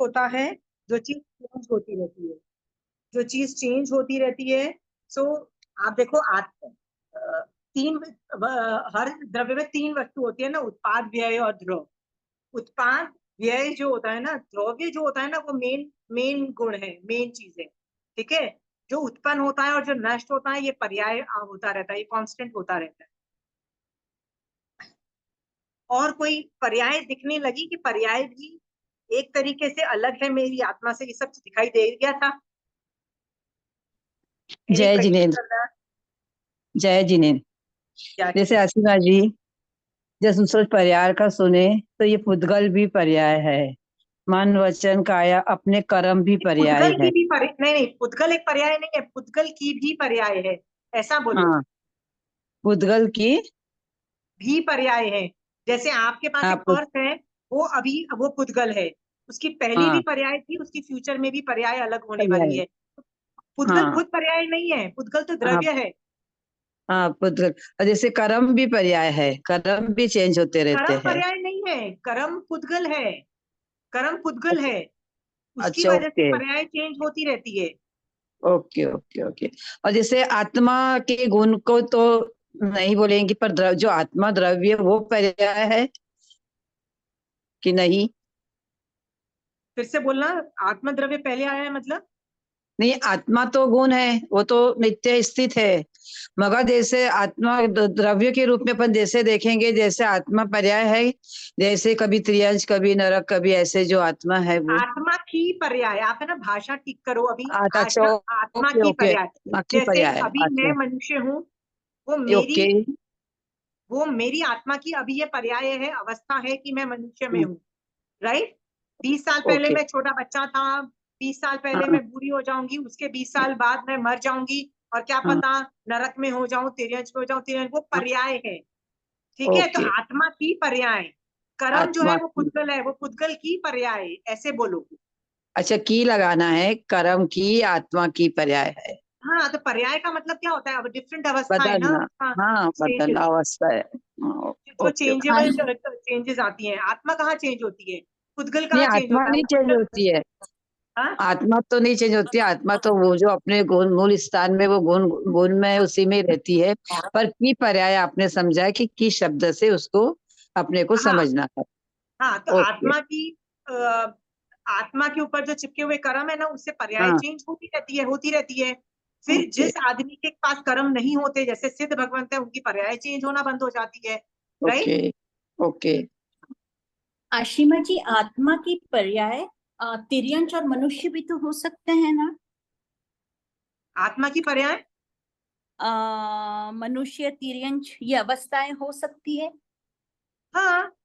होता है जो चीज चेंज होती रहती है, जो चीज चेंज होती रहती है। सो आप देखो तीन हर द्रव्य में तीन वस्तु होती है ना, उत्पाद, व्यय और द्रव। उत्पाद व्यय जो होता है ना, द्रव्य जो होता है ना, वो मेन मेन गुण है, मेन चीज है। ठीक है। जो उत्पन्न होता है और जो नष्ट होता है, ये पर्याय होता रहता है, ये कांस्टेंट होता रहता है। और कोई पर्याय दिखने लगी कि पर्याय भी एक तरीके से अलग है मेरी आत्मा से, ये सब दिखाई दे गया था। जय जिनेन्द्र, जय जिनेन्द्र। क्या जैसे असीमा जी, जब सोच पर्याय का सुने तो ये पुद्गल भी पर्याय है, मन वचन काया अपने कर्म भी पर्याय पुद्गल की है। भी नहीं नहीं, पुद्गल एक पर्याय नहीं है, पुद्गल की भी पर्याय है, ऐसा बोलो। हाँ, पुद्गल की भी पर्याय है। जैसे आपके पास एक आप। पर्स है, वो अभी वो पुद्गल है, उसकी पहले भी हाँ, पर्याय थी, उसकी फ्यूचर में भी पर्याय अलग होने वाली पर्याय। है। पुद्गल हाँ खुद पर्याय नहीं है, पुद्गल तो हाँ द्रव्य है। हाँ, पुद्गल। और जैसे कर्म भी पर्याय है, कर्म भी चेंज होते रहते कर्म हैं। पर्याय नहीं है, कर्म पुद्गल है, कर्म पुद्गल है, उसकी अच्छा, वजह से ओके पर्याय चेंज होती रहती है। Okay okay okay. और जैसे आत्मा के गुण को तो नहीं बोलेंगे, पर जो आत्मा द्रव्य वो पर्याय है कि नहीं? फिर से बोलना, आत्मद्रव्य पहले आया है मतलब? नहीं, आत्मा तो गुण है, वो तो नित्य स्थित है। मगर जैसे आत्मा द्रव्य के रूप में अपन जैसे देखेंगे, जैसे आत्मा पर्याय है, जैसे कभी त्रियंश, कभी नरक, कभी ऐसे जो आत्मा है वो आत्मा की पर्याय, आप है ना भाषा ठीक करो अभी। अच्छा, आत्मा ओके की ओके, पर्याय, बाकी जैसे पर्याय। अभी मैं अच्छा, मनुष्य हूँ, वो मेरी ओके। वो मेरी आत्मा की अभी ये पर्याय है, अवस्था है कि मैं मनुष्य में हूँ। राइट। 20 साल पहले ओके। मैं छोटा बच्चा था, 20 साल पहले हाँ मैं बूढ़ी हो जाऊंगी, उसके 20 साल बाद मैं मर जाऊंगी, और क्या हाँ पता नरक में हो जाऊं, तिर्यंश में हो जाऊं, तिर्यंश, वो हाँ, पर्याय है। ठीक है, तो ओके। आत्मा की पर्याय, कर्म जो है आत्मा वो की, पुद्गल है, वो पुद्गल की पर्याय, ऐसे बोलो। अच्छा, की लगाना है, कर्म की आत्मा की पर्याय है। हाँ, तो पर्याय का मतलब क्या होता है, अब डिफरेंट अवस्था है ना, बदलना। हाँ। हाँ, बदल चेंजेस, अवस्था है। हाँ, जो ओके ओके। चेंजेबल चेंजेस आती हैं। आत्मा कहाँ चेंज होती है, पुद्गल नहीं, कहाँ चेंज आत्मा होता है, नहीं वो चेंज पुद्गल। होती है। हाँ आत्मा तो नहीं चेंज होती है, आत्मा तो वो जो अपने गुण मूल स्थान में, वो गुण गुण में उसी में रहती है। पर की पर्याय आपने समझा है कि शब्द से उसको अपने को हाँ समझना है। हाँ, तो ओके। आत्मा के ऊपर जो चिपके हुए कर्म है ना, उससे पर्याय हाँ, चेंज होती रहती है, होती रहती है। फिर ओके जिस आदमी के पास कर्म नहीं होते, जैसे सिद्ध भगवंत है, उनकी पर्याय चेंज होना बंद हो जाती है। Okay right. ओके। आशिमा जी, आत्मा की पर्याय तिर्यंश और मनुष्य भी तो हो सकते हैं ना? आत्मा की पर्याय, मनुष्य, तिर्यंश, ये अवस्थाएं हो सकती हाँ।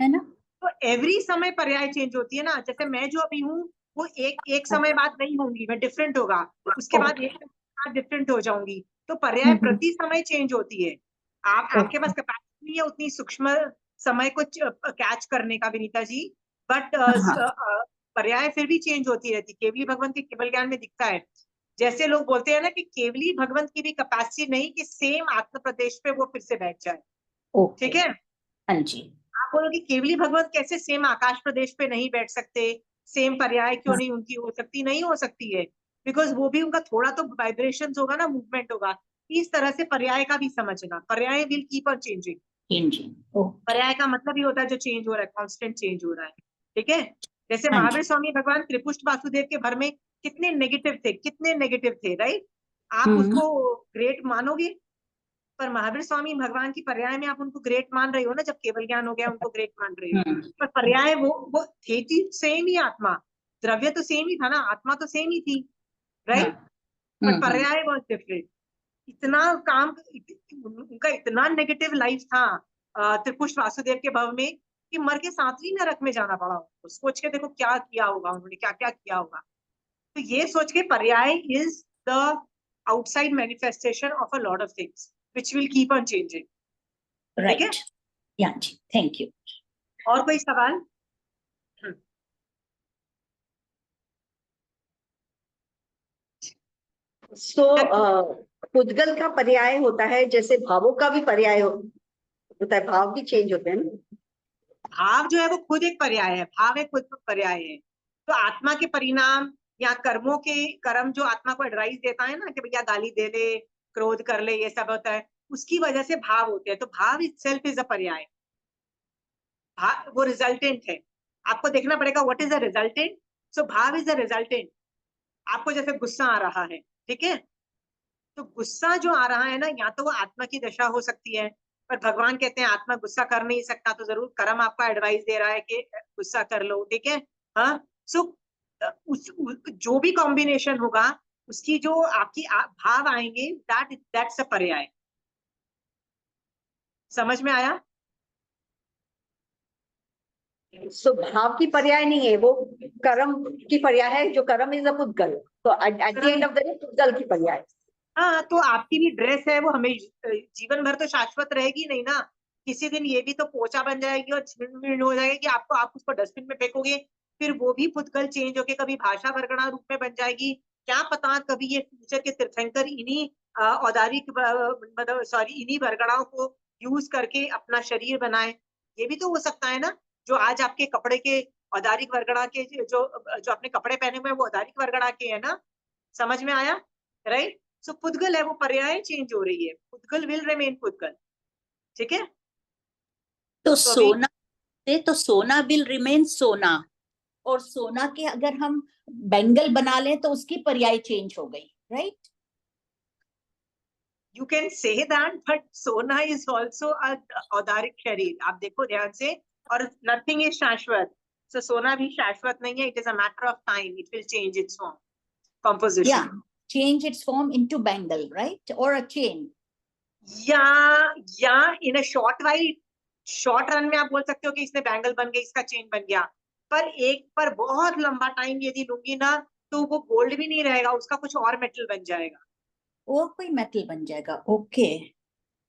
है ना? तो एवरी समय पर्याय चेंज होती है ना, जैसे मैं जो अभी हूँ, वो एक एक समय बाद नहीं होंगी, मैं डिफरेंट होगा, उसके बाद ओके। एक समय बाद डिफरेंट हो जाऊंगी। तो पर्याय प्रति समय चेंज होती है। आपके पास कैपेसिटी नहीं है उतनी सूक्ष्म समय को कैच करने का, विनीता जी। बट हाँ पर्याय फिर भी चेंज होती रहती। केवली भगवंत के केवल ज्ञान में दिखता है। जैसे लोग बोलते हैं ना कि केवली भगवंत की भी कैपेसिटी नहीं कि सेम आत्म प्रदेश पे वो फिर से बैठ जाए। ओके। ठीक है। हाँ जी। आप बोलोगे केवली भगवत कैसे सेम आकाश प्रदेश पे नहीं बैठ सकते, सेम पर्याय क्यों नहीं उनकी हो सकती? नहीं हो सकती है, बिकॉज वो भी उनका थोड़ा तो वाइब्रेशन होगा ना, मूवमेंट होगा। इस तरह से पर्याय का भी समझना, पर्याय विल कीप ऑन चेंजिंग। इंजिन ओ। पर्याय का मतलब ही होता है जो चेंज हो रहा है, कॉन्स्टेंट चेंज हो रहा है। ठीक है। जैसे हाँ महावीर जी। स्वामी भगवान त्रिपुष्ट वासुदेव के भर में कितने नेगेटिव थे, कितने नेगेटिव थे, राइट। आप हम्म। उसको ग्रेट मानोगे, पर महावीर स्वामी भगवान की पर्याय में आप उनको ग्रेट मान रहे हो ना, जब केवल ज्ञान हो गया उनको ग्रेट मान रहे हो। हम्म। पर पर्याय वो थे थी सेम ही आत्मा, द्रव्य तो सेम ही था ना, आत्मा तो सेम ही थी, हाँ। राइट। बट पर्याय वॉज डिफरेंट। इतना काम, उनका इतना नेगेटिव लाइफ था त्रिपुष्ट वासुदेव के भव में, कि मर के 7वीं नरक में जाना पड़ा उनको। सोच के देखो क्या किया होगा उन्होंने, क्या क्या किया होगा। तो ये सोच के पर्याय is the outside manifestation of a lot of things which will keep on changing. ठीक है। राइट। या जी, थैंक यू। और कोई सवाल? सो पुद्गल का पर्याय होता है, जैसे भावों का भी पर्याय होता है, भाव भी चेंज होते हैं ना। भाव जो है वो खुद एक पर्याय है, भाव एक खुद पर्याय है। तो आत्मा के परिणाम या कर्म जो आत्मा को एडवाइस देता है ना कि भैया गाली दे ले, क्रोध कर ले, ये सब होता है, उसकी वजह से भाव होते हैं। तो भाव इटसेल्फ इज अ पर्याय, वो रिजल्टेंट है। आपको देखना पड़ेगा व्हाट इज अ रिजल्टेंट। सो भाव इज अ रिजल्टेंट। आपको जैसे गुस्सा आ रहा है, ठीक है, तो गुस्सा जो आ रहा है ना, या तो वो आत्मा की दशा हो सकती है, पर भगवान कहते हैं आत्मा गुस्सा कर नहीं सकता, तो जरूर कर्म आपका एडवाइस दे रहा है कि गुस्सा कर लो, ठीक है। हाँ, सो जो भी कॉम्बिनेशन होगा, उसकी जो आपकी भाव आएंगे, दैट्स अ पर्याय। समझ में आया? सो भाव की पर्याय नहीं है, वो कर्म की पर्याय है, जो कर्म इज अ पुद्गल। तो at the end of the day पुद्गल की पर्याय। हाँ, तो आपकी भी ड्रेस है वो हमें जीवन भर तो शाश्वत रहेगी नहीं ना। किसी दिन ये भी तो पोचा बन जाएगी और छिन्न हो जाएगी कि आप उसको डस्टबिन में फेंकोगे, फिर वो भी पुद्गल चेंज होके कभी भाषा वर्गणा रूप में बन जाएगी। क्या पता कभी ये फ्यूचर के तीर्थंकर इन्हीं औदारिक मतलब सॉरी इन्हीं वर्गणाओं को यूज करके अपना शरीर बनाए। ये भी तो हो सकता है ना। जो आज आपके कपड़े के औदारिक वर्गणा के जो जो आपने कपड़े पहने हुए हैं वो औदारिक वर्गणा के है ना। समझ में आया? राइट। सो पुद्गल है वो पर्याय चेंज हो रही है, पुद्गल विल रिमेन पुद्गल। ठीक है। तो तो अभी सोना से तो सोना विल रिमेन सोना, और सोना के अगर हम बैंगल बना लें तो उसकी पर्याय चेंज हो गई, right? You can say that, but सोना इज ऑल्सो औदारिक शरीर। आप देखो ध्यान से, और नथिंग इज शाश्वत। सो सोना भी शाश्वत नहीं है, it is a matter of time, it will change its form, या composition. Change its form into bangle, right, और अ चेन। या इन अ शॉर्ट रन में आप बोल सकते हो कि इसने बैंगल बन गया, इसका चेन बन गया। पर बहुत लंबा टाइम यदि लूंगी ना, तो वो गोल्ड भी नहीं रहेगा, उसका कुछ और मेटल बन जाएगा। और कोई मेटल बन जाएगा, ओके,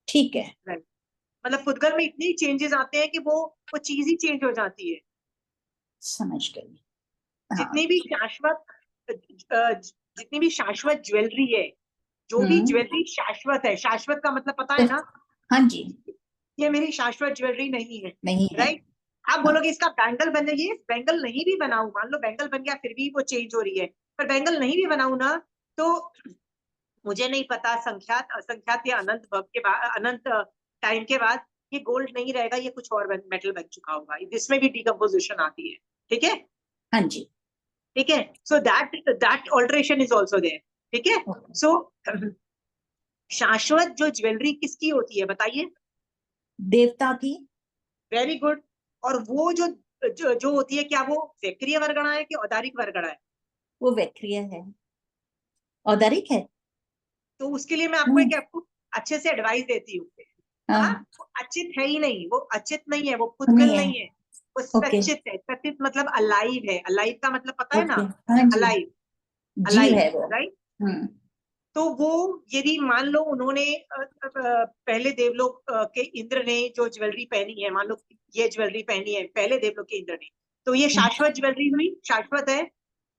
ठीक है। मतलब पुद्गल में इतनी चेंजेस आते हैं कि वो चीज ही चेंज हो जाती है। समझ गई। हाँ। जितनी भी शाश्वत ज्वेलरी है, जो भी ज्वेलरी शाश्वत है, शाश्वत का मतलब पता है ना, हाँ जी। ये मेरी शाश्वत ज्वेलरी नहीं है, नहीं है। राइट। आप बोलोगे इसका बैंगल बन जाइए, बैंगल नहीं भी बनाऊं, मान लो बैंगल बन गया फिर भी वो चेंज हो रही है, पर बैंगल नहीं भी बनाऊं ना, तो मुझे नहीं पता संख्यात असंख्यात या अनंत भव के बाद, अनंत टाइम के बाद ये गोल्ड नहीं रहेगा, ये कुछ और मेटल बन चुका होगा, इसमें भी डिकम्पोजिशन आती है। ठीक है। हाँ जी। ठीक है। So that alteration is also there. ठीक है। सो शाश्वत जो ज्वेलरी किसकी होती है बताइए? देवता की। Very good. और वो जो होती है, क्या वो वैक्रिय वर्गणा है कि औदारिक वर्गणा है? वो वैक्रिय है, औदारिक है। तो उसके लिए मैं आपको अच्छे से एडवाइस देती हूँ। हाँ, वो अचित है ही नहीं, वो अचित नहीं है, वो पुद्गल नहीं है, वो सचित है। सचित मतलब अलाइव है। अलाइव का मतलब पता है ना? हाँ जी, अलाइव, जीव है अलाइव, वो। राइट। तो वो यदि मान लो उन्होंने पहले देवलोक के इंद्र ने जो ज्वेलरी पहनी है, मान लो ये ज्वेलरी पहनी है पहले देवलोक के इंद्र ने, तो ये शाश्वत ज्वेलरी हुई, शाश्वत है,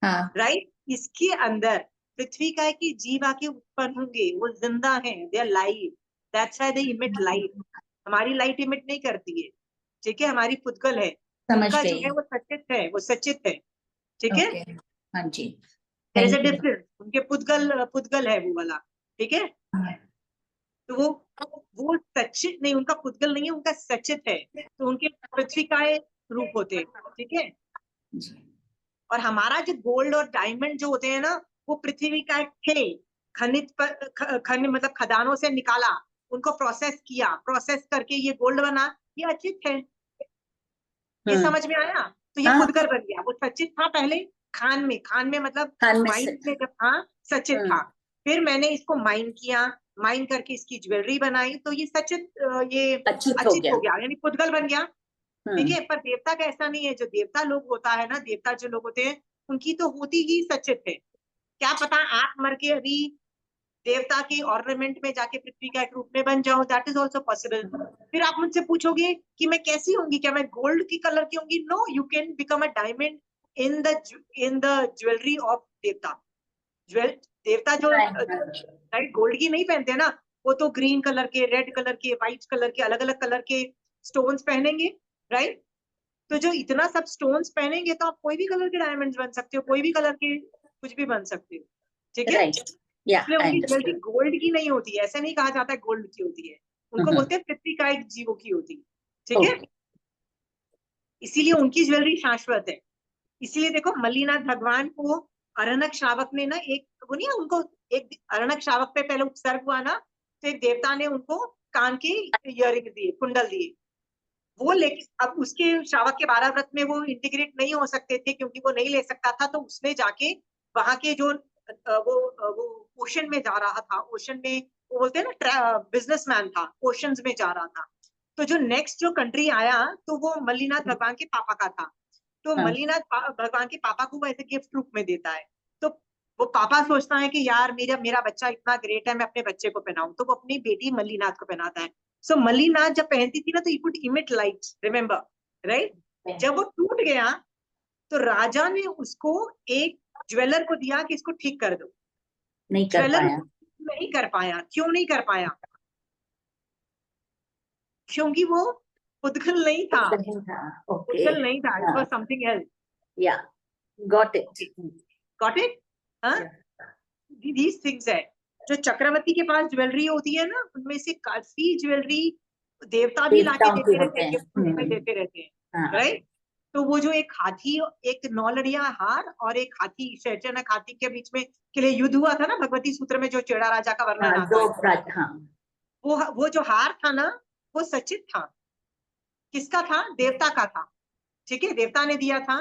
हाँ। राइट। इसके अंदर पृथ्वी का है कि जीव आके उत्पन्न होंगे, वो जिंदा है, they are live, that's why they emit light. हमारी लाइट इमिट नहीं करती है, ठीक है, हमारी पुद्गल है। समझ उनका जो गई। है वो सचित है, वो सचित है। ठीक है। ओके। हाँ जी। There is a thank you. Difference, उनके पुद्गल है वो वाला। ठीक है। तो वो सचित नहीं, उनका पुद्गल नहीं है, उनका सचित है, तो उनके पृथ्वी का रूप होते हैं। ठीक है। और हमारा जो गोल्ड और डायमंड जो होते हैं ना, वो पृथ्वी का थे, खनिज मतलब खदानों से निकाला, उनको प्रोसेस किया, प्रोसेस करके ये गोल्ड बना, ये अचित है। ये समझ में आया? तो ये पुद्गल बन गया। वो सचित था पहले खान में मतलब माइन में जब था, सचित था। फिर मैंने इसको माइन किया, माइन करके इसकी ज्वेलरी बनाई, तो ये सचित ये अच्युत अचित हो गया, यानी पुद्गल बन गया। ठीक है। हम्म। पर देवता का ऐसा नहीं है। जो देवता लोग होता है ना, देवता जो लोग होते हैं, उनकी तो होती ही सचित है। क्या पता आप मर के अभी देवता के ऑर्नामेंट में जाके पृथ्वी का एक रूप में बन जाओ, दैट इज ऑल्सो पॉसिबल। फिर आप मुझसे पूछोगे कि मैं कैसी होंगी, क्या मैं गोल्ड की कलर की होंगी? No, you can become a diamond in the jewellery of देवता। देवता जो राइट गोल्ड की नहीं पहनते ना, वो तो ग्रीन कलर के, रेड कलर के, व्हाइट कलर के, अलग अलग कलर के स्टोन्स पहनेंगे, राइट। तो जो इतना सब स्टोन्स पहनेंगे तो आप कोई भी कलर के डायमंड्स बन सकते हो, कोई भी कलर के कुछ भी बन सकते हो, ठीक है। Right. Yeah, इसलिए I उनकी ज्वेलरी understood. गोल्ड की नहीं होती है, ऐसा नहीं कहा जाता है गोल्ड की होती है, उनको बोलते हैं पृथ्वीकायिक जीवों की होती है, ठीक है। Okay. इसीलिए उनकी ज्वेलरी शाश्वत है। इसीलिए देखो मल्लीनाथ भगवान को अरण्यक श्रावक ने ना एक, वो नहीं है उनको, एक अरण्यक श्रावक पे पहले उपसर्ग हुआ ना, तो एक देवता ने उनको कान के इयरिंग दिए, कुंडल दिए, वो लेके अब उसके श्रावक के 12 व्रत में वो इंटीग्रेट नहीं हो सकते थे क्योंकि वो नहीं ले सकता था, तो उसने जाके वहां के जो वो ओशन में जा रहा था, ओशन में वो बोलते हैं ना बिजनेसमैन था, ओशंस में जा रहा था, तो जो नेक्स्ट जो कंट्री आया तो वो मल्लीनाथ भगवान के पापा का था, तो हाँ। मल्लीनाथ भगवान के पापा को वो ऐसे गिफ्ट रूप में देता है, तो वो पापा सोचता है कि यार मेरा मेरा बच्चा इतना ग्रेट है, मैं अपने बच्चे को पहनाऊं, तो वो अपनी बेटी मल्लीनाथ को पहनाता है। सो मल्लीनाथ जब पहनती थी ना तो you could emit lights, remember, right. जब वो टूट गया तो राजा ने उसको एक ज्वेलर को दिया कि इसको ठीक कर दो, नहीं कर ज्वेलर पाया। नहीं कर पाया। क्यों नहीं कर पाया? क्योंकि वो पुद्गल नहीं था, नहीं था। ओके। पुद्गल नहीं था, इट वाज समथिंग एल्स। या got it. Got it? These things है। जो चक्रवर्ती के पास ज्वेलरी होती है ना, उनमें से काफी ज्वेलरी देवता भी लाके देवताओं के देते रहते होते हैं, हैं। गिफ्ट रूप में देते रहते हैं, हाँ। राइट। तो वो जो एक हाथी, एक नौलड़िया हार और एक हाथी, शहचनक हाथी के बीच में के लिए युद्ध हुआ था ना भगवती सूत्र में, जो चेड़ा राजा का वर्णन हाँ, आता दो है, हाँ। वो जो हार था ना, वो सचित था। किसका था? देवता का था, ठीक है, देवता ने दिया था।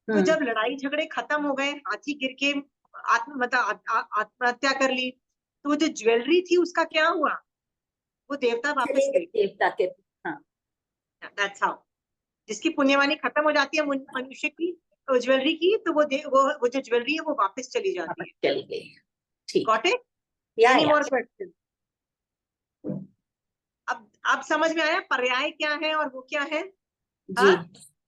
तो जब लड़ाई झगड़े खत्म हो गए, हाथी गिर के आत्महत्या कर ली, तो वो जो ज्वेलरी थी उसका क्या हुआ? वो देवता वापस ले, देवता के। हाँ। That's how. जिसकी पुण्यवानी खत्म हो जाती है मनुष्य की ज्वेलरी की, तो वो जो ज्वेलरी है वो वापस चली जाती है। चली गई। ठीक। Got it? या एनी मोर क्वेश्चन? अब समझ में आया पर्याय क्या है और वो क्या है? जी।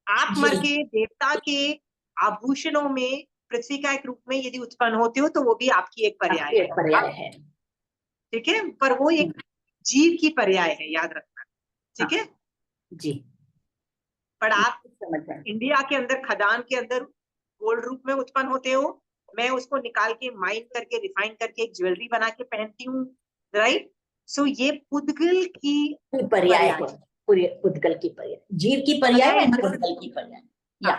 आप मर के देवता के आभूषणों में पृथ्वी का एक रूप में यदि उत्पन्न होते हो तो वो भी आपकी एक पर्याय है, पर्याय है। ठीक है। पर वो एक जीव की पर्याय है, याद रखना, ठीक है। जी। पर आप समझ गए। इंडिया के अंदर खदान के अंदर गोल्ड रूप में उत्पन्न होते हो, मैं उसको निकाल के माइन करके रिफाइन करके एक ज्वेलरी बना के पहनती हूँ, राइट। सो ये पुद्गल की पर्याय है, पूरे पुद्गल की पर्याय, जीव की पर्याय है, पुद्गल की पर्याय। या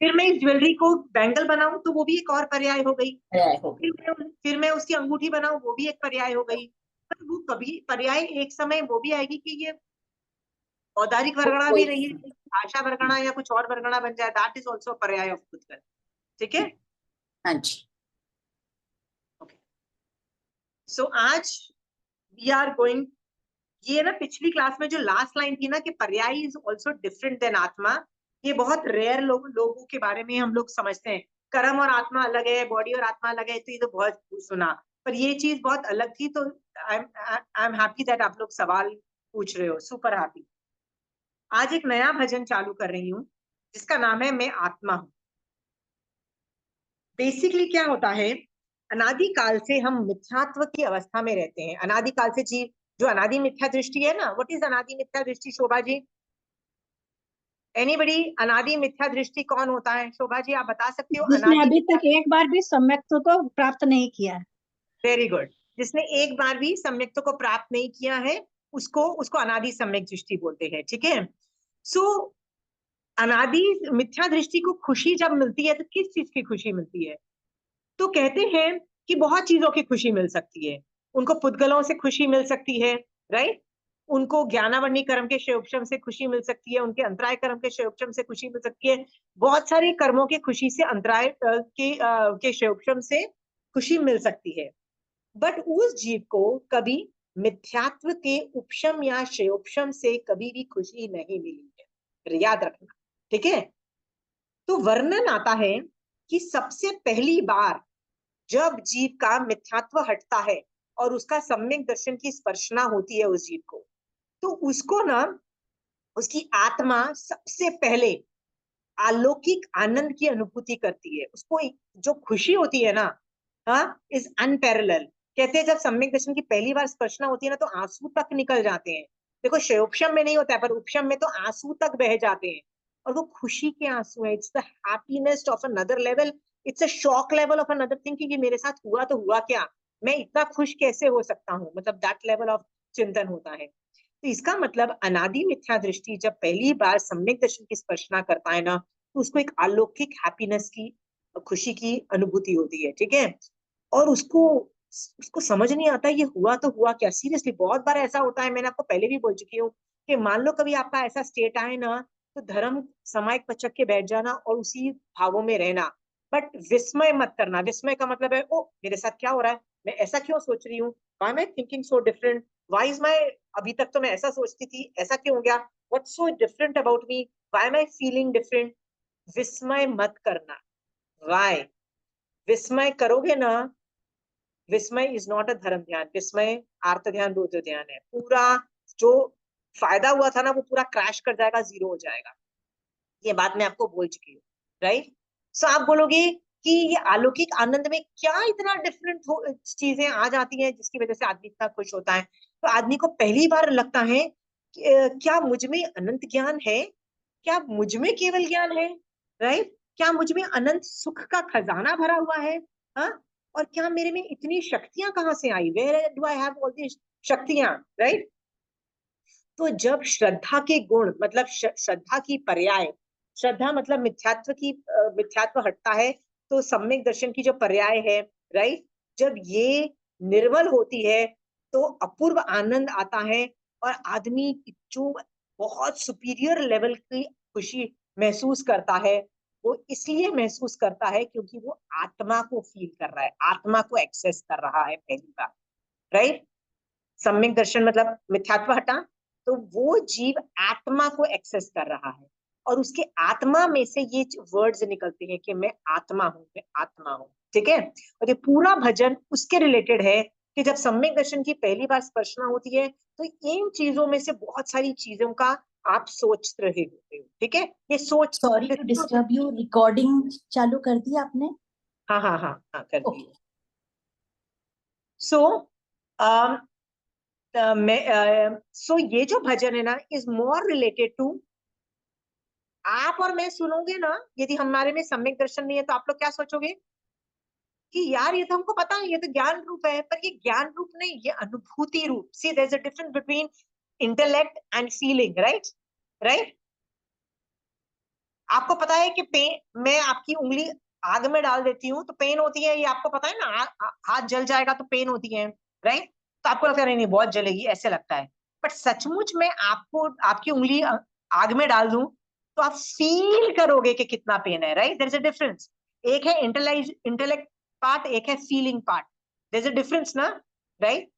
फिर मैं इस ज्वेलरी को बैंगल बनाऊं तो वो भी एक और पर्याय हो गई, पर्याय हो गई। फिर मैं उसकी अंगूठी बनाऊं वो भी एक पर्याय हो गई। पर वो कभी पर्याय एक समय वो भी आएगी कि ये औदारिक वर्गणा भी नहीं है, भाषा वर्गणा या कुछ और वर्गणा बन जाए, दैट इज ऑल्सो पर्याय ऑफ पुद्गल, ठीक है। हाँ जी। सो आज वी आर गोइंग, ये ना पिछली क्लास में जो लास्ट लाइन थी ना कि पर्याय इज ऑल्सो डिफरेंट देन आत्मा, ये बहुत रेयर लोगों के बारे में हम लोग समझते हैं। कर्म और आत्मा अलग है, बॉडी और आत्मा अलग है, तो ये तो बहुत सुना, पर ये चीज बहुत अलग थी। तो आई एम हैप्पी दैट आप लोग सवाल पूछ रहे हो, सुपर हैप्पी। आज एक नया भजन चालू कर रही हूँ जिसका नाम है मैं आत्मा हूँ। बेसिकली क्या होता है, अनादि काल से हम मिथ्यात्व की अवस्था में रहते हैं। अनादि काल से जीव, जो अनादि मिथ्या दृष्टि है ना, व्हाट इज अनादि मिथ्या दृष्टि? शोभा जी, एनीबडी? अनादि मिथ्या दृष्टि कौन होता है? शोभा जी आप बता सकते हो? जिसने अनादि अभी तक एक बार भी सम्यक्त्व को प्राप्त नहीं किया है। Very good. जिसने एक बार भी सम्यक्त्व को प्राप्त नहीं किया है उसको उसको अनादि सम्यक दृष्टि बोलते हैं, ठीक है। सो अनादि मिथ्या दृष्टि को खुशी जब मिलती है तो किस चीज की खुशी मिलती है? तो कहते हैं कि बहुत चीजों की खुशी मिल सकती है। उनको पुद्गलों से खुशी मिल सकती है, राइट। उनको ज्ञानावरणी कर्म के क्षयोपशम से खुशी मिल सकती है, उनके अंतराय कर्म के क्षयोपशम से खुशी मिल सकती है, बहुत सारे कर्मों की खुशी से, अंतराय के क्षयोपशम से खुशी मिल सकती है। बट उस जीव को कभी मिथ्यात्व के उपशम या क्षयोपशम से कभी भी खुशी नहीं मिली है, याद रखना, ठीक है। तो वर्णन आता है कि सबसे पहली बार जब जीव का मिथ्यात्व हटता है और उसका सम्यक दर्शन की स्पर्शना होती है उस जीव को, तो उसको ना उसकी आत्मा सबसे पहले अलौकिक आनंद की अनुभूति करती है। उसको जो खुशी होती है ना, हाँ, इज अनपैरेलल। कहते हैं जब सम्यक दर्शन की पहली बार स्पर्शना होती है ना तो आंसू तक निकल जाते हैं। देखो क्षयोपशम में नहीं होता है पर उपशम में तो आंसू तक बह जाते हैं। और वो खुशी के आंसू है, it's the happiness of another level, it's a shock level of another thing कि मेरे साथ हुआ तो हुआ क्या, मैं इतना खुश कैसे हो सकता हूँ, मतलब दैट लेवल ऑफ चिंतन होता है। तो इसका मतलब अनादि मिथ्या दृष्टि जब पहली बार सम्यक दर्शन की स्पर्शना करता है ना, तो उसको एक अलौकिक हैप्पीनेस की, खुशी की अनुभूति होती है, ठीक है। और उसको उसको समझ नहीं आता ये हुआ तो हुआ क्या। सीरियसली बहुत बार ऐसा होता है, मैंने आपको पहले भी बोल चुकी हूँ कि मान लो कभी आपका ऐसा स्टेट आए ना, तो धर्म समायिक पचक के बैठ जाना और उसी भावों में रहना, बट विस्मय मत करना। विस्मय का मतलब है ओ मेरे साथ क्या हो रहा है, मैं ऐसा क्यों सोच रही हूँ, why am I thinking so different, why is my, अभी तक तो मैं ऐसा सोचती थी, ऐसा क्यों हो गया, what's so different about me, why am I feeling different. विस्मय मत करना। व्हाई? विस्मय करोगे ना, विस्मय इज नॉट अ धर्म ध्यान, विस्मय आर्त ध्यान रुद्र ध्यान है। पूरा जो फायदा हुआ था ना वो पूरा क्रैश कर जाएगा, जीरो हो जाएगा। ये बात मैं आपको बोल चुकी हूँ, राइट। सो आप बोलोगे कि ये अलौकिक आनंद में क्या इतना डिफरेंट चीजें आ जाती हैं जिसकी वजह से आदमी इतना खुश होता है। तो आदमी को पहली बार लगता है कि, क्या मुझ में अनंत ज्ञान है, क्या मुझ में केवल ज्ञान है, राइट, क्या मुझ में अनंत सुख का खजाना भरा हुआ है, हाँ, और क्या मेरे में इतनी शक्तियां कहाँ से आई, where do I have all the शक्तियां, राइट। तो जब श्रद्धा के गुण, मतलब श्रद्धा की पर्याय, श्रद्धा मतलब मिथ्यात्व की, मिथ्यात्व हटता है, तो सम्यक दर्शन की जो पर्याय है, राइट, जब ये निर्मल होती है तो अपूर्व आनंद आता है, और आदमी जो बहुत सुपीरियर लेवल की खुशी महसूस करता है, वो इसलिए महसूस करता है क्योंकि वो आत्मा को फील कर रहा है, आत्मा को एक्सेस कर रहा है पहली बार, राइट। सम्यक दर्शन मतलब मिथ्यात्व हटा, तो वो जीव आत्मा को एक्सेस कर रहा है, और उसके आत्मा में से ये वर्ड्स निकलते हैं कि मैं आत्मा हूं, मैं आत्मा हूं, ठीक है। और ये पूरा भजन उसके रिलेटेड है कि जब सम्यक दर्शन की पहली बार स्पर्शना होती है तो इन चीजों में से बहुत सारी चीजों का आप सोच रहे होते हो, ठीक है। ये सोच, sorry to disturb you, recording चालू कर दी आपने? हाँ हाँ हाँ हाँ कर दी। ओके। सो सो ये जो भजन है ना इज मोर रिलेटेड टू, आप और मैं सुनोगे ना, यदि हमारे में सम्यक दर्शन नहीं है तो आप लोग क्या सोचोगे कि यार ये तो हमको पता है, ये तो ज्ञान रूप है, पर ये ज्ञान रूप नहीं, ये अनुभूति रूप। See there is a difference between intellect and feeling, right, right. आपको पता है कि पेन, मैं आपकी उंगली आग में डाल देती हूँ तो पेन होती है, ये आपको पता है ना, हाथ जल जाएगा तो पेन होती है, राइट। तो आपको लगता है नहीं बहुत जलेगी, ऐसे लगता है, बट सचमुच में आपको आपकी उंगली आग में डाल दूं तो आप फील करोगे कि कितना पेन है, right. There is a difference. एक है इंटेलेक्ट पार्ट, एक है feeling part, there is a difference ना, राइट।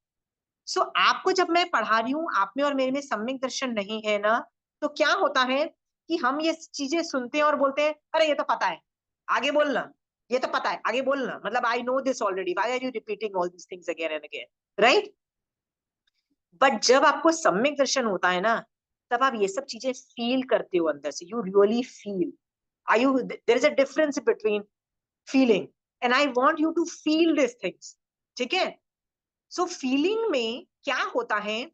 सो आपको जब मैं पढ़ा रही हूँ, आप में और मेरे में सम्यक दर्शन नहीं है ना, तो क्या होता है कि हम ये चीजें सुनते हैं और बोलते हैं अरे ये तो पता है, आगे बोलना, ये तो पता है, आगे बोलना, मतलब I know this already, why are you repeating all these things again and again, right. But जब आपको सम्यक दर्शन होता है ना, तब आप ये सब चीजें फील करते हो अंदर से, you really feel, are you, there is a difference between feeling and I want you to feel this things, ठीक है। सो फीलिंग में क्या होता है,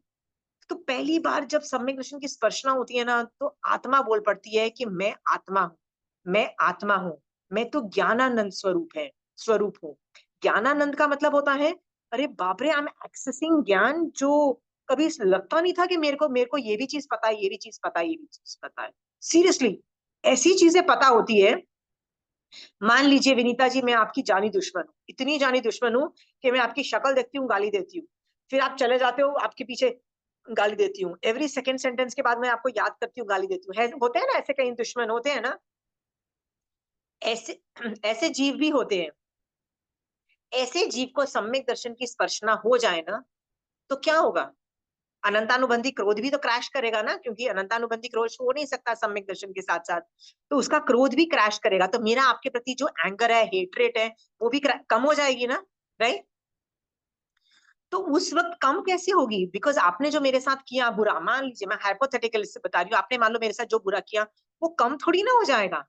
तो पहली बार जब सम्यक दर्शन की स्पर्शना होती है ना, तो आत्मा बोल पड़ती है कि मैं आत्मा हूं, मैं आत्मा हूं, मैं तो ज्ञानानंद स्वरूप हूँ। ज्ञानानंद का मतलब होता है अरे बाप रे, आई एम एक्सेसिंग ज्ञान जो कभी लगता नहीं था कि मेरे को ये भी चीज पता है, ये भी चीज पता है, ये भी चीज पता है। सीरियसली ऐसी चीजें पता होती है। मान लीजिए विनीता जी, मैं आपकी जानी दुश्मन हूँ, इतनी जानी दुश्मन हूँ कि मैं आपकी शक्ल देखती हूँ गाली देती हूँ, फिर आप चले जाते हो, आपके पीछे गाली देती हूँ, एवरी सेकंड सेंटेंस के बाद मैं आपको याद करती हूँ, गाली देती हूँ, होते हैं ना ऐसे, कई दुश्मन होते हैं ना, ऐसे ऐसे जीव भी होते हैं। ऐसे जीव को सम्यक दर्शन की स्पर्शना हो जाए ना, तो क्या होगा, अनंतानुबंधी क्रोध भी तो क्रैश करेगा ना, क्योंकि अनंतानुबंधी क्रोध हो नहीं सकता सम्यक दर्शन के साथ साथ, तो उसका क्रोध भी क्रैश करेगा, तो मेरा आपके प्रति जो एंगर है, हेट्रेट है, वो भी कम हो जाएगी ना, राइट। तो उस वक्त कम कैसे होगी, बिकॉज आपने जो मेरे साथ किया बुरा, मान लीजिए मैं हाइपोथेटिकल से बता रही हूँ, आपने मान लो मेरे साथ जो बुरा किया वो कम थोड़ी ना हो जाएगा,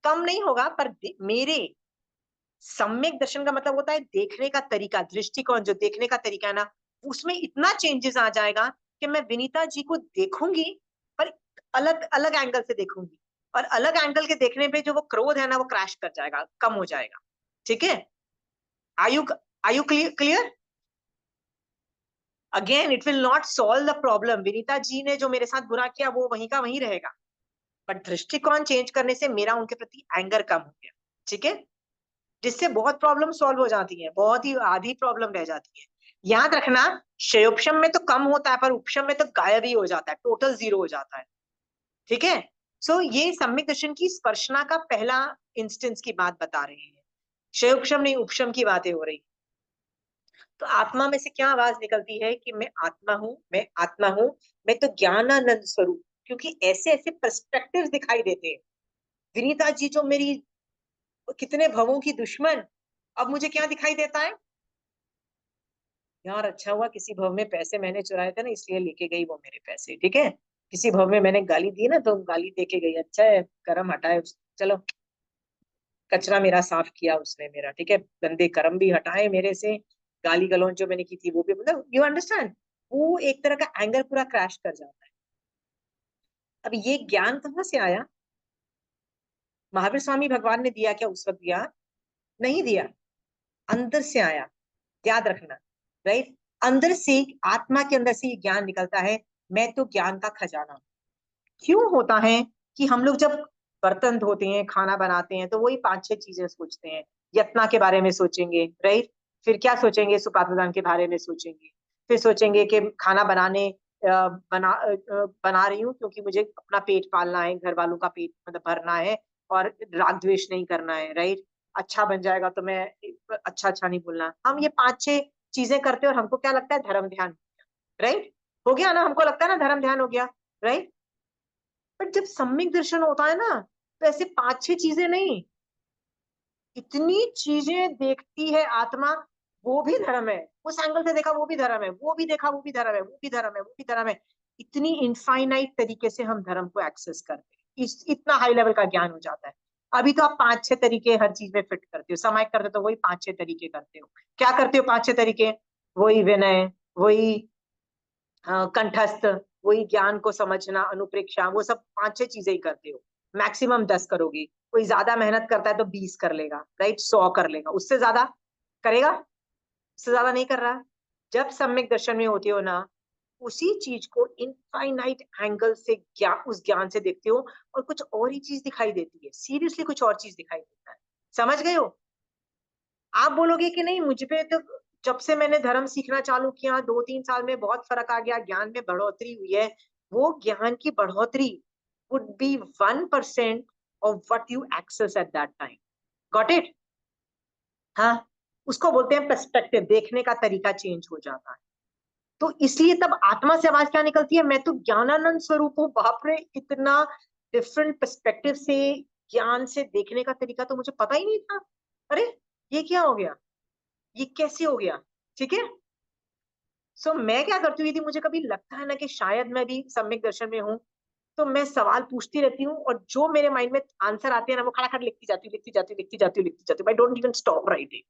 कम नहीं होगा, पर मेरे सम्यक दर्शन का मतलब होता है देखने का तरीका, दृष्टिकोण, जो देखने का तरीका है ना, उसमें इतना चेंजेस आ जाएगा कि मैं विनीता जी को देखूंगी पर अलग अलग एंगल से देखूंगी, और अलग एंगल के देखने पे जो वो क्रोध है ना वो क्रैश कर जाएगा, कम हो जाएगा। ठीक है, are you clear? Again it will not solve the problem. Vinita ji ने जो मेरे साथ बुरा किया वो वहीं का वहीं रहेगा, बट दृष्टिकोण चेंज करने से मेरा उनके प्रति एंगर कम हो गया। ठीक है, जिससे बहुत प्रॉब्लम सॉल्व हो जाती है, बहुत ही आधी प्रॉब्लम रह जाती है। याद रखना, क्षयोपशम में तो कम होता है पर उपशम में तो गायब ही हो जाता है, टोटल जीरो हो जाता है। ठीक है, सो ये सम्यक दर्शन की स्पर्शना का पहला इंस्टेंस की बात बता रहे हैं। क्षयोपशम नहीं, उपशम की बातें हो रही। तो आत्मा में से क्या आवाज निकलती है कि मैं आत्मा हूं, मैं आत्मा हूं, मैं तो ज्ञानानंद स्वरूप। क्योंकि ऐसे ऐसे पर्सपेक्टिव्स दिखाई देते हैं। विनीता जी जो मेरी कितने भवों की दुश्मन, अब मुझे क्या दिखाई देता है? यार अच्छा हुआ किसी भव में पैसे मैंने चुराए थे ना, इसलिए लेके गई वो मेरे पैसे। ठीक है, किसी भव में मैंने गाली दी ना तो गाली दे के गई, अच्छा है कर्म हटाए चलो, कचरा मेरा साफ किया उसने मेरा। ठीक है, गंदे कर्म भी हटाए मेरे से, गाली गलौज जो मैंने की थी वो भी, मतलब यू अंडरस्टैंड, वो एक तरह का एंगर पूरा क्रैश कर जाता है। अब ये ज्ञान कहाँ से आया? महावीर स्वामी भगवान ने दिया क्या उस वक्त? दिया नहीं, दिया अंदर से आया। याद रखना, राइट, अंदर से, आत्मा के अंदर से ये ज्ञान निकलता है। मैं तो ज्ञान का खजाना हूं। क्यों होता है कि हम लोग जब बर्तन धोते हैं, खाना बनाते हैं, तो वही 5-6 चीजें सोचते हैं। यत्ना के बारे में सोचेंगे, राइट, फिर क्या सोचेंगे? सुपात्रदान के बारे में सोचेंगे, फिर सोचेंगे कि खाना बना रही हूँ क्योंकि मुझे अपना पेट पालना है, घर वालों का पेट मतलब भरना है, और राग द्वेष नहीं करना है, राइट। अच्छा बन जाएगा तो मैं अच्छा अच्छा नहीं बोलना। हम ये 5-6 चीजें करते हैं और हमको क्या लगता है? धर्म ध्यान, राइट, हो गया ना, हमको लगता है ना धर्म ध्यान हो गया, राइट। बट जब सम्यक दर्शन होता है ना, तो ऐसे 5-6 चीजें नहीं, इतनी चीजें देखती है आत्मा। वो भी धर्म है, उस एंगल से देखा वो भी धर्म है, वो भी देखा वो भी धर्म है, वो भी धर्म है, वो भी धर्म है। इतनी इनफाइनाइट तरीके से हम धर्म को एक्सेस करते हैं, इतना हाई लेवल का ज्ञान हो जाता है। अभी तो आप 5-6 तरीके हर चीज में फिट करते हो, समायिक करते हो तो वही 5-6 तरीके करते हो। क्या करते हो 5-6 तरीके? वही विनय, वही कंठस्थ, वही ज्ञान को समझना, अनुप्रेक्षा, वो सब 5-6 चीजें ही करते हो। मैक्सिमम 10 करोगे। कोई ज्यादा मेहनत करता है तो 20 कर लेगा, राइट, 100 कर लेगा, उससे ज्यादा करेगा? उससे ज्यादा नहीं कर रहा। जब सम्यक दर्शन में होते हो ना, उसी चीज को इनफाइनाइट एंगल से उस ज्ञान से देखते हो, और कुछ और ही चीज दिखाई देती है, सीरियसली कुछ और चीज दिखाई देता है। समझ गए हो? आप बोलोगे कि नहीं मुझ पे तो जब से मैंने धर्म सीखना चालू किया 2-3 साल में बहुत फर्क आ गया, ज्ञान में बढ़ोतरी हुई है। वो ज्ञान की बढ़ोतरी would be 1% of what you access at that time. Got it? हाँ, उसको बोलते हैं पर्सपेक्टिव, देखने का तरीका चेंज हो जाता है। तो इसलिए तब आत्मा से आवाज क्या निकलती है? मैं तो ज्ञानानंद स्वरूप हूँ। बाप रे, इतना डिफरेंट पर्सपेक्टिव से ज्ञान से देखने का तरीका तो मुझे पता ही नहीं था। अरे ये क्या हो गया, ये कैसे हो गया? ठीक है, सो मैं क्या करती हुई थी, मुझे कभी लगता है ना कि शायद मैं भी सम्यक दर्शन में हूँ, तो मैं सवाल पूछती रहती हूँ, और जो मेरे माइंड में आंसर आते हैं ना, वो खड़ा लिखती जाती हूँ, लिखती जाती हूँ, लिखती जाती हूँ, लिखती जाती हूँ। I don't even stop writing,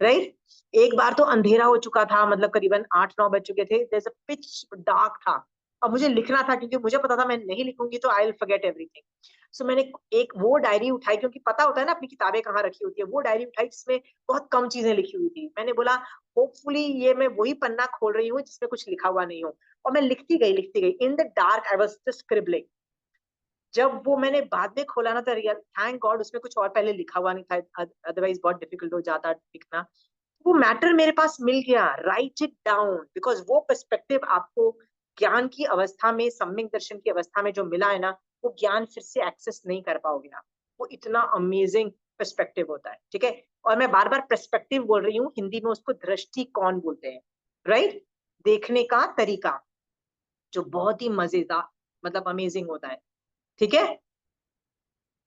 right. एक बार तो अंधेरा हो चुका था, मतलब करीबन 8-9 बज चुके थे, there is a pitch dark था। अब मुझे लिखना था, क्योंकि मुझे पता था मैं नहीं लिखूंगी तो आई विल फॉरगेट एवरीथिंग। सो मैंने एक वो डायरी उठाई, क्योंकि पता होता है ना अपनी किताबें कहाँ रखी होती है। वो डायरी उठाई जिसमें बहुत कम चीजें लिखी हुई थी। मैंने बोला होपफुली ये मैं वही पन्ना खोल रही हूँ जिसमें कुछ लिखा हुआ नहीं हो। और मैं लिखती गई in the dark, I was just scribbling. जब वो मैंने बाद में खोला ना, तो रियल थैंक गॉड उसमें कुछ और पहले लिखा हुआ नहीं था, अदरवाइज बहुत डिफिकल्ट हो जाता लिखना। वो मैटर मेरे पास मिल गया, राइट इट डाउन, बिकॉज वो पर्सपेक्टिव आपको ज्ञान की अवस्था में, सम्यक दर्शन की अवस्था में जो मिला है ना, वो ज्ञान फिर से एक्सेस नहीं कर पाओगे आप। वो इतना अमेजिंग पर्सपेक्टिव होता है। ठीक है, और मैं बार बार पर्सपेक्टिव बोल रही हूँ, हिंदी में उसको दृष्टिकोण बोलते हैं, राइट, देखने का तरीका, जो बहुत ही मजेदार, मतलब अमेजिंग होता है। ठीक है,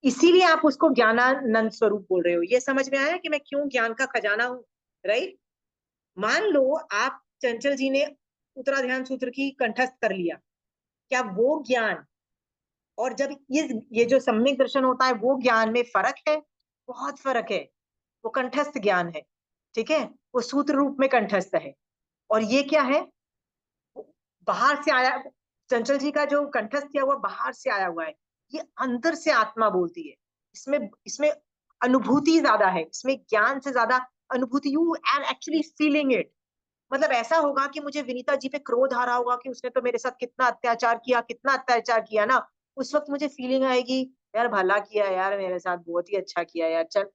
इसीलिए आप उसको ज्ञानानंद स्वरूप बोल रहे हो। ये समझ में आया कि मैं क्यों ज्ञान का खजाना हूँ, राइट। मान लो आप, चंचल जी ने उत्तराध्यान सूत्र की कंठस्थ कर लिया, क्या वो ज्ञान और जब ये जो सम्यक दर्शन होता है, वो ज्ञान में फर्क है? बहुत फर्क है। वो कंठस्थ ज्ञान है, ठीक है, वो सूत्र रूप में कंठस्थ है। और ये क्या है? बाहर से आया, चंचल जी का जो कंठस्थ किया हुआ बाहर से आया हुआ है। ये अंदर से आत्मा बोलती है। इसमें इसमें अनुभूति ज्यादा है, इसमें ज्ञान से ज्यादा अनुभूति। You are actually feeling it. मतलब ऐसा होगा कि मुझे विनीता जी पे क्रोध आ रहा होगा कि उसने तो मेरे साथ कितना अत्याचार किया ना, उस वक्त मुझे फीलिंग आएगी, यार भला किया यार, मेरे साथ बहुत ही अच्छा किया यार, चल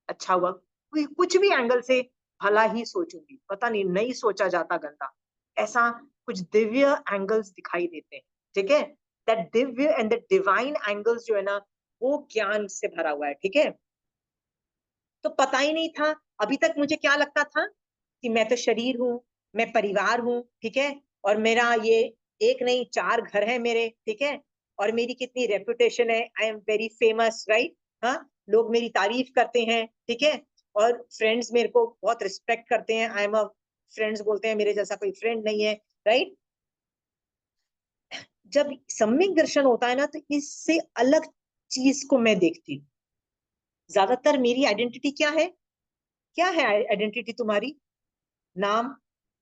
अच्छा हुआ। कुछ भी एंगल से भला ही सोचूंगी, पता नहीं सोचा जाता गंदा। ऐसा कुछ दिव्य एंगल्स दिखाई देते हैं, ठीक है। That Divya and the divine angles जो है ना, वो ज्ञान से भरा हुआ है, ठीक है। तो पता ही नहीं था, अभी तक मुझे क्या लगता था कि मैं तो शरीर हूँ, मैं परिवार हूँ, ठीक है, और मेरा ये एक नहीं 4 घर है मेरे, ठीक है, और मेरी कितनी रेपुटेशन है, I am very famous, right. हाँ, लोग मेरी तारीफ करते हैं, ठीक है, और फ्रेंड्स मेरे को बहुत रिस्पेक्ट करते हैं, आई एम अ फ्रेंड्स बोलते हैं मेरे जैसा कोई फ्रेंड नहीं है, राइट। जब सम्यक दर्शन होता है ना, तो इससे अलग चीज को मैं देखती हूँ। ज्यादातर मेरी आइडेंटिटी क्या है आइडेंटिटी तुम्हारी? नाम,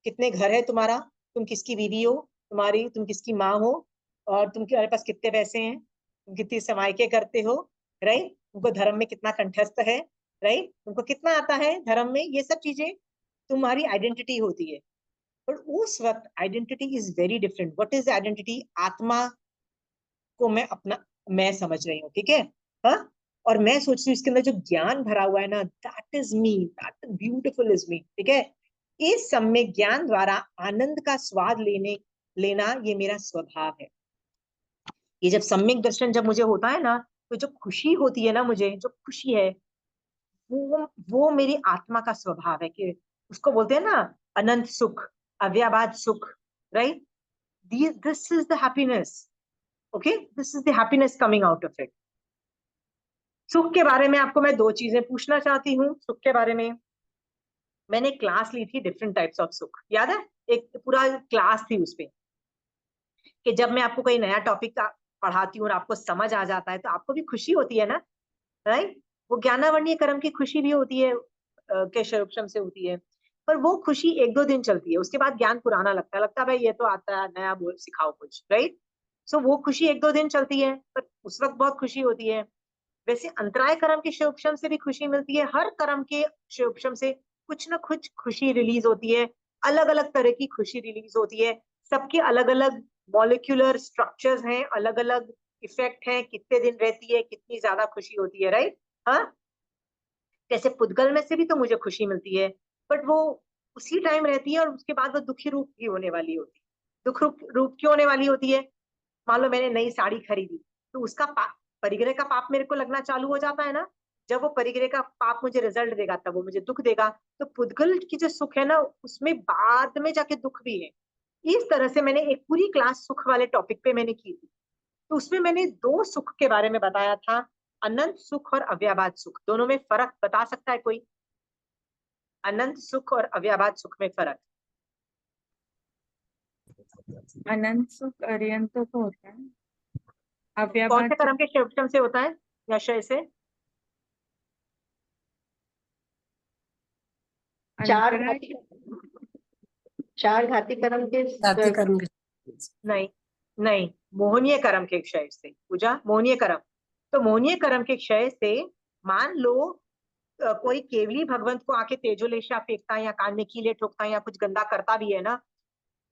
कितने घर है तुम्हारा, तुम किसकी बीवी हो, तुम किसकी माँ हो, और तुम्हारे पास कितने पैसे हैं, तुम कितनी समायके करते हो, राइट, तुमको धर्म में कितना कंठस्थ है, राइट, तुमको कितना आता है धर्म में, ये सब चीजें तुम्हारी आइडेंटिटी होती है। पर उस वक्त identity is very different. What is identity? आत्मा को मैं अपना मैं समझ रही हूँ, ठीक है। हाँ, और मैं सोचती हूँ इसके अंदर जो ज्ञान भरा हुआ है ना, that is me, that beautiful is me, ठीक है। इस सम्यक ज्ञान द्वारा आनंद का स्वाद लेना ये मेरा स्वभाव है। ये जब सम्यक दर्शन जब मुझे होता है ना, तो जो खुशी होती है ना, मुझे जो खुशी है, वो मेरी आत्मा का स्वभाव है। कि उसको बोलते हैं ना, अनंत सुख, अव्याबाद सुख, right. This is the happiness, okay, this is the happiness coming out of it. सुख के बारे में आपको मैं 2 चीजें पूछना चाहती हूँ। सुख के बारे में मैंने क्लास ली थी, डिफरेंट टाइप्स ऑफ सुख, याद है? एक पूरा क्लास थी उसपे, कि जब मैं आपको कोई नया टॉपिक पढ़ाती हूँ और आपको समझ आ जाता है, तो आपको भी खुशी होती है ना, राइट। वो ज्ञानावरणीय कर्म की खुशी भी होती है, के शरोक्षम से होती है। पर वो खुशी 1-2 दिन चलती है, उसके बाद ज्ञान पुराना लगता है भाई ये तो आता है, नया बोल सिखाओ कुछ, राइट। सो वो खुशी 1-2 दिन चलती है, पर उस वक्त बहुत खुशी होती है। वैसे अंतराय कर्म के शिवोपशम से भी खुशी मिलती है। हर कर्म के शिवोपशम से कुछ ना कुछ खुशी रिलीज होती है, अलग अलग तरह की खुशी रिलीज होती है। सबके अलग अलग मॉलिक्यूलर स्ट्रक्चर्स हैं, अलग अलग इफेक्ट हैं, कितने दिन रहती है, कितनी ज्यादा खुशी होती है, राइट। हाँ, जैसे पुद्गल में से भी तो मुझे खुशी मिलती है, बट वो उसी टाइम रहती है, और उसके बाद वो दुखी रूप की होने वाली होती है। रूप क्यों होने वाली होती है? मान लो मैंने नई साड़ी खरीदी, तो उसका परिग्रह का पाप मेरे को लगना चालू हो जाता है ना। जब वो परिग्रह का पाप मुझे रिजल्ट देगा, तब वो मुझे दुख देगा। तो पुद्गल की जो सुख है ना, उसमें बाद में जाके दुख भी है। इस तरह से मैंने एक पूरी क्लास सुख वाले टॉपिक पे मैंने की थी। तो उसमें मैंने 2 सुख के बारे में बताया था, अनंत सुख और अव्याबाद सुख। दोनों में फर्क बता सकता है कोई? अनंत सुख और अव्याबाद सुख में फर्क? अनंत सुख अर्यंत को होता है, कौन अव्याबाद से कर्म के शिवोपशम से होता है या शय से? 4 अंतराय घाती 4 घाती कर्म के जाति कर्म के नहीं, नहीं, मोहनीय कर्म के क्षय से। पूजा, मोहनीय कर्म। तो मोहनीय कर्म के क्षय से, मान लो कोई केवली भगवंत को आके तेजोलेशा फेंकता है, या कान में कीले ठोकता है, या कुछ गंदा करता भी है ना,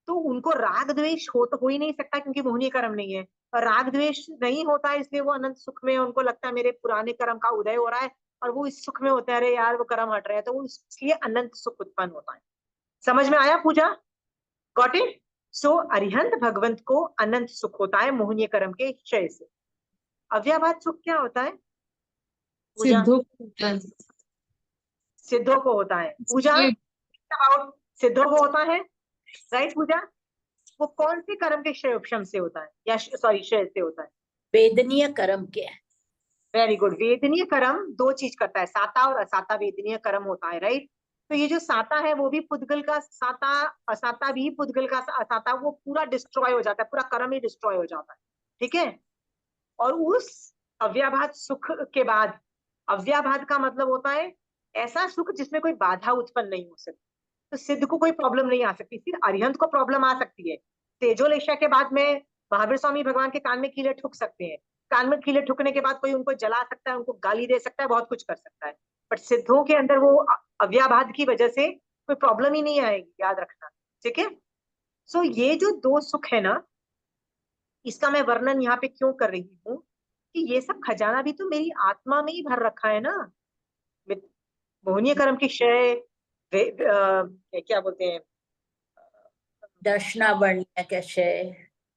तो उनको राग द्वेष हो ही नहीं सकता, क्योंकि मोहनीय कर्म नहीं है। और राग द्वेष नहीं होता है, इसलिए वो अनंत सुख में, उनको लगता है मेरे पुराने कर्म का उदय हो रहा है, और वो इस सुख में होते हैं, अरे यार वो कर्म हट रहे हैं, तो वो इसलिए अनंत सुख उत्पन्न होता है। समझ में आया पूजा? Got it? सो अरिहंत भगवंत को अनंत सुख होता है मोहनीय कर्म के क्षय से। अव्याभात सुख क्या होता है पूजा? सिद्धों को होता है। पूजा, अबाउट सिद्धों को होता है, राइट पूजा? वो कौन से कर्म के क्षय उपशम से होता है, या सॉरी क्षय से होता है? वेदनीय कर्म के। Very good. वेदनीय कर्म 2 चीज करता है, साता और असाता वेदनीय कर्म होता है, राइट। तो ये जो साता है वो भी पुद्गल का साता, असाता भी पुद्गल का असाता, वो पूरा डिस्ट्रॉय हो जाता है, पूरा कर्म ही डिस्ट्रॉय हो जाता है, ठीक है। और उस अव्याभात सुख के बाद, अव्याभात का मतलब होता है ऐसा सुख जिसमें कोई बाधा उत्पन्न नहीं हो सकती। तो सिद्ध को कोई प्रॉब्लम नहीं आ सकती, फिर अरिहंत को प्रॉब्लम आ सकती है। तेजोलेशा के बाद में महावीर स्वामी भगवान के कान में कीले ठुक सकते हैं, कान में कीले ठुकने के बाद कोई उनको जला सकता है, उनको गाली दे सकता है, बहुत कुछ कर सकता है, बट सिद्धों के अंदर वो अव्याभाद की वजह से कोई प्रॉब्लम ही नहीं आएगी, याद रखना। ठीक है, सो ये जो दो सुख है ना, इसका मैं वर्णन यहाँ पे क्यों कर रही हूँ कि ये सब खजाना भी तो मेरी आत्मा में ही भर रखा है ना। मोहनीय कर्म की क्षय, क्या बोलते हैं, दर्शना वर्ण्य का क्षय,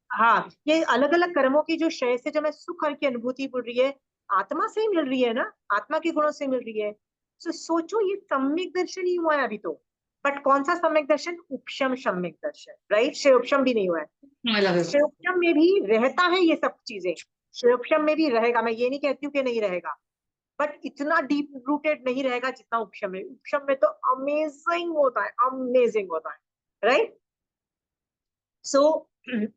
हाँ, ये अलग अलग कर्मों की जो क्षय से जो मैं सुख की अनुभूति मिल रही है, आत्मा से ही मिल रही है ना, आत्मा के गुणों से मिल रही है। तो सोचो ये सम्यक दर्शन ही हुआ है अभी तो, बट कौन सा सम्यक दर्शन? उपशम सम्यक दर्शन, राइट? क्षयोपशम भी नहीं हुआ है। क्षयोपशम में भी रहता है ये सब चीजें, क्षयोपशम में भी रहेगा, मैं ये नहीं कहती हूँ कि नहीं रहेगा, बट इतना डीप रूटेड नहीं रहेगा जितना उपशम में। उपशम में तो अमेजिंग होता है, अमेजिंग होता है, राइट? सो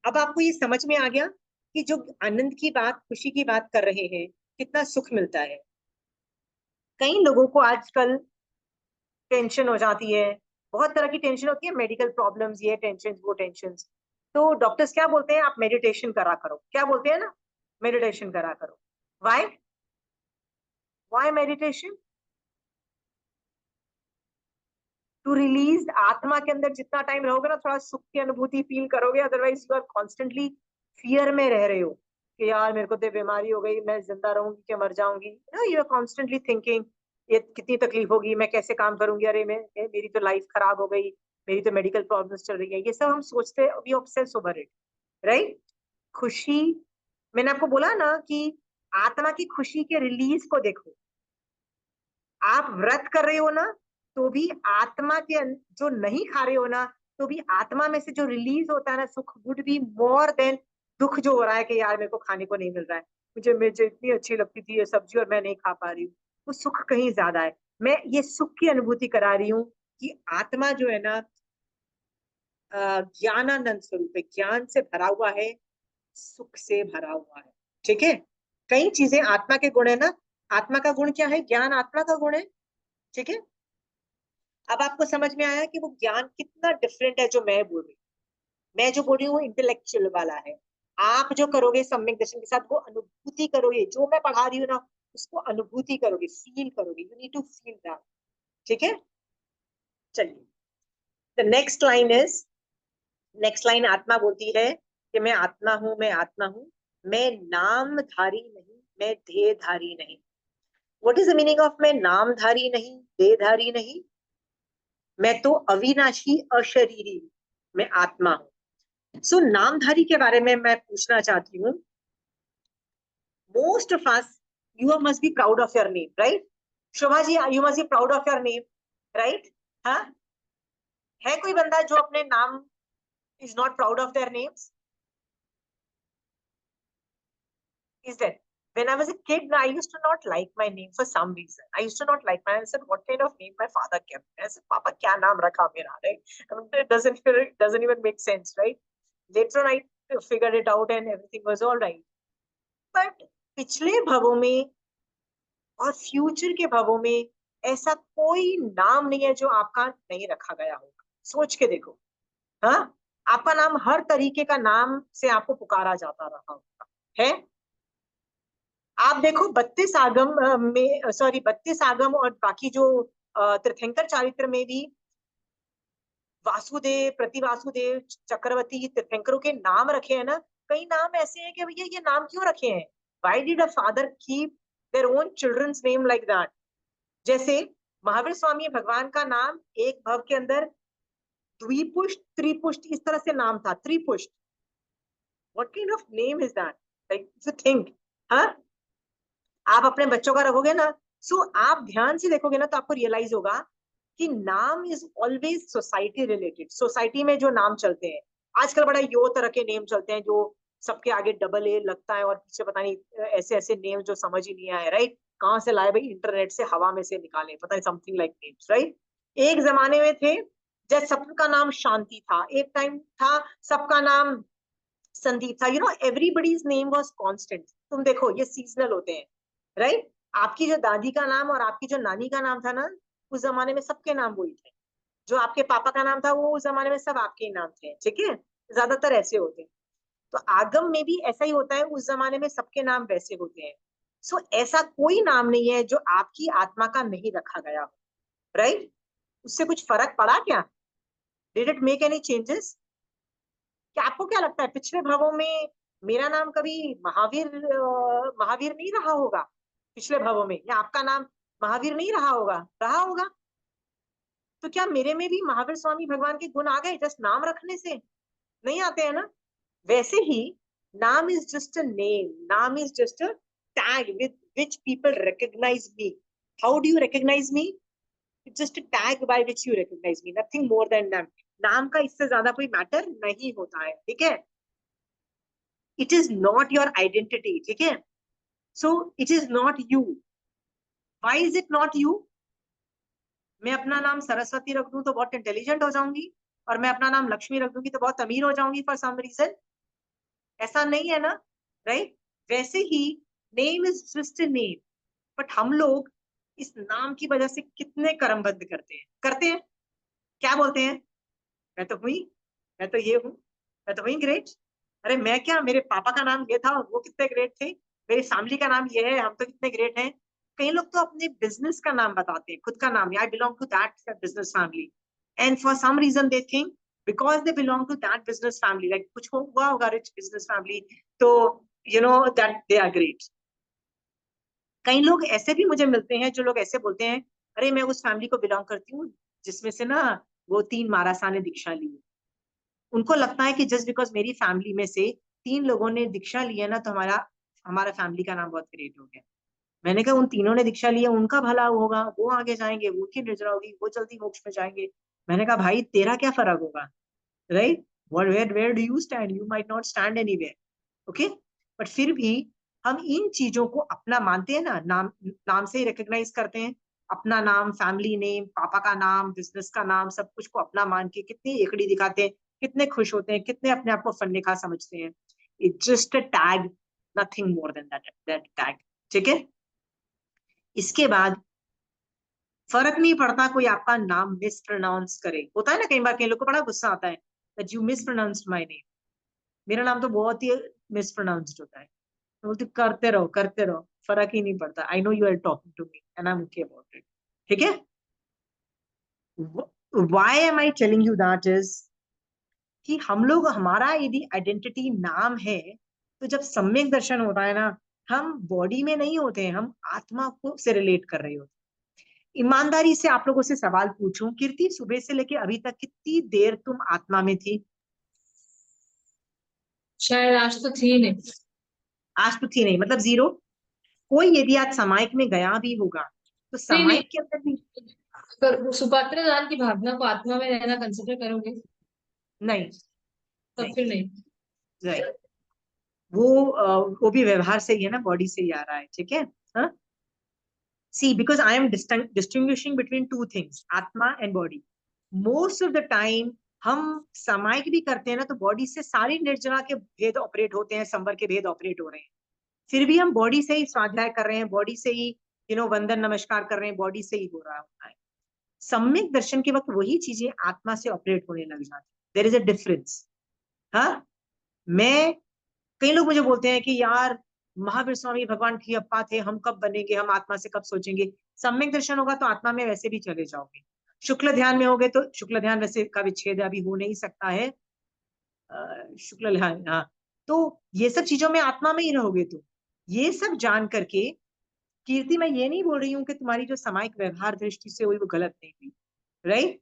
अब आपको ये समझ में आ गया कि जो आनंद की बात, खुशी की बात कर रहे हैं, कितना सुख मिलता है। कई लोगों को आजकल टेंशन हो जाती है, बहुत तरह की टेंशन होती है, मेडिकल प्रॉब्लम्स, ये टेंशन वो टेंशन, तो डॉक्टर्स क्या बोलते हैं? आप मेडिटेशन करा करो, क्या बोलते हैं ना, मेडिटेशन करा करो। Why why meditation? To release, आत्मा के अंदर जितना टाइम रहोगे ना, थोड़ा सुख की अनुभूति फील करोगे, otherwise you are constantly fear में रह रहे हो कि यार मेरे को तो बीमारी हो गई, मैं जिंदा रहूंगी क्या मर जाऊंगी, यू आर कॉन्स्टेंटली थिंकिंग ये कितनी तकलीफ होगी, मैं कैसे काम करूंगी, अरे मेरी तो लाइफ खराब हो गई, मेरी तो मेडिकल प्रॉब्लम्स चल रही है, ये सब हम सोचते हैं, we obsess over it, right? खुशी, मैंने आपको बोला ना कि आत्मा की खुशी के रिलीज को देखो। आप व्रत कर रहे हो ना, तो भी आत्मा के जो नहीं खा रहे हो ना, तो भी आत्मा में से जो रिलीज होता है ना सुख, वुड बी मोर देन दुख जो हो रहा है कि यार मेरे को खाने को नहीं मिल रहा है, मुझे इतनी अच्छी लगती थी ये सब्जी और मैं नहीं खा पा रही हूँ, वो सुख कहीं ज्यादा है। मैं ये सुख की अनुभूति करा रही हूँ कि आत्मा जो है ना ज्ञानानंद स्वरूप है, ज्ञान से भरा हुआ है, सुख से भरा हुआ है। ठीक है, कई चीजें आत्मा के गुण है ना, आत्मा का गुण क्या है? ज्ञान आत्मा का गुण है। ठीक है, अब आपको समझ में आया कि वो ज्ञान कितना डिफरेंट है जो मैं बोल रही हूँ। मैं जो बोल रही हूँ इंटेलेक्चुअल वाला है, आप जो करोगे सम्यक दर्शन के साथ वो अनुभूति करोगे, जो मैं पढ़ा रही हूँ ना उसको अनुभूति करोगे, फील करोगे, you need to feel that. ठीक है, चलिए, the next line is, next line आत्मा बोलती है कि मैं आत्मा हूं, मैं आत्मा हूं, मैं नामधारी नहीं, मैं देहधारी नहीं। What is the meaning of मैं नामधारी नहीं, देहधारी नहीं? मैं तो अविनाशी अशरीरी, मैं आत्मा हूं। सो नामधारी के बारे में मैं पूछना चाहती हूँ। Most of us, you must be proud of your name, right? Shobha ji, you must be proud of your name, right? हाँ, है कोई बंदा जो अपने नाम is not proud of their names? Is that when I was a kid, I used to not like my name for some reason. I used to not like my. I said, "What kind of name my father kept?" I said, "Papa, क्या नाम रखा मेरा?" Right? I mean, it doesn't even make sense, right? Later on, I figured it out, and everything was all right. But पिछले भवों में और future के भवों में ऐसा कोई नाम नहीं है जो आपका नहीं रखा गया होगा। सोच के देखो, हाँ, आपका नाम हर तरीके का नाम से आपको पुकारा जाता रहा होगा, है? आप देखो 32 आगम में, सॉरी 32 आगम और बाकी जो तीर्थंकर चारित्र में भी वासुदेव, प्रतिवासुदेव, चक्रवर्ती तीर्थंकरों के नाम रखे हैं ना, कई नाम ऐसे हैं कि भैया ये नाम क्यों रखे हैं? Why did a father keep their own children's name like that? जैसे महावीर स्वामी भगवान का नाम एक भव के अंदर द्विपुष्ट, त्रिपुष्ट, इस तरह से नाम था, Tripushta. What kind of name is that? Like you think, हाँ, आप अपने बच्चों का रखोगे ना, सो आप ध्यान से देखोगे ना तो आपको रियलाइज होगा कि नाम is always society related. Society में जो नाम चलते हैं आजकल, बड़ा यो तरह के नेम चलते हैं जो सबके आगे डबल ए लगता है और पीछे पता नहीं ऐसे ऐसे नेम जो समझ ही नहीं आए, राइट? कहाँ से लाए भाई? इंटरनेट से, हवा में से निकाले, पता नहीं, समथिंग लाइक नेम्स, राइट? एक जमाने में थे जब सबका नाम शांति था, एक टाइम था सबका नाम संदीप था, एवरीबडीज नेम वाज कांस्टेंट। तुम देखो ये सीजनल होते हैं, राइट? आपकी जो दादी का नाम और आपकी जो नानी का नाम था ना, उस जमाने में सबके नाम वही थे। जो आपके पापा का नाम था वो उस जमाने में सब आपके ही नाम थे। ठीक है, ज्यादातर ऐसे होते हैं। तो आगम में भी ऐसा ही होता है, उस जमाने में सबके नाम वैसे होते हैं। सो ऐसा कोई नाम नहीं है जो आपकी आत्मा का नहीं रखा गया हो, राइट? उससे कुछ फर्क पड़ा क्या? Did it make any changes? क्या आपको क्या लगता है पिछले भवों में मेरा नाम कभी महावीर नहीं रहा होगा पिछले भवों में, या आपका नाम महावीर नहीं रहा होगा? रहा होगा। तो क्या मेरे में भी महावीर स्वामी भगवान के गुण आ गए जस्ट नाम रखने से? नहीं आते हैं ना। वैसे ही नाम इज जस्ट अ नेम, नाम is just a tag with which people recognise me. How do you recognise me? It's just a tag by which you recognise me, nothing more than that. नाम का इससे ज्यादा कोई matter नहीं होता है, ठीक है? It is not your identity, ठीक है? So it is not you. Why is it not you? मैं अपना नाम सरस्वती रख दूं तो बहुत इंटेलिजेंट हो जाऊंगी, और मैं अपना नाम लक्ष्मी रख दूंगी तो बहुत अमीर हो जाऊंगी फॉर सम रीजन। ऐसा नहीं है ना, राइट? वैसे ही name is just a name, but हम लोग इस नाम की वजह से कितने कर्मबद्ध करते हैं। क्या बोलते हैं? मैं तो हुई, मैं तो ये हूँ, मैं तो हुई ग्रेट। अरे मैं क्या, मेरे पापा का नाम ये था और वो कितने ग्रेट थे, मेरी फैमिली का नाम ये है, हम तो कितने ग्रेट हैं। कई लोग तो अपने बिजनेस का नाम बताते हैं, खुद का नाम, I belong to that business family, and for some reason they think because they belong to that business family, like कुछ हुआ होगा रिच बिजनेस फैमिली, तो you know that they are great. कई लोग ऐसे भी मुझे मिलते हैं जो लोग ऐसे बोलते हैं, अरे मैं उस फैमिली को बिलोंग करती हूँ जिसमें से ना वो 3 महाराजा ने दीक्षा ली है। उनको लगता है कि जस्ट बिकॉज मेरी फैमिली में से 3 लोगों ने दीक्षा लिया ना, तो हमारा हमारा फैमिली का नाम बहुत ग्रेट हो गया। मैंने कहा उन तीनों ने दीक्षा लिया, उनका भला होगा, वो आगे जाएंगे, वो उनकी निर्जरा होगी, वो जल्दी मोक्ष में जाएंगे। मैंने कहा भाई तेरा क्या फर्क होगा, right? Where do you stand? You might not stand anywhere, okay? But फिर भी हम इन चीजों को अपना मानते हैं ना, नाम नाम से ही रिकॉग्नाइज करते हैं। अपना नाम, फैमिली नेम, पापा का नाम, बिजनेस का नाम, सब कुछ को अपना मान के कितनी एकड़ी दिखाते हैं, कितने खुश होते हैं, कितने अपने आप को फन्ने खा समझते हैं। It's just a tag, nothing more than that tag, ठीक है? इसके बाद फर्क नहीं पड़ता कोई आपका नाम मिस प्रोनाउंस करे। होता है ना कई बार, कई लोग को बड़ा गुस्सा आता है that you miss pronounced my name. मेरा नाम तो बहुत ही मिस प्रोनाउंस्ड होता है, तो बोलती करते रहो, फर्क ही नहीं पड़ता। I know you are talking to me and I am okay about it, ठीक है? Why am I telling you that is कि हम लोग, हमारा यदि आइडेंटिटी नाम है, तो जब सम्यक दर्शन होता है ना, हम बॉडी में नहीं होते हैं, हम आत्मा को से रिलेट कर रहे होते हैं। ईमानदारी से आप लोगों से सवाल पूछूं, कीर्ति सुबह से लेके अभी तक कितनी देर तुम आत्मा में थी? शायद आज तो थी नहीं। आज तो थी नहीं, मतलब जीरो। कोई यदि आज समायक में गया भी होगा तो नहीं नहीं, समायक के अंदर भी पर सुपात्र दान की भावना को आत्मा में रहना कंसिडर करोगे? नहीं, तब फिर नहीं। राइट। वो भी व्यवहार से ही है ना, बॉडी से ही आ रहा है, ठीक है? हाँ, see because I am distinguishing between two things, आत्मा and body. Most of the time हम सामायिक भी करते हैं ना, तो बॉडी से सारी निर्जरा के भेद ऑपरेट होते हैं, संवर के भेद ऑपरेट हो रहे हैं, फिर भी हम बॉडी से ही स्वाध्याय कर रहे हैं, बॉडी से ही वंदन नमस्कार कर रहे हैं, बॉडी से ही हो रहा होता है। सम्यक दर्शन के वक्त वही चीजें आत्मा से ऑपरेट होने लग जाती, देयर इज अ डिफरेंस। हाँ, मैं, कई लोग मुझे बोलते हैं कि यार महावीर स्वामी भगवान की अप्पा थे, हम कब बनेंगे, हम आत्मा से कब सोचेंगे? सम्यक दर्शन होगा तो आत्मा में वैसे भी चले जाओगे। शुक्ल ध्यान में होगे तो शुक्ल ध्यान वैसे का विच्छेद अभी हो नहीं सकता है, शुक्ल ध्यान, हाँ। तो ये सब चीजों में आत्मा में ही रहोगे। तो ये सब जान करके कीर्ति, मैं ये नहीं बोल रही हूँ कि तुम्हारी जो सामायिक व्यवहार दृष्टि से हुई वो गलत नहीं हुई, राइट?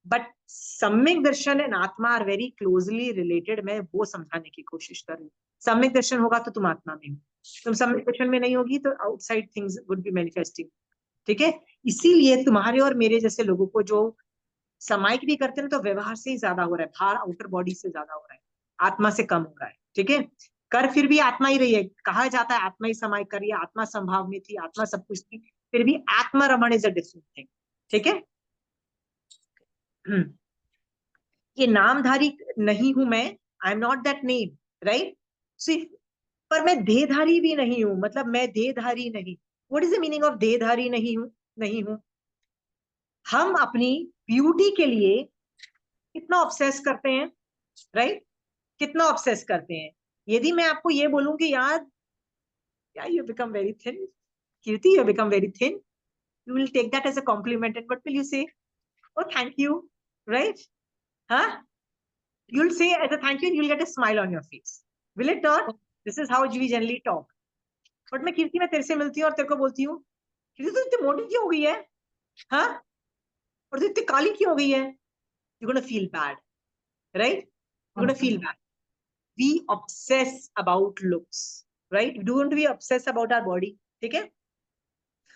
बट सम्यक दर्शन एंड आत्मा आर वेरी क्लोजली रिलेटेड, मैं वो समझाने की कोशिश कर रही हूँ। सम्यक दर्शन होगा तो तुम आत्मा में हो, तुम सम्यक दर्शन में नहीं होगी तो outside things would be manifesting, ठीक है? इसीलिए तुम्हारे और मेरे जैसे लोगों को जो सामायिक भी करते हैं तो व्यवहार से ही ज्यादा हो रहा है, भार आउटर बॉडी से ज्यादा हो रहा है, आत्मा से कम हो रहा है, ठीक है? कर फिर भी आत्मा ही रही है, कहा जाता है आत्मा ही समायिक करिए, आत्मा संभाव में थी, आत्मा सब कुछ थी, फिर भी आत्मा रमण इज अ डिफरेंट थिंग, ठीक है? ये नामधारी नहीं हूं मैं, I am not that name, right? पर मैं देहधारी भी नहीं हूं, मतलब मैं देहधारी नहीं। What is the meaning of देहधारी नहीं हूं? नहीं हूं, हम अपनी ब्यूटी के लिए कितना ऑब्सेस करते हैं, राइट? कितना ऑब्सेस करते हैं, यदि मैं आपको ये बोलूं कि यार you become very thin, Kirti you become very thin, you will take that as a compliment and what will you say? Oh, thank you, right? Huh? You'll say as a thank you and you'll get a smile on your face, will it not? This is how we generally talk. But मैं कीर्ति, मैं तेरे से मिलती हूँ और तेरे को बोलती हूँ कीर्ति तू इतनी मोटी क्यों हो गई है, हाँ, और तू इतनी काली क्यों हो गई है, you're gonna feel bad, right? You're gonna feel bad. We obsess about looks, right? We don't want to be obsessed about our body, ठीक है?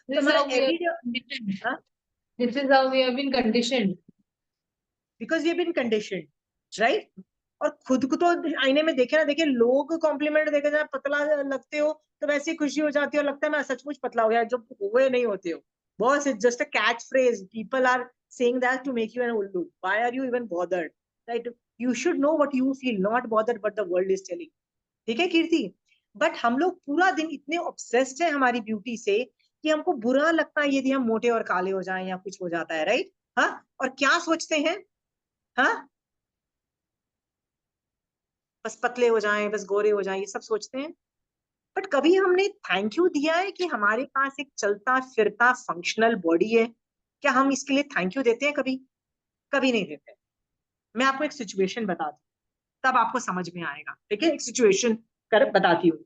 This तो is मतलब how we are every conditioned. हाँ? This is how we have been conditioned. Because we have been conditioned, right? और खुद को तो आईने में देखे ना देखे, लोग कॉम्प्लीमेंट देखे जाए पतला लगते हो तो वैसे ही खुशी हो जाती है और लगता है मैं सचमुच पतला हो गया, जब हुए नहीं होते हो। Boss, it's just a catch phrase, people are saying that to make you an उल्लू, why are you even bothered, right? You should know what you feel, not bothered but the world is telling, ठीक है कीर्ति? But हम लोग पूरा दिन इतने obsessed है हमारी ब्यूटी से कि हमको बुरा लगता है यदि हम मोटे और काले हो जाएं या कुछ हो जाता है, राइट? हाँ, और क्या सोचते हैं, हाँ, बस पतले हो जाएं, बस गोरे हो जाएं, ये सब सोचते हैं। बट कभी हमने थैंक यू दिया है कि हमारे पास एक चलता फिरता फंक्शनल बॉडी है? क्या हम इसके लिए थैंक यू देते हैं कभी? कभी नहीं देते। मैं आपको एक सिचुएशन बताती हूँ, तब आपको समझ में आएगा, ठीक है? एक सिचुएशन कर बताती हूँ।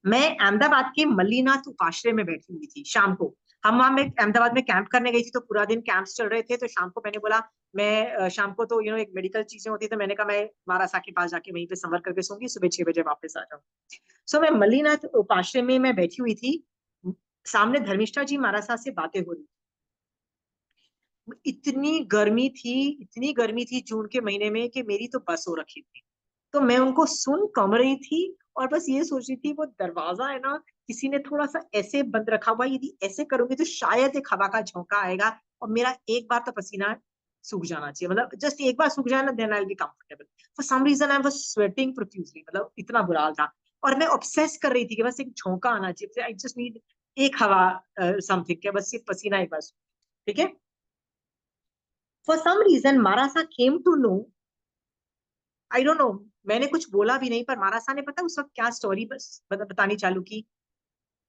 मैं अहमदाबाद के मल्लीनाथ उपाश्रय में बैठी हुई थी शाम को। हम वहां में अहमदाबाद में कैंप करने गई थी, तो पूरा दिन कैंप्स चल रहे थे। तो शाम को मैंने बोला, मैं शाम को तो एक मेडिकल चीजें होती है, तो मैंने कहा मैं मारासा के पास जाके वहीं पे संवर करके सोऊंगी, सुबह 6 बजे वापस आ जाऊँ। सो मैं मल्लीनाथ उपाश्रय में मैं बैठी हुई थी, सामने धर्मिष्ठा जी मारासा से बातें हो रही थी। इतनी गर्मी थी, इतनी गर्मी थी जून के महीने में कि मेरी तो बस हो रखी थी। तो मैं उनको सुन कम रही थी और बस ये सोच रही थी वो दरवाजा है ना, किसी ने थोड़ा सा ऐसे बंद रखा हुआ, यदि ऐसे करूंगी तो शायद एक हवा का झोंका आएगा और मेरा एक बार तो पसीना सूख जाना चाहिए, मतलब जस्ट एक बार सूख जाए ना, then I will be comfortable. For some reason I was sweating profusely, मतलब इतना बुरा हाल था। और मैं ऑब्सेस कर रही थी कि बस एक झोंका आना चाहिए, आई जस्ट नीड एक हवा, समथिंग के, बस ये पसीना एक बार, ठीक है? फॉर सम रीजन मारासा came to know, I don't know, मैंने कुछ बोला भी नहीं, पर मारासा ने पता उस वक्त क्या स्टोरी बस बतानी चालू की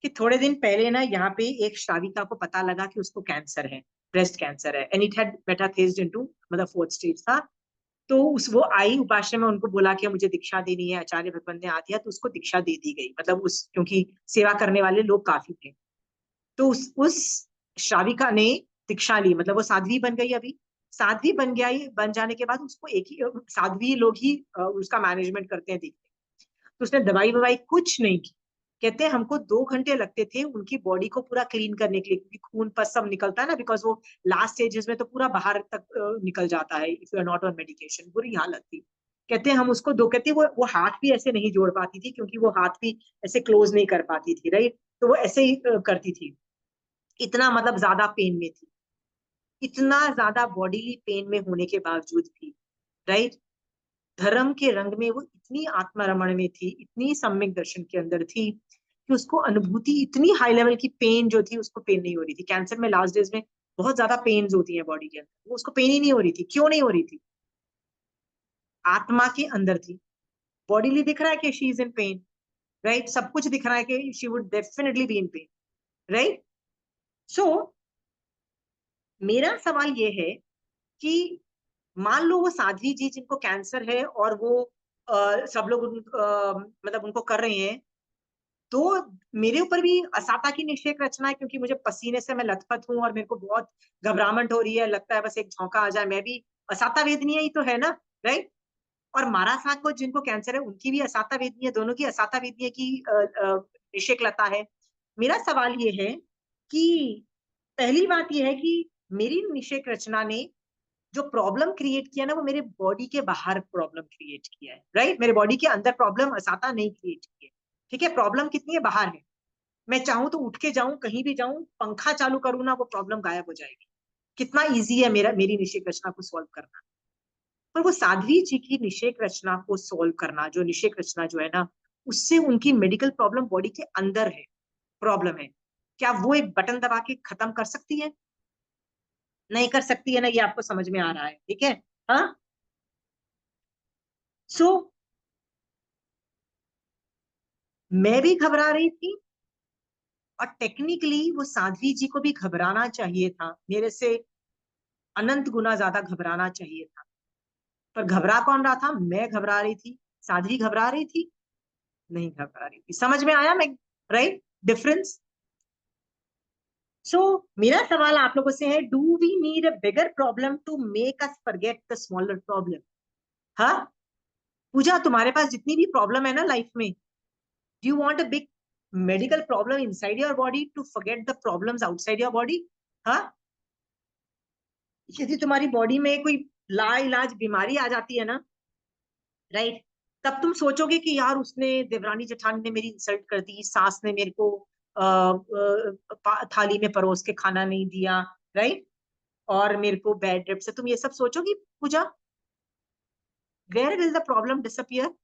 कि थोड़े दिन पहले ना यहाँ पे एक श्राविका को पता लगा कि उसको कैंसर है, ब्रेस्ट कैंसर है, एंड इट हैड मेटाफेज्ड इनटू, मतलब 4th स्टेज था। तो वो आई उपाश्रय में, उनको बोला कि मुझे दीक्षा देनी है, आचार्य भगवत ने आ दिया, तो उसको दीक्षा दे दी गई, मतलब क्योंकि सेवा करने वाले लोग काफी थे। तो उस श्राविका ने दीक्षा ली, मतलब वो साध्वी बन गई। अभी साध्वी बन जाने के बाद उसको एक ही साध्वी लोग ही उसका मैनेजमेंट करते हैं, देखते हैं। तो उसने दवाई ववाई कुछ नहीं की। कहते हैं हमको 2 घंटे लगते थे उनकी बॉडी को पूरा क्लीन करने के लिए, क्योंकि खून पस सब निकलता है ना, बिकॉज वो लास्ट स्टेजेस में तो पूरा बाहर तक निकल जाता है if you are not on medication. बुरी हालत थी। कहते हैं हम उसको कहते वो हाथ भी ऐसे नहीं जोड़ पाती थी, क्योंकि वो हाथ भी ऐसे क्लोज नहीं कर पाती थी, राइट? तो वो ऐसे ही करती थी, इतना मतलब ज्यादा पेन में थी। इतना ज्यादा बॉडीली पेन में होने के बावजूद भी, राइट, धर्म के रंग में वो इतनी आत्मरमण में थी, इतनी सम्यक दर्शन के अंदर थी कि उसको अनुभूति, इतनी हाई लेवल की पेन जो थी, उसको पेन नहीं हो रही थी। कैंसर में लास्ट डेज में बहुत ज्यादा पेन होती है बॉडी के अंदर, वो उसको पेन ही नहीं हो रही थी। क्यों नहीं हो रही थी? आत्मा के अंदर थी। बॉडीली दिख रहा है कि she is in pain, right, सब कुछ दिख रहा है कि she would definitely be in pain, right? So मेरा सवाल ये है कि मान लो वो साध्वी जी जिनको कैंसर है और वो सब लोग मतलब उनको कर रहे हैं, तो मेरे ऊपर भी असाता की निषेक रचना है, क्योंकि मुझे पसीने से मैं लथपथ हूँ और मेरे को बहुत घबराहट हो रही है, लगता है बस एक झोंका आ जाए, मैं भी असाता वेदनीय ही तो है ना, राइट? और मारासा को जिनको कैंसर है उनकी भी असाता वेदनीय, दोनों की असाता वेदनीय की निषेक लता है। मेरा सवाल ये है कि पहली बात यह है कि मेरी निषेक रचना ने जो प्रॉब्लम क्रिएट किया ना, वो मेरे बॉडी के बाहर प्रॉब्लम क्रिएट किया है, राइट? मेरे बॉडी के अंदर प्रॉब्लम असाता नहीं क्रिएट की है, ठीक है? प्रॉब्लम कितनी है? बाहर है। मैं चाहूं तो उठ के जाऊं, कहीं भी जाऊं, पंखा चालू करूं ना, वो प्रॉब्लम गायब हो जाएगी। कितना इजी है मेरी निषेक रचना को सॉल्व करना। पर वो साध्वी जी की निषेक रचना को सॉल्व करना, जो निषेक रचना जो है ना, उससे उनकी मेडिकल प्रॉब्लम बॉडी के अंदर है, प्रॉब्लम है, क्या वो एक बटन दबा के खत्म कर सकती है? नहीं कर सकती है ना, ये आपको समझ में आ रहा है, ठीक है? हाँ, सो मैं भी घबरा रही थी, और टेक्निकली वो साध्वी जी को भी घबराना चाहिए था, मेरे से अनंत गुना ज्यादा घबराना चाहिए था। पर घबरा कौन रहा था? मैं घबरा रही थी। साध्वी घबरा रही थी? नहीं घबरा रही थी। समझ में आया? मैं राइट डिफरेंस? सो मेरा सवाल आप लोगों से है, do we need a bigger problem to make us forget the smaller problem? हाँ पूजा, तुम्हारे पास जितनी भी प्रॉब्लम है ना लाइफ में, do you want a big medical problem inside your body to forget the problems outside your body? हाँ, यदि तुम्हारी बॉडी में कोई लाइलाज बीमारी आ जाती है ना, राइट, तब तुम सोचोगे कि यार उसने, देवरानी जेठानी ने मेरी इंसल्ट कर दी, सास ने मेरे को थाली में परोस के खाना नहीं दिया, राइट, और मेरे को बैड ड्रिप से, तुम ये सब सोचोगी Pooja? Where will the problem disappear?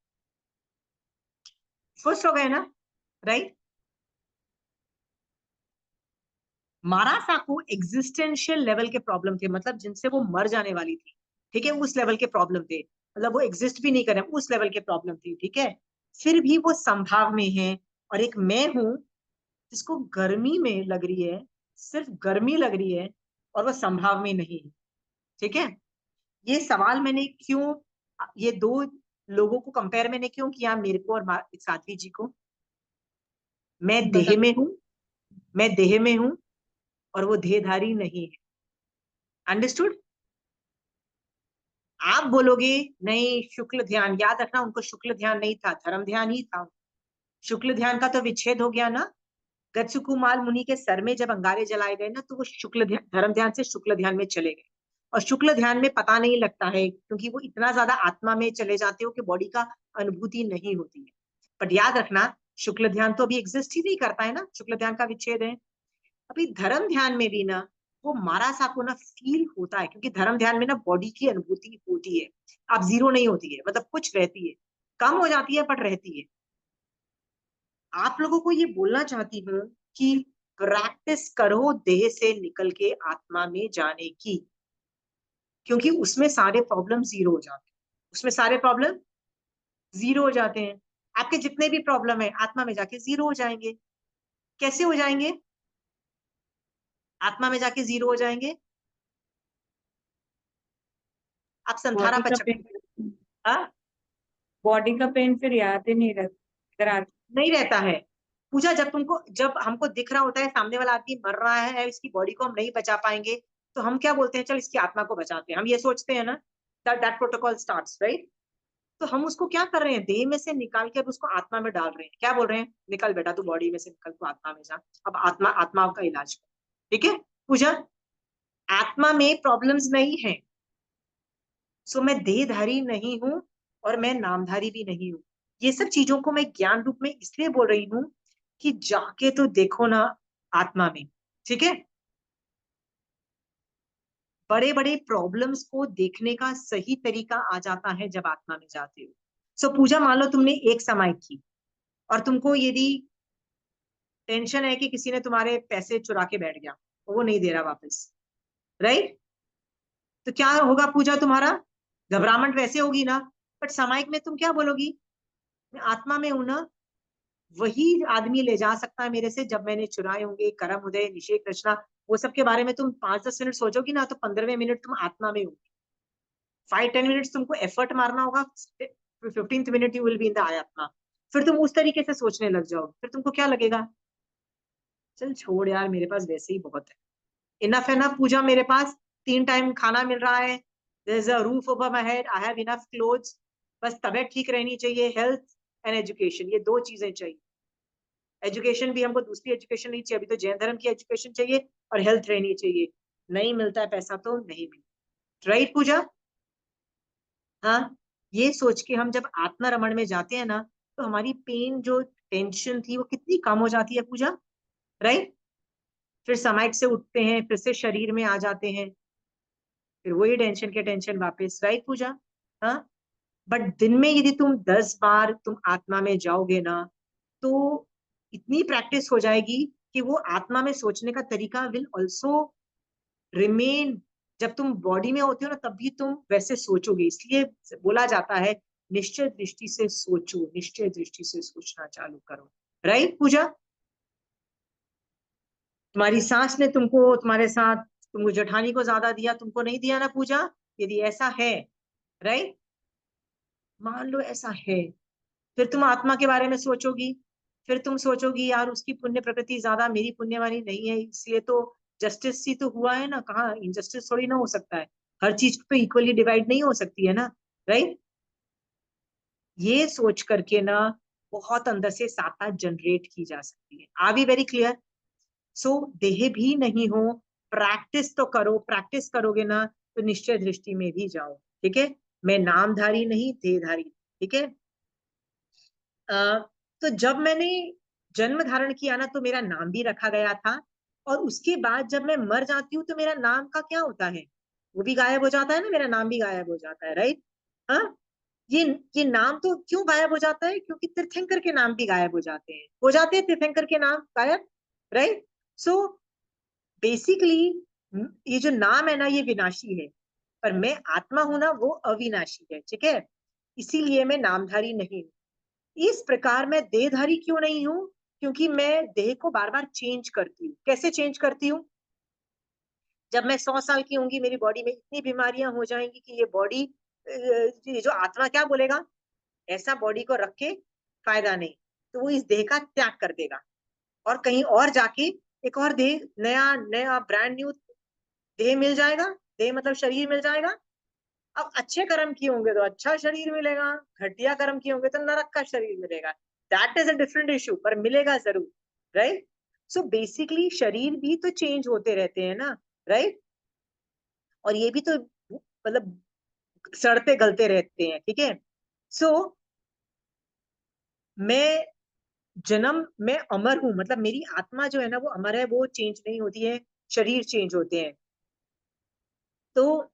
First हो गए ना, राइट? मारासा को एग्जिस्टेंशियल लेवल के प्रॉब्लम थे, मतलब जिनसे वो मर जाने वाली थी, ठीक है, उस लेवल के प्रॉब्लम थे, मतलब वो एग्जिस्ट भी नहीं कर रहे, उस लेवल के प्रॉब्लम थी, ठीक है। फिर भी वो संभाव में है, और एक मैं हूं जिसको गर्मी में लग रही है, सिर्फ गर्मी लग रही है, और वो संभाव में नहीं है, ठीक है। ये सवाल मैंने क्यों, ये दो लोगों को कंपेयर मैंने क्यों किया, मेरे को और साध्वी जी को? मैं देह में हूं, मैं देह में हूं, और वो देहधारी नहीं है। अंडरस्टूड? आप बोलोगे नहीं शुक्ल ध्यान, याद रखना उनको शुक्ल ध्यान नहीं था, धर्म ध्यान ही था। शुक्ल ध्यान का तो विच्छेद हो गया ना, गच्छकुमाल मुनि के सर में जब अंगारे जलाए गए ना, तो वो शुक्ल ध्यान, धर्म ध्यान से शुक्ल ध्यान में चले गए। और शुक्ल ध्यान में पता नहीं लगता है, क्योंकि वो इतना ज्यादा आत्मा में चले जाते हो कि बॉडी का अनुभूति नहीं होती है। बट याद रखना, शुक्ल ध्यान तो अभी एग्जिस्ट ही नहीं करता है ना, शुक्ल ध्यान का विच्छेद है। अभी धर्म ध्यान में भी ना वो मारा सा को ना फील होता है, क्योंकि धर्म ध्यान में ना बॉडी की अनुभूति होती है, अब जीरो नहीं होती है, मतलब कुछ रहती है, कम हो जाती है बट रहती है। आप लोगों को ये बोलना चाहती हूँ कि प्रैक्टिस करो देह से निकल के आत्मा में जाने की, क्योंकि उसमें सारे प्रॉब्लम जीरो हो जाते हैं, उसमें सारे प्रॉब्लम जीरो हो जाते हैं। आपके जितने भी प्रॉब्लम है आत्मा में जाके जीरो हो जाएंगे। कैसे हो जाएंगे? आत्मा में जाके जीरो हो जाएंगे। आप संथारा बॉडी का पचक, पेन, हाँ, बॉडी का पेन फिर याद ही नहीं रहता, अगर नहीं रहता है। पूजा, जब तुमको, जब हमको दिख रहा होता है सामने वाला आदमी मर रहा है, इसकी बॉडी को हम नहीं बचा पाएंगे, तो हम क्या बोलते हैं, चल इसकी आत्मा को बचाते हैं, हम ये सोचते हैं ना, दैट प्रोटोकॉल स्टार्ट्स, राइट। तो हम उसको क्या कर रहे हैं, देह में से निकाल के अब उसको आत्मा में डाल रहे हैं। क्या बोल रहे हैं, निकल बेटा तू बॉडी में से निकल, तू आत्मा में जा, अब आत्मा, आत्मा का इलाज कर, ठीक है पूजा। आत्मा में प्रॉब्लम्स नहीं है, सो मैं देहधारी नहीं हूं, और मैं नामधारी भी नहीं हूं। ये सब चीजों को मैं ज्ञान रूप में इसलिए बोल रही हूँ कि जाके तो देखो ना आत्मा में, ठीक है। बड़े बड़े प्रॉब्लम्स को देखने का सही तरीका आ जाता है जब आत्मा में जाते हो। सो पूजा, मान लो तुमने एक समय की, और तुमको यदि टेंशन है कि किसी ने तुम्हारे पैसे चुरा के बैठ गया, वो नहीं दे रहा वापस, राइट, तो क्या होगा पूजा तुम्हारा? घबराहट वैसे होगी ना, बट सामायिक में तुम क्या बोलोगी, मैं आत्मा में हूं ना, वही आदमी ले जा सकता है मेरे से, जब मैंने चुराए होंगे, कर्म उदय, निषेध रचना, वो सब के बारे में तुम 5-10 मिनट सोचोगी ना, तो 15वें मिनट तुम आत्मा में होगी। 5-10 मिनट्स तुमको एफर्ट मारना होगा, 15th minute you will be in the आत्मा। फिर तुम उस तरीके से सोचने लग जाओ, फिर तुमको क्या लगेगा, चल छोड़ यार, मेरे पास वैसे ही बहुत है, इनफ है ना पूजा, मेरे पास 3 टाइम खाना मिल रहा है, there is a roof over my head, I have enough clothes, बस तबीयत ठीक रहनी चाहिए, हेल्थ एंड एजुकेशन, ये 2 चीजें चाहिए। एजुकेशन भी हमको दूसरी एजुकेशन नहीं चाहिए, अभी तो जैन धर्म की एजुकेशन चाहिए, और हेल्थ रहनी चाहिए। नहीं मिलता है पैसा तो नहीं मिलता, राइट पूजा? हाँ, ये सोच के हम जब आत्मा रमण में जाते हैं ना, तो हमारी पेन, जो टेंशन थी, वो कितनी कम हो जाती है पूजा, राइट। फिर समाइट से उठते हैं, फिर से शरीर में आ जाते हैं, फिर वही टेंशन के टेंशन वापस, राइट पूजा? हाँ, बट दिन में यदि तुम 10 बार तुम आत्मा में जाओगे ना, तो इतनी प्रैक्टिस हो जाएगी कि वो आत्मा में सोचने का तरीका विल ऑल्सो रिमेन। जब तुम बॉडी में होते हो ना, तब भी तुम वैसे सोचोगे, इसलिए बोला जाता है निश्चय दृष्टि से सोचो, निश्चय दृष्टि से सोचना चालू करो। राइट पूजा? तुम्हारी सास ने तुमको, तुम्हारे साथ, तुमको जेठानी को ज्यादा दिया, तुमको नहीं दिया ना पूजा? यदि ऐसा है, राइट, मान लो ऐसा है, फिर तुम आत्मा के बारे में सोचोगी, फिर तुम सोचोगी यार उसकी पुण्य प्रकृति ज्यादा, मेरी पुण्यवानी नहीं है, इसलिए तो जस्टिस ही तो हुआ है ना, कहाँ इनजस्टिस थोड़ी ना हो सकता है, हर चीज पे इक्वली डिवाइड नहीं हो सकती है ना, राइट? ये सोच करके ना बहुत अंदर से साता जनरेट की जा सकती है। Are we very clear? So देह भी नहीं हो, प्रैक्टिस तो करो, प्रैक्टिस करोगे ना तो निश्चय दृष्टि में भी जाओ। ठीक है, मैं नामधारी नहीं देहधारी। ठीक है, तो जब मैंने जन्म धारण किया ना तो मेरा नाम भी रखा गया था, और उसके बाद जब मैं मर जाती हूँ तो मेरा नाम का क्या होता है, वो भी गायब हो जाता है ना, मेरा नाम भी गायब हो जाता है। राइट? हाँ, ये नाम तो क्यों गायब हो जाता है? क्योंकि तीर्थंकर के नाम भी गायब हो जाते हैं तीर्थंकर के नाम गायब। राइट? सो बेसिकली ये जो नाम है ना ये विनाशी है, पर मैं आत्मा हूं ना वो अविनाशी है। ठीक है, इसीलिए मैं नामधारी नहीं हूं। इस प्रकार मैं देहधारी क्यों नहीं हूं? क्योंकि मैं देह को बार बार चेंज करती हूँ। कैसे चेंज करती हूँ? जब मैं 100 साल की होंगी मेरी बॉडी में इतनी बीमारियां हो जाएंगी कि ये बॉडी, ये जो आत्मा क्या बोलेगा, ऐसा बॉडी को रख के फायदा नहीं, तो वो इस देह का त्याग कर देगा और कहीं और जाके एक और देह, नया नया ब्रांड न्यू देह मिल जाएगा। देह मतलब शरीर मिल जाएगा। अब अच्छे कर्म किए होंगे तो अच्छा शरीर मिलेगा, घटिया कर्म किए होंगे तो नरक का शरीर मिलेगा। That is a different issue, पर मिलेगा जरूर। राइट? सो बेसिकली शरीर भी तो चेंज होते रहते हैं ना। राइट? और ये भी तो मतलब सड़ते गलते रहते हैं। ठीक है, सो मैं जन्म में अमर हूं, मतलब मेरी आत्मा जो है ना वो अमर है, वो चेंज नहीं होती है, शरीर चेंज होते हैं। तो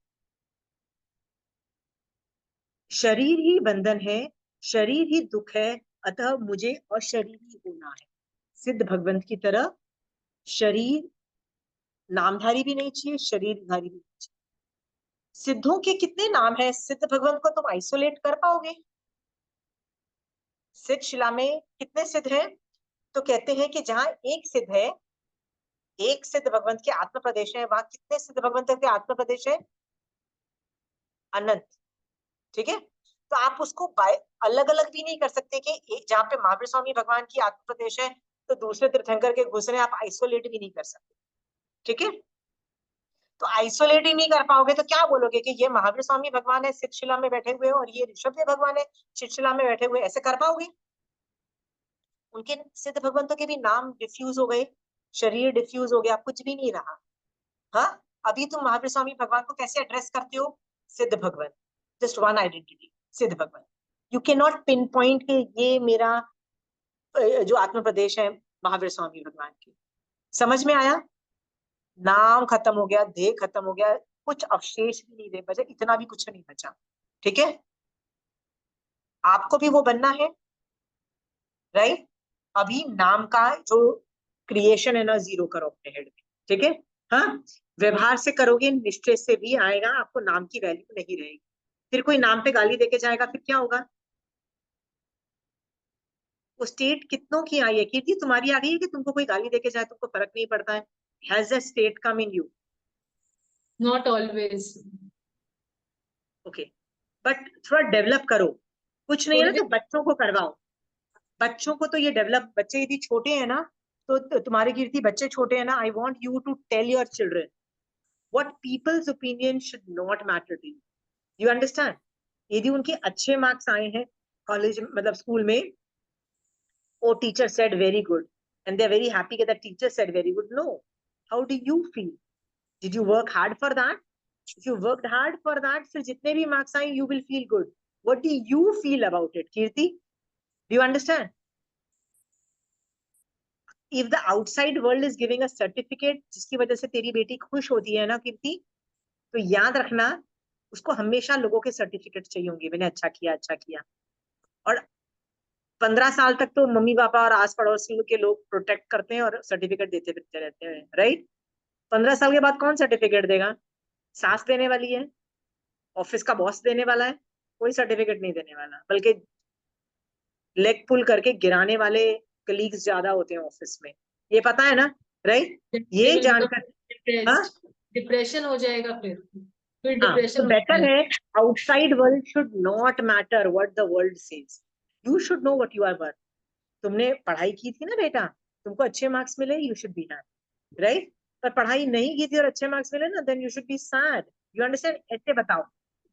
शरीर ही बंधन है, शरीर ही दुख है, अतः मुझे अशरीरी होना है। सिद्ध भगवंत की तरह शरीर नामधारी भी नहीं चाहिए, शरीरधारी भी नहीं चाहिए। सिद्धों के कितने नाम है? सिद्ध भगवंत को तुम आइसोलेट कर पाओगे? सिद्ध शिला में कितने सिद्ध हैं? तो कहते हैं कि जहां एक सिद्ध है, एक सिद्ध भगवंत के आत्म प्रदेश है, वहां कितने सिद्ध भगवंत के आत्म प्रदेश है? अनंत। ठीक है, तो आप उसको अलग अलग भी नहीं कर सकते कि एक जहाँ पे महावीर स्वामी भगवान की आत्म प्रदेश है तो दूसरे तीर्थंकर के घुस रहे हैं, आप आइसोलेट भी नहीं कर सकते। ठीक है, तो आइसोलेट ही नहीं कर पाओगे तो क्या बोलोगे कि ये महावीर स्वामी भगवान है शिला में बैठे हुए और ये ऋषभदेव भगवान है शिला में बैठे हुए, ऐसे कर पाओगे? उनके सिद्ध भगवंतों के भी नाम डिफ्यूज हो गए, शरीर डिफ्यूज हो गया, कुछ भी नहीं रहा। हाँ, अभी तुम महावीर स्वामी भगवान को कैसे एड्रेस करते हो? सिद्ध भगवान, जस्ट वन आइडेंटिटी, सिद्ध भगवान। You can not pin point के ये मेरा जो आत्म प्रदेश है महावीर स्वामी भगवान की। समझ में आया? नाम खत्म हो गया, देह खत्म हो गया, कुछ अवशेष भी नहीं रहे बचे, इतना भी कुछ नहीं बचा। ठीक है, आपको भी वो बनना है। राइट? अभी नाम का जो क्रिएशन है ना जीरो करो अपने हेड में। ठीक है, हाँ, व्यवहार से करोगे, निश्चय से भी आएगा, आपको नाम की वैल्यू नहीं रहेगी। फिर कोई नाम पे गाली देके जाएगा, फिर क्या होगा? वो स्टेट कितनों की आई है? कीर्ति तुम्हारी आ गई है कि तुमको कोई गाली देके जाए तुमको फर्क नहीं पड़ता है? Has the state come in you? Not always. Okay, but थोड़ा डेवलप करो। कुछ नहीं है ना थोड़ी तो बच्चों को करवाओ। बच्चों को तो ये डेवलप, बच्चे यदि छोटे हैं ना तो तुम्हारी कीर्ति बच्चे छोटे हैं ना, I want you to tell your children what people's opinion should not matter to you. You understand? यदि उनके अच्छे मार्क्स आए हैं कॉलेज मतलब स्कूल में, oh teacher said very good and they're very happy that the teacher said very good. No, how do you feel? Did you work hard for that? If you worked hard for that, फिर जितने भी marks आए you will feel good. What do you feel about it, Kirti? Do you understand? If the outside world is giving a certificate जिसकी वजह से तेरी बेटी खुश होती है ना कीर्ति, तो याद रखना उसको हमेशा लोगों के सर्टिफिकेट चाहिए होंगे, मैंने अच्छा किया अच्छा किया। और 15 साल तक तो मम्मी पापा और आस पड़ोस के लोग प्रोटेक्ट करते हैं और सर्टिफिकेट देते फिरते रहते हैं। राइट? 15 साल के बाद कौन सर्टिफिकेट देगा? सास देने वाली है, ऑफिस का बॉस देने वाला है, कोई सर्टिफिकेट नहीं देने वाला, बल्कि लेग पुल करके गिराने वाले कलीग्स ज्यादा होते हैं ऑफिस में, ये पता है ना, राइट? ये जानकर हाँ, डिप्रेशन हो जाएगा फिर हाँ, तो डिप्रेशन बेटर है outside world should not matter what the world says, you should know what you are worth. तुमने पढ़ाई की थी ना बेटा, तुमको अच्छे मार्क्स मिले, you should be happy, right? पर पढ़ाई नहीं की थी और अच्छे मार्क्स मिले ना, then you should be sad, you understand? ऐसे बताओ,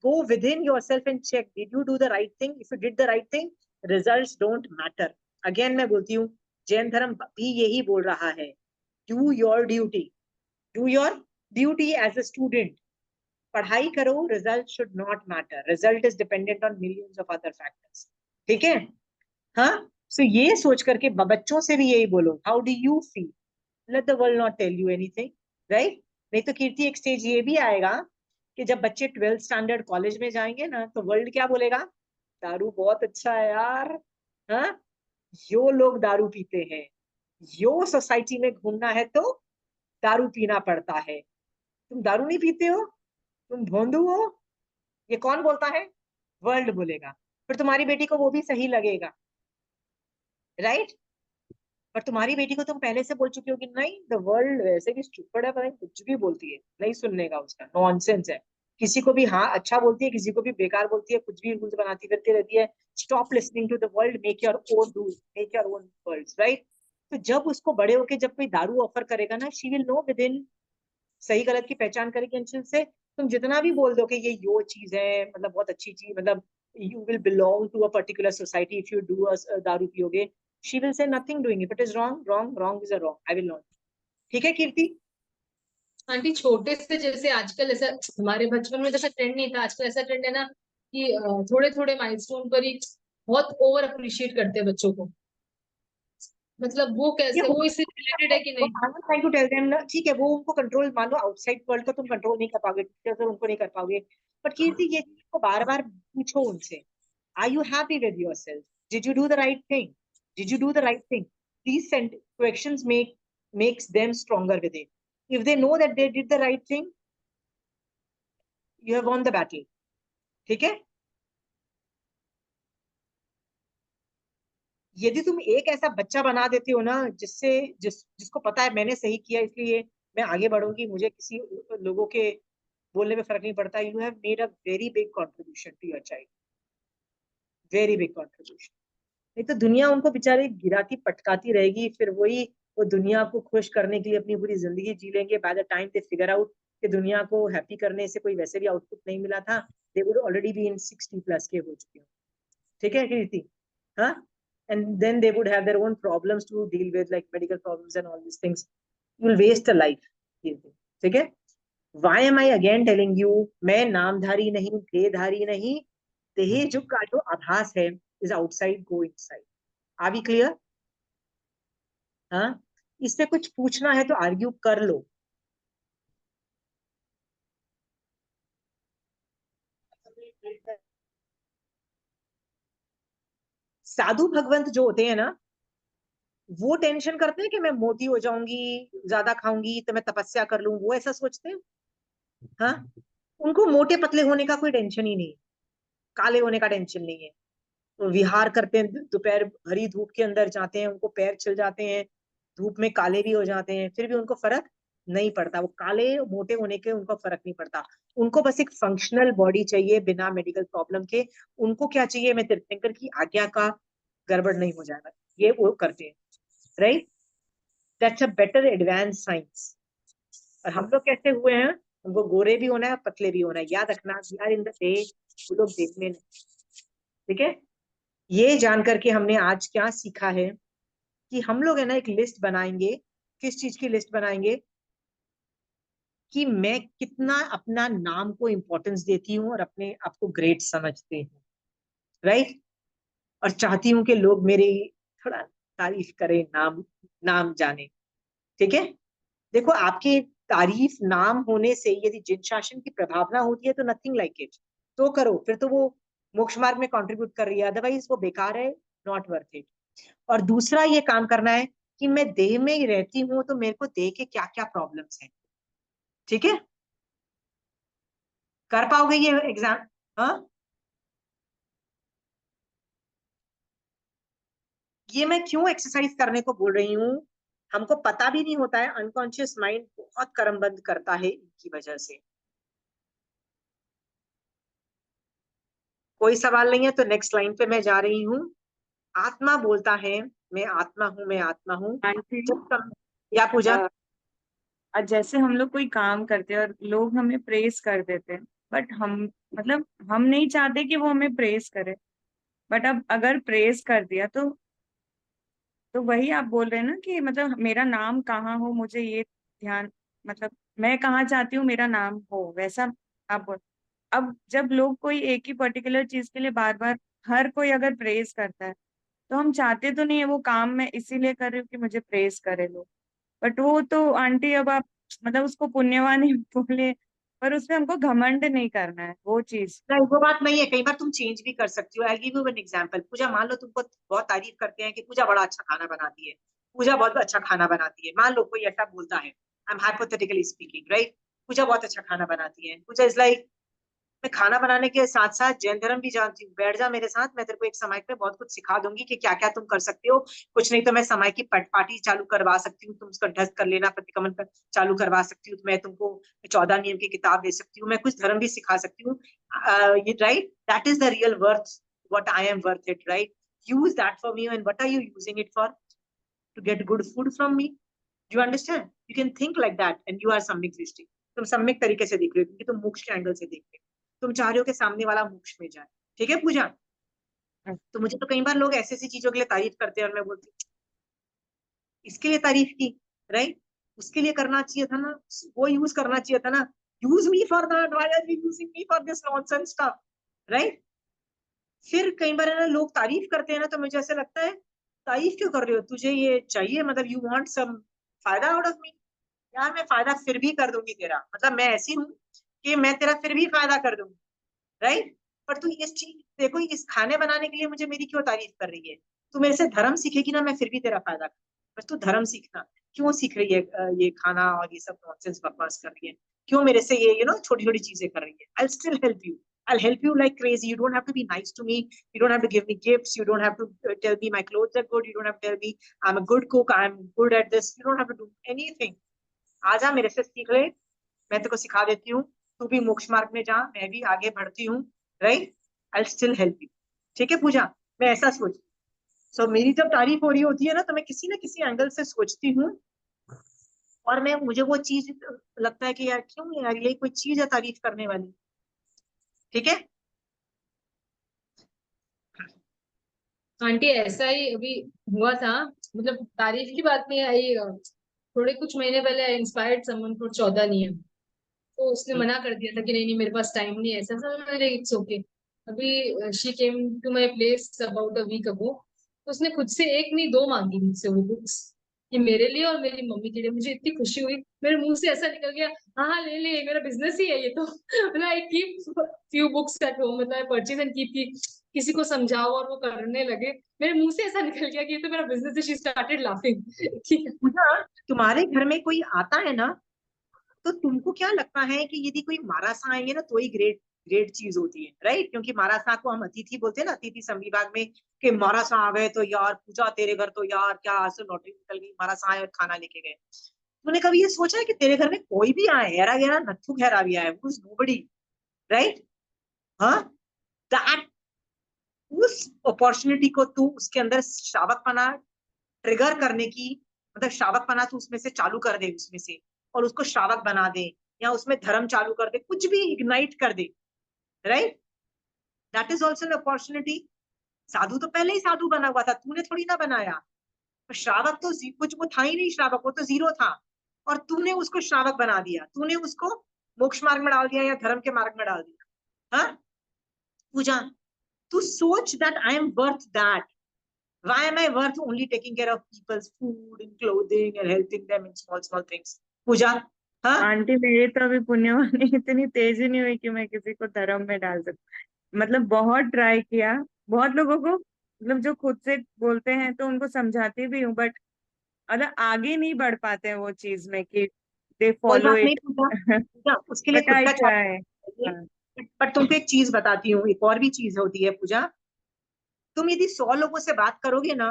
go within yourself and check, did you do the right thing? If you did the right thing, results don't matter. Again मैं बोलती हूँ, जैन धर्म भी यही बोल रहा है, do your duty, do your duty as a student. पढ़ाई करो, result should not matter, result is dependent on millions of other factors, ठीक है? हाँ, सो ये सोच करके बच्चों से भी यही बोलो, how do you feel, let the world not tell you anything, right? नहीं तो कीर्ति एक स्टेज ये भी आएगा कि जब बच्चे 12th स्टैंडर्ड कॉलेज में जाएंगे ना, तो वर्ल्ड क्या बोलेगा, दारू बहुत अच्छा है यार, हाँ, यो लोग दारू पीते हैं, यो सोसाइटी में घूमना है तो दारू पीना पड़ता है, तुम दारू नहीं पीते हो, तुम भोंदू हो, ये कौन बोलता है? वर्ल्ड बोलेगा। फिर तुम्हारी बेटी को वो भी सही लगेगा, राइट? पर तुम्हारी बेटी को तुम पहले से बोल चुके हो कि नहीं, द वर्ल्ड वैसे भी स्टूपिड है, पर कुछ भी बोलती है, नहीं सुनने का, उसका नॉनसेंस है, किसी को भी हाँ अच्छा बोलती है, किसी को भी बेकार बोलती है, कुछ भी रूल्स बनाती फिरती रहती है। Stop listening to the world, make your own rules, make your own worlds, right? तो जब उसको बड़े होके जब कोई दारू ऑफर करेगा ना, she will know with in, सही गलत की पहचान करेगी अंशुल से। तुम जितना भी बोल दो कि ये यो चीज है, मतलब बहुत अच्छी चीज, मतलब you will belong to a particular society if you do दारू पियोगे, she will say nothing doing it is wrong, wrong, wrong is a wrong, I will not. ठीक है कीर्ति? आंटी छोटे से जैसे आजकल ऐसा, हमारे बचपन में जैसा ट्रेंड नहीं था, आजकल ऐसा ट्रेंड है ना कि थोड़े थोड़े माइलस्टोन पर ही बहुत ओवर अप्रिशिएट करते हैं बच्चों को, मतलब वो ये कैसे, वो इससे रिलेटेड है कि नहीं? ट्राइंग टू टेल देम ना, ठीक है, वो उनको कंट्रोल, मान लो आउटसाइड वर्ल्ड को तुम कंट्रोल नहीं कर पाओगे, टीचर्स और उनको नहीं कर पाओगे, बट कीर्ति ये चीज को बार बार पूछो उनसे, are you happy with yourself, did you do the right thing, did you do the right thing? These questions makes them stronger with it. If they know that they did the right thing, you have won the battle. ठीक है? यदि तुम एक ऐसा बच्चा बना देते हो ना, जिसको पता है मैंने सही किया इसलिए मैं आगे बढ़ूंगी, मुझे किसी लोगों के बोलने में फर्क नहीं पड़ता, you have made a very big contribution to your child, very big contribution. नहीं तो दुनिया उनको बेचारे गिराती पटकाती रहेगी, फिर वही वो दुनिया को खुश करने के लिए अपनी पूरी जिंदगी जी लेंगे, by the time they figure out कि दुनिया को हैप्पी करने से कोई वैसे भी आउटपुट नहीं मिला था, they would already be in 60+ के हो चुके हो। ठीक है कीर्ति? हाँ, and then they would have their own problems to deal with, like medical problems and all these things. You will waste a life. ठीक है? Why am I again telling you, मैं नामधारी नहीं, देहधारी नहीं, देह का जो आभास है is outside, go inside. Are we clear? हाँ, इससे कुछ पूछना है तो आर्ग्यू कर लो। साधु भगवंत जो होते हैं ना, वो टेंशन करते हैं कि मैं मोटी हो जाऊंगी, ज्यादा खाऊंगी तो मैं तपस्या कर लूं, वो ऐसा सोचते हैं? हाँ, उनको मोटे पतले होने का कोई टेंशन ही नहीं, काले होने का टेंशन नहीं है। वो विहार करते हैं, दोपहर भरी धूप के अंदर जाते हैं, उनको पैर छिल जाते हैं, धूप में काले भी हो जाते हैं, फिर भी उनको फर्क नहीं पड़ता, वो काले मोटे होने के उनको फर्क नहीं पड़ता, उनको बस एक फंक्शनल बॉडी चाहिए बिना मेडिकल प्रॉब्लम के। उनको क्या चाहिए, मैं तीर्थंकर की आज्ञा का गड़बड़ नहीं हो जाएगा, ये वो करते हैं, right? That's a better advance science. और हम लोग कैसे हुए हैं, हमको गोरे भी होना है, पतले भी होना है, याद रखना, यार इन द डे वो लोग देखने नहीं। ठीक है? ये जान करके हमने आज क्या सीखा है कि हम लोग है ना एक लिस्ट बनाएंगे। किस चीज की लिस्ट बनाएंगे? कि मैं कितना अपना नाम को इंपॉर्टेंस देती हूँ और अपने आप को ग्रेट समझती हूँ, राइट? और चाहती हूँ कि लोग मेरी थोड़ा तारीफ करें, नाम नाम जाने। ठीक है? देखो, आपकी तारीफ नाम होने से यदि जिन शासन की प्रभावना होती है तो नथिंग लाइक इट, तो करो, फिर तो वो मोक्ष मार्ग में कंट्रीब्यूट कर रही है, अदरवाइज वो बेकार है, नॉट वर्थ इट। और दूसरा ये काम करना है कि मैं देह में ही रहती हूँ तो मेरे को देह के क्या क्या प्रॉब्लम्स हैं। ठीक है? कर पाओगे ये एग्जाम? हाँ, ये मैं क्यों एक्सरसाइज करने को बोल रही हूँ, हमको पता भी नहीं होता है, अनकॉन्शियस माइंड बहुत कर्मबंद करता है इनकी वजह से। कोई सवाल नहीं है तो नेक्स्ट लाइन पे मैं जा रही हूँ। आत्मा बोलता है मैं आत्मा हूँ, मैं आत्मा हूँ। आंटी या पूजा, जैसे हम लोग कोई काम करते हैं और लोग हमें प्रेस कर देते हैं, बट हम मतलब हम नहीं चाहते कि वो हमें प्रेस करे, बट अब अगर प्रेस कर दिया तो वही आप बोल रहे हैं ना कि मतलब मेरा नाम कहाँ हो, मुझे ये ध्यान, मतलब मैं कहाँ चाहती हूँ मेरा नाम हो, वैसा आप बोल। अब जब लोग कोई एक ही पर्टिकुलर चीज के लिए बार बार हर कोई अगर प्रेज करता है, तो हम चाहते तो नहीं है वो काम मैं इसीलिए कर रही हूँ कि मुझे प्रेज करे लोग, बट वो तो आंटी अब आप मतलब उसको पुण्यवान ही बोले, पर उसमें हमको घमंड नहीं करना है वो चीज। नहीं वो बात नहीं है, कई बार तुम चेंज भी कर सकती हो। I give you an example. Pooja, मान लो तुमको बहुत तारीफ करते हैं कि पूजा बड़ा अच्छा खाना बनाती है, पूजा बहुत अच्छा खाना बनाती है, मान लो कोई ऐसा बोलता है, I am hypothetically speaking, right? Pooja बहुत अच्छा खाना बनाती है। पूजा इज लाइक, मैं खाना बनाने के साथ साथ जैन धर्म भी जानती हूँ, बैठ जा मेरे साथ, मैं तेरे को एक समय पे बहुत कुछ सिखा दूंगी कि क्या क्या तुम कर सकते हो। कुछ नहीं तो मैं समय की पार्टी चालू करवा सकती हूँ, तुम उसका ढस्ट कर लेना, प्रतिक्रमण कर चालू करवा सकती हूँ, मैं तुमको 14 नियम की किताब दे सकती हूँ, मैं कुछ धर्म भी सिखा सकती हूँ। ये right, that is the real worth, what I am worth it, right? Use that for me. And what are you using it for? To get good food from me? Do you understand? You can think like that, and you are सम्यक दृष्टि। तुम सम्यक तरीके से देख रहे हो क्योंकि तुम मोक्ष के एंगल से देख रहे हो, तुम चाह रहे हो कि सामने वाला मोक्ष में जाए। ठीक है पूजा? तो मुझे तो कई बार लोग ऐसी ऐसी चीजों के लिए तारीफ करते हैं और मैं बोलती हूँ इसके लिए तारीफ की, राइट? उसके लिए करना चाहिए था ना, वो यूज करना चाहिए था ना। Use me for that, why are you using me for this nonsense stuff, right? फिर कई बार है ना लोग तारीफ करते हैं ना, तो मुझे ऐसा लगता है तारीफ क्यों कर रहे हो, तुझे ये चाहिए, मतलब यू वांट सम फायदा आउट ऑफ मी। यार मैं फायदा फिर भी कर दूंगी तेरा, मतलब मैं ऐसी हूँ कि मैं तेरा फिर भी फायदा कर दूंगी, राइट? पर तू इस चीज देखो, इस खाने बनाने के लिए मुझे मेरी क्यों तारीफ कर रही है? तू मेरे से धर्म सीखेगी ना, मैं फिर भी तेरा फायदा कर, बस तू धर्म सीखना। क्यों सीख रही है ये खाना और ये सब नॉनसेंस बकवास कर रही है? क्यों मेरे से ये छोटी छोटी चीजें कर रही है? I still help you, I'll help you like crazy. You don't have to be nice to me. You don't have to give me gifts. You don't have to tell me my clothes are good. You don't have to tell me I'm a good cook. I'm good at this. You don't have to do anything. आजा मेरे से सीख ले, मैं तेरे को सिखा देती हूँ। तू भी मोक्ष मार्ग में जा, मैं भी आगे बढ़ती हूँ, right? I still help you. ठीक है पूजा? मैं ऐसा सोच, सो मेरी जब तारीफ हो रही होती है ना, तो मैं किसी ना किसी एंगल से सोचती हूँ, और मैं मुझे वो चीज लगता है कि यार क्यों यार, ये कोई चीज है तारीफ करने वाली। ठीक है? आंटी ऐसा ही अभी हुआ था, मतलब तारीफ की बात नहीं आई, थोड़े कुछ महीने पहले आई इंस्पायर्ड समवन फॉर 14 नियम, तो उसने मना कर दिया था कि नहीं नहीं मेरे पास टाइम नहीं है, ऐसा सब मैंने इट्स ओके। अभी she came to my place about a week ago, तो उसने खुद से एक नहीं दो मांगी मुझसे वो बुक्स, कि मेरे लिए और मेरी मम्मी के लिए। मुझे इतनी खुशी हुई, मेरे मुंह से ऐसा निकल गया, हाँ हाँ ले ले, मेरा बिजनेस ही है ये तो। मतलब I keep few books at home, मतलब आई परचेज एंड कीप, किसी को समझाओ और वो करने लगे। मेरे मुंह से ऐसा निकल गया कि ये तो मेरा बिजनेस है। She started laughing. ठीक है। पूजा, तुम्हारे घर में कोई आता है ना, तो तुमको क्या लगता है कि यदि कोई मारासा आएंगे ना तो ही ग्रेट ग्रेट चीज होती है, राइट? क्योंकि मारासा को हम अतिथि बोलते हैं ना, अतिथि संविभाग में, कि मारासा आ गए तो यार पूजा तेरे घर तो यार क्या आज से लॉटरी निकल गई, मारासा आए और खाना लेके गए। तूने कभी ये सोचा है कि तेरे घर में कोई भी आए, हेरा गेरा नत्थु खैरा भी आए, नोबडी, राइट? हाँ, दैट, उस अपॉर्चुनिटी को तू उसके अंदर श्रावकपना ट्रिगर करने की, मतलब श्रावकपना तू उसमें से चालू कर दे, उसमें से, और उसको श्रावक बना दे, या उसमें धर्म चालू कर दे, कुछ भी इग्नाइट कर दे, right? That is also an opportunity. साधु तो पहले ही साधु बना हुआ था, तूने थोड़ी ना बनाया। तो श्रावक तो कुछ वो था ही नहीं, श्रावक वो तो जीरो था, और तूने उसको श्रावक बना दिया, तूने उसको मोक्ष मार्ग में डाल दिया या धर्म के मार्ग में डाल दिया। हाँ पूजा, तू सोच that I am worth that. Why am I worth only taking care of people's food and clothing and helping them in small small things? पूजा, हाँ? आंटी मेरी तो अभी पुण्यवानी इतनी तेज ही नहीं हुई कि मैं किसी को धर्म में डाल सकूं। मतलब बहुत ट्राई किया, बहुत लोगों को, मतलब जो खुद से बोलते हैं तो उनको समझाती भी हूँ, बट मतलब आगे नहीं बढ़ पाते हैं वो चीज में कि दे कोई फॉलो बात नहीं इट। पूजा, पूजा उसके लिए बट खुद आई का ट्राई। चाहिए। पर तुमको एक चीज बताती हूँ, एक और भी चीज होती है पूजा। तुम यदि 100 लोगों से बात करोगे ना,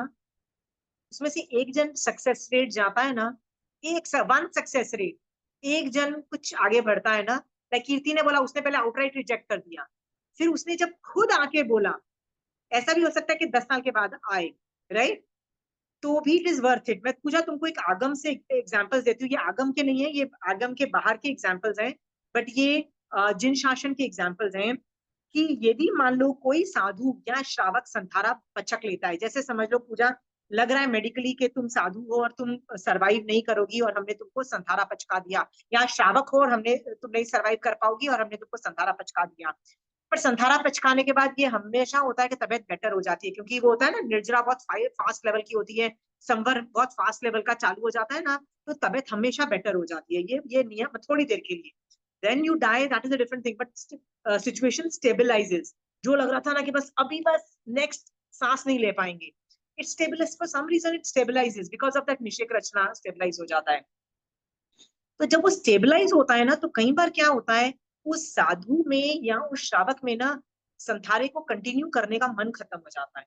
उसमें से एक जन सक्सेस रेट जाता है ना, वन सक्सेस रेट, एक जन कुछ आगे बढ़ता है ना, लाइक कीर्ति ने बोला, उसने पहले आउटराइट रिजेक्ट कर दिया, फिर उसने जब खुद आके बोला, ऐसा भी हो सकता है कि 10 साल के बाद आए, राइट, तो भी इट इज वर्थ इट। मैं पूजा तुमको एक आगम से एग्जांपल्स देती हूँ, ये आगम के नहीं है, ये आगम के बाहर के एग्जांपल्स हैं, बट ये जिन शासन के एग्जांपल्स हैं, कि यदि मान लो कोई साधु या श्रावक संथारा पचक लेता है, जैसे समझ लो पूजा, लग रहा है मेडिकली कि तुम साधु हो और तुम सरवाइव नहीं करोगी और हमने तुमको संथारा पचका दिया, या श्रावक हो और हमने तुम नहीं सरवाइव कर पाओगी और हमने तुमको संथारा पचका दिया। पर संथारा पचकाने के बाद ये हमेशा होता है कि तबीयत बेटर हो जाती है, क्योंकि वो होता है ना, निर्जरा बहुत फास्ट लेवल की होती है, संवर बहुत फास्ट लेवल का चालू हो जाता है ना, तो तबीयत हमेशा बेटर हो जाती है, ये नियम थोड़ी देर के लिए। Then you die, that is a different thing, but situation stabilises. जो लग रहा था ना कि बस अभी बस नेक्स्ट सांस नहीं ले पाएंगे, it stabilise for some reason, it stabilises because of that निषेक रचना स्टेबलाइज हो जाता है। तो जब वो स्टेबलाइज होता है ना, तो कई बार क्या होता है, उस साधु में या उस श्रावक में ना संथारे को कंटिन्यू करने का मन खत्म हो जाता है।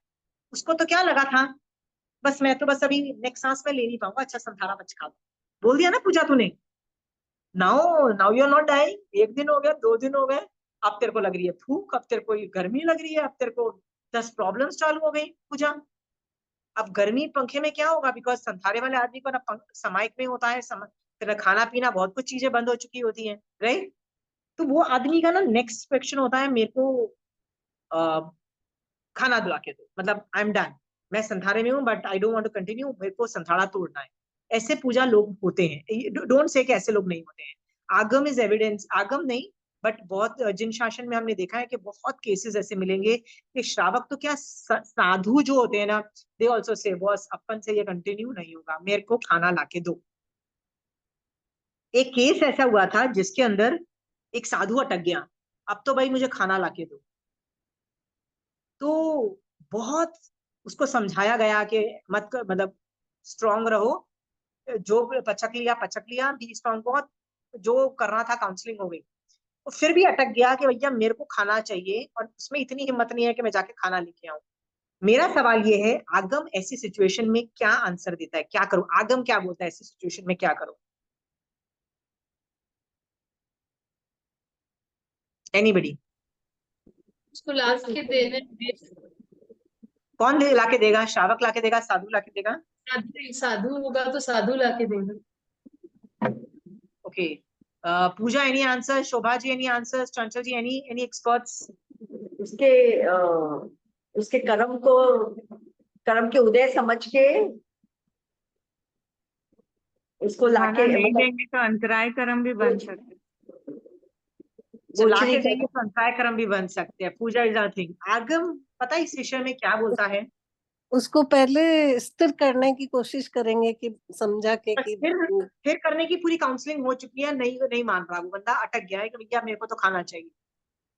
उसको तो क्या लगा था, बस मैं तो बस अभी नेक्स्ट सांस में ले नहीं पाऊंगा, अच्छा संथारा पचका दो, बोल दिया ना पूजा तूने, now now you are not dying, 1 दिन हो गया, 2 दिन हो गए, अब तेरे को लग रही है भूख, अब तेरे को गर्मी लग रही है, अब तेरे को 10 प्रॉब्लम्स चालू हो गई पूजा। अब गर्मी पंखे में क्या होगा, बिकॉज संथारे वाले आदमी को ना समाइक में होता है, तेरा खाना पीना बहुत कुछ चीजें बंद हो चुकी होती हैं, राइट। तो वो आदमी का ना नेक्स्ट क्वेश्चन होता है, मेरे को खाना दिला के दो, मतलब आई एम डन, मैं संथारे में हूँ but I don't want to continue, मेरे को संथारा तोड़ना है। ऐसे पूजा लोग होते हैं, डोंट से कि ऐसे लोग नहीं होते हैं। आगम इज एविडेंस, आगम नहीं, बट बहुत जिन शासन में हमने देखा है कि बहुत केसेस ऐसे मिलेंगे कि श्रावक तो क्या, साधु जो होते हैं ना, दे ऑल्सो से बॉस अपन से ये कंटिन्यू नहीं होगा, मेरे को खाना लाके दो। एक केस ऐसा हुआ था जिसके अंदर एक साधु अटक गया, अब तो भाई मुझे खाना लाके दो, तो बहुत उसको समझाया गया कि मत मतलब स्ट्रांग रहो, जो पचक लिया, बी स्ट्रांग, बहुत जो करना था काउंसलिंग हो गई, तो फिर भी अटक गया कि भैया मेरे को खाना चाहिए, और उसमें इतनी हिम्मत नहीं है कि मैं जाके खाना लेके आऊं। मेरा सवाल ये है, आगम ऐसी सिचुएशन में क्या आंसर देता है, क्या करो, आगम क्या बोलता है ऐसी सिचुएशन में क्या करो? एनीबडी? उसको लास्ट के देने कौन लाके देगा? श्रावक लाके देगा, साधु लाके देगा? साधु होगा तो साधु लाके देगा। ओके, पूजा any answer, Shobha ji any answer, चंचल जी एनी एक्सपर्ट्स? उसके उसके कर्म के उदय समझ के उसको लाके, खाना नहीं मतलब देंगे तो अंतराय कर्म भी बन सकते। वो कुछ लाके नहीं देंगे कर तो अंतराय कर्म भी बन सकते हैं। पूजा इज नथिंग। आगम पता है इस विषय में क्या बोलता है? उसको पहले स्थिर करने की कोशिश करेंगे कि समझा के पर कि फिर करने की पूरी काउंसलिंग हो चुकी है, नहीं नहीं मान रहा, वो बंदा अटक गया है कि भैया मेरे को तो खाना चाहिए।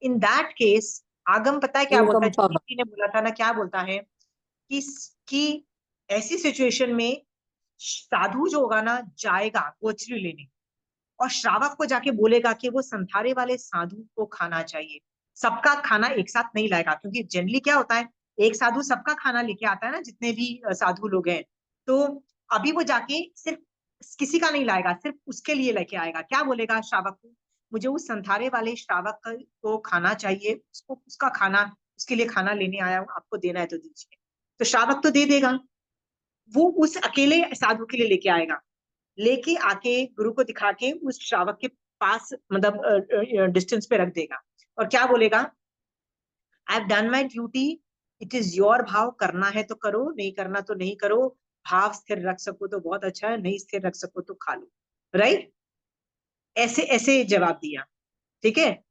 इन दैट केस आगम पता है क्या बोलता है, अनुकंपा किसी ने बोला था ना, क्या बोलता है कि ऐसी सिचुएशन में साधु जो होगा ना जाएगा गोचरी लेने, और श्रावक को जाके बोलेगा कि वो संथारे वाले साधु को खाना चाहिए। सबका खाना एक साथ नहीं लाएगा, क्योंकि जनरली क्या होता है, एक साधु सबका खाना लेके आता है ना, जितने भी साधु लोग हैं। तो अभी वो जाके सिर्फ किसी का नहीं लाएगा, सिर्फ उसके लिए लेके आएगा। क्या बोलेगा श्रावक को, मुझे उस संथारे वाले श्रावक को खाना चाहिए, उसको उसका खाना, उसके लिए खाना लेने आया हूँ, आपको देना है तो दीजिए। तो श्रावक तो दे देगा, वो उस अकेले साधु के लिए लेके आएगा, लेके आके गुरु को दिखा के उस श्रावक के पास, मतलब डिस्टेंस पे रख देगा, और क्या बोलेगा, I have done my duty, it is your, भाव करना है तो करो, नहीं करना तो नहीं करो, भाव स्थिर रख सको तो बहुत अच्छा है, नहीं स्थिर रख सको तो खा लो, राइट। ऐसे ऐसे जवाब दिया, ठीक है।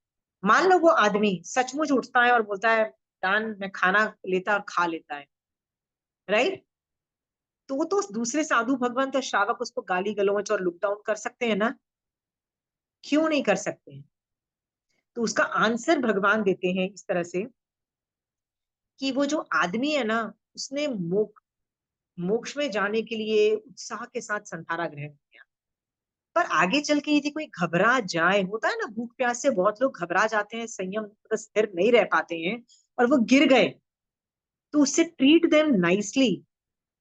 मान लो वो आदमी सचमुच उठता है और बोलता है दान मैं खाना लेता और खा लेता है, राइट, तो दूसरे साधु भगवंत और श्रावक उसको गाली गलौज और लुक डाउन कर सकते हैं ना? क्यों नहीं कर सकते हैं? तो उसका आंसर भगवान देते हैं इस तरह से कि वो जो आदमी है ना, उसने मोक्ष में जाने के लिए उत्साह के साथ संथारा ग्रहण किया, पर आगे चल के यदि कोई घबरा जाए, होता है ना भूख प्यास से बहुत लोग घबरा जाते हैं, संयम स्थिर नहीं रह पाते हैं और वो गिर गए, तो उससे treat them nicely,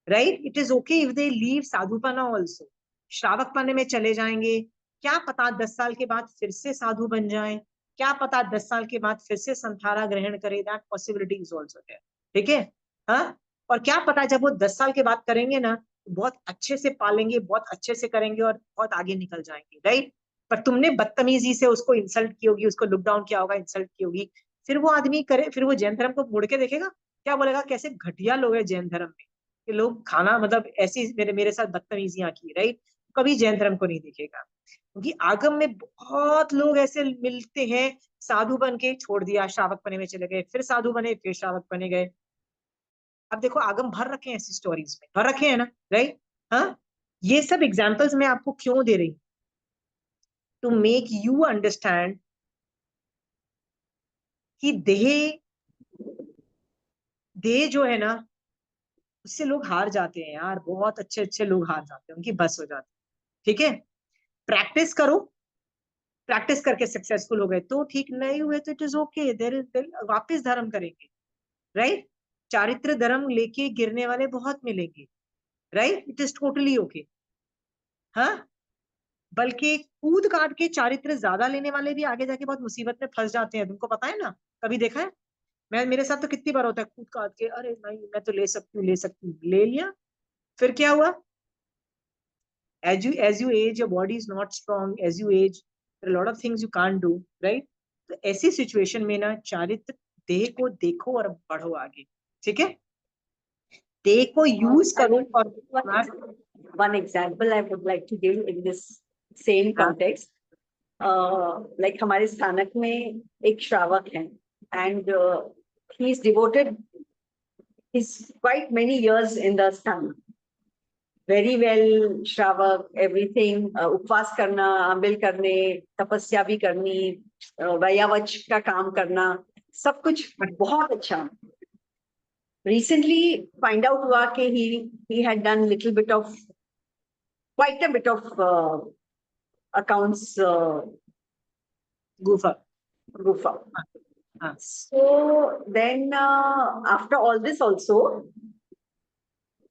right? It is okay if they leave साधुपना ऑल्सो, श्रावकपने में चले जाएंगे, क्या पता 10 साल के बाद फिर से साधु बन जाएं, क्या पता 10 साल के बाद फिर से संथारा ग्रहण करे, that possibility is also there, ठीक है? हाँ, और क्या पता जब वो 10 साल के बाद करेंगे ना, बहुत अच्छे से पालेंगे, बहुत अच्छे से करेंगे और बहुत आगे निकल जाएंगे, राइट? पर तुमने बदतमीजी से उसको इंसल्ट की होगी, उसको लुक डाउन किया होगा, इंसल्ट की होगी, फिर वो आदमी करे, फिर वो जैन धर्म को मुड़ के देखेगा, क्या बोलेगा, कैसे घटिया लोग है जैन धर्म में, कि लोग खाना मतलब ऐसी मेरे साथ बदतमीजियां की, राइट? कभी जैन धर्म को नहीं देखेगा, क्योंकि आगम में बहुत लोग ऐसे मिलते हैं, साधु बन के छोड़ दिया, श्रावक बने में चले गए, फिर साधु बने, फिर श्रावक बने गए। अब देखो आगम भर रखे हैं ऐसी स्टोरीज में, भर रखे हैं ना, राइट? हाँ, ये सब एग्जाम्पल्स मैं आपको क्यों दे रही, टू मेक यू अंडरस्टैंड कि देह जो है ना, उससे लोग हार जाते हैं यार, बहुत अच्छे अच्छे लोग हार जाते हैं, उनकी बस हो जाती है, ठीक है? प्रैक्टिस करो, प्रैक्टिस करके सक्सेसफुल हो गए तो ठीक, नहीं हुए तो it is okay, there is, वापस धर्म करेंगे, राइट? चारित्र धर्म लेके गिरने वाले बहुत मिलेंगे, right? It is totally okay. हाँ, बल्कि कूद काट के चारित्र ज्यादा लेने वाले भी आगे जाके बहुत मुसीबत में फंस जाते हैं, तुमको पता है ना, कभी देखा है? मेरे साथ तो कितनी बार होता है, कूद काट के, अरे नहीं मैं तो ले सकती हूँ, ले सकती हूँ, ले लिया, फिर क्या हुआ? as you age, your body is not strong, as you age there are a lot of things you can't do, right? तो ऐसी सिचुएशन में ना चारित्र देह को देखो और बढ़ो आगे, ठीक है? देह को यूज करो और one example I would like to give in this same context. Like हमारे स्थानक में एक श्रावक है, and he is devoted, he's quite many years in the स्थानक, very well श्रावक, everything, उपवास करना, आंबिल करने, तपस्या भी करनी, वयावच का काम करना, सब कुछ बहुत अच्छा। Recently find out हुआ कि he had done little bit of, quite a bit of accounts गुफा। So then after all this also,